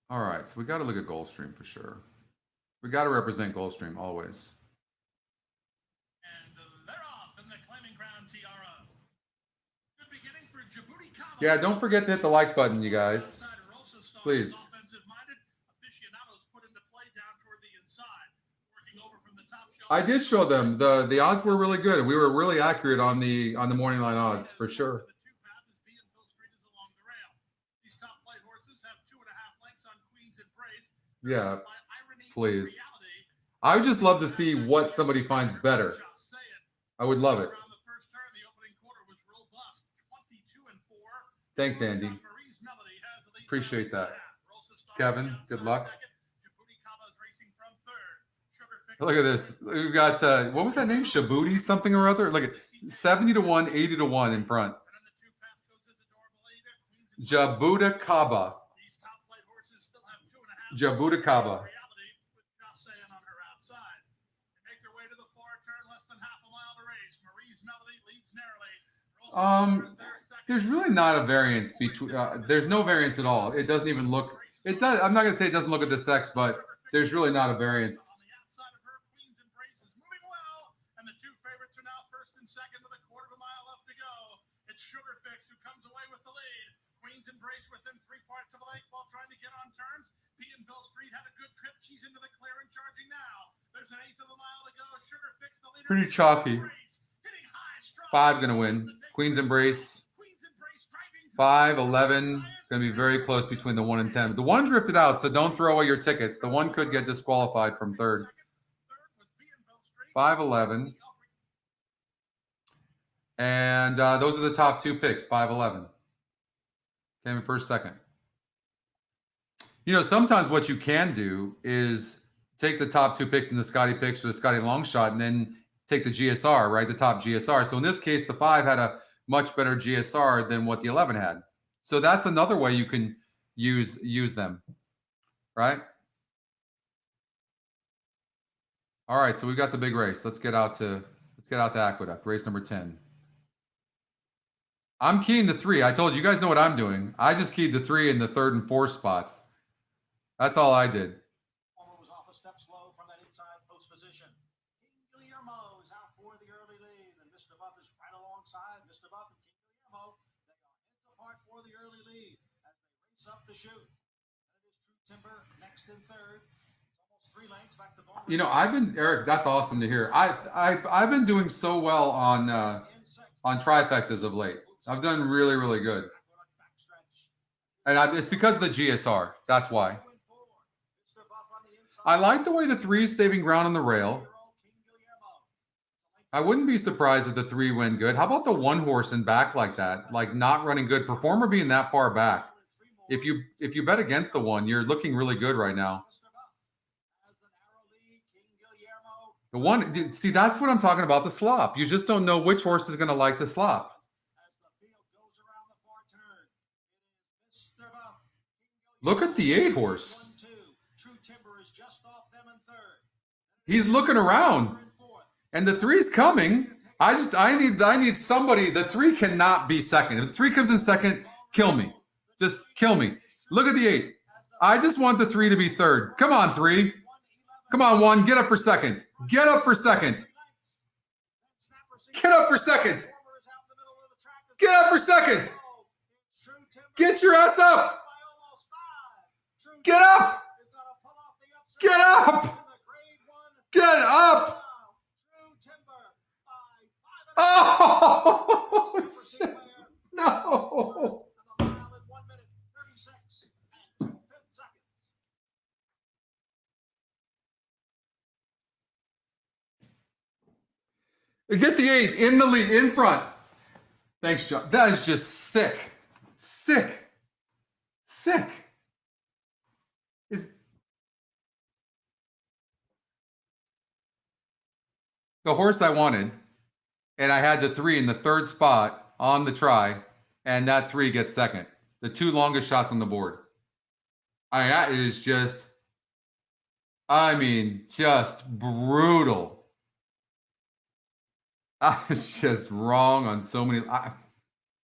All right, so we got to look at Goldstream for sure. We got to represent Goldstream always. And they're off in the climbing ground tiara. Good beginning for Djibouti Kaba. Yeah, don't forget to hit the like button, you guys. Please. Offensive-minded aficionados put into play down toward the inside, working over from the top shelf. I did show them the odds were really good. We were really accurate on the morning line odds for sure. Yeah, please. I would just love to see what somebody finds better. I would love it. Thanks, Andy. Appreciate that. Kevin, good luck. Look at this. We've got, what was that name? Shabuti something or other? Look at 70 to 1, 80 to 1 in front. Djibouti Kaba. Djibouti Kaba. race. Marie's Melody leads narrowly. There's really not a variance between. There's no variance at all. It doesn't even look. It does. I'm not gonna say it doesn't look at the sex, but there's really not a variance. On the outside of her, Queen's Embrace is moving well, and the two favorites are now first and second with a quarter of a mile left to go. It's Sugar Fix who comes away with the lead. Queen's Embrace within 3 parts of a length while trying to get on turns. P&Bill Street had a good trip. She's into the clear and charging now. There's an eighth of a mile to go. Sugar Fix, the leader. Pretty chalky. Hitting high, strong. 5 gonna win. Queen's Embrace. 5-11 is going to be very close between the 1 and 10. The 1 drifted out, so don't throw away your tickets. The 1 could get disqualified from third. 5-11. And those are the top 2 picks, 5-11. Came in first, second. You know, sometimes what you can do is take the top 2 picks in the Scotty picks or the Scotty long shot and then take the GSR, right? The top GSR. So in this case, the 5 had a much better GSR than what the 11 had. So that's another way you can use them, right? All right, so we got the big race. Let's get out to Aqueduct, race number 10. I'm keying the 3. I told you, you guys know what I'm doing. I just keyed the 3 in the 3rd and 4th spots. That's all I did. Was off a step slow from that inside post position. King Guillermo is out for the early lead, and Mr. Buff is right alongside Mr. Buff and King Guillermo. They are heads apart for the early lead as they race up the chute. And it is True Timber next in third. It's almost 3 lengths back to Bowman. You know, Eric, that's awesome to hear. I've been doing so well on trifectas of late. I've done really, really good. And it's because of the GSR. That's why. I like the way the 3 is saving ground on the rail. I wouldn't be surprised if the 3 went good. How about the 1 horse in back like that? Like not running good. Performer being that far back. If you bet against the 1, you're looking really good right now. The 1, see, that's what I'm talking about, the slop. You just don't know which horse is going to like the slop. Look at the 8 horse. He's looking around. And the 3's coming. I need somebody. The 3 cannot be second. If the 3 comes in second, kill me. Just kill me. Look at the 8. I just want the 3 to be third. Come on, 3. Come on, 1. Get up for second. Get up for second. Get up for second. Get up for second. Get your ass up. Get up. Get up. Get up. Oh, no. Get the 8 in the lead, in front. Thanks, John. That is just sick. Sick. Sick. Is the horse I wanted, and I had the 3 in the 3rd spot on the try, and that 3 gets second. The 2 longest shots on the board. That is just, just brutal. I was just wrong on so many.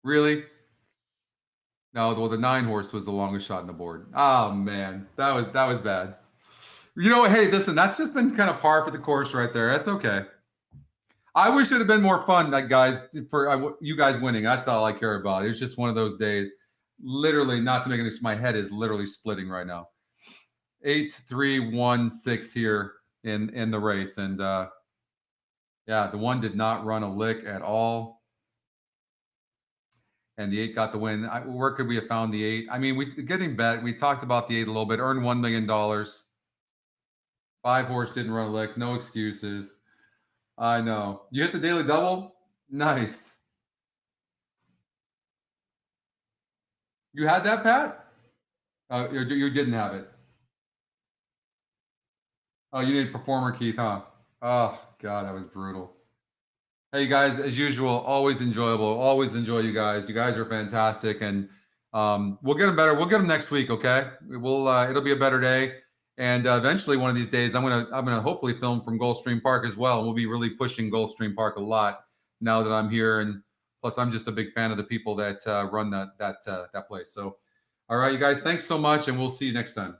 Really? No, well, the 9 horse was the longest shot on the board. Oh man, that was bad. You know what? Hey, listen, that's just been kind of par for the course right there. That's okay. I wish it had been more fun, like guys, for you guys winning. That's all I care about. It was just one of those days. Literally, not to make it. My head is literally splitting right now. 8-3-1-6 here in the race, and yeah, the 1 did not run a lick at all. And the 8 got the win. Where could we have found the 8? I mean, we talked about the 8 a little bit. Earned $1 million. 5 horse didn't run a lick. No excuses. I know. You hit the daily double? Nice. You had that, Pat? You didn't have it. Oh, you need performer, Keith, huh? Oh, God, that was brutal. Hey, guys, as usual, always enjoyable. Always enjoy you guys. You guys are fantastic, and we'll get them better. We'll get them next week, okay? It'll be a better day, and eventually, one of these days, I'm gonna hopefully film from Goldstream Park as well. We'll be really pushing Goldstream Park a lot. now that I'm here, and plus I'm just a big fan of the people that run that place. So, all right, you guys, thanks so much, and we'll see you next time.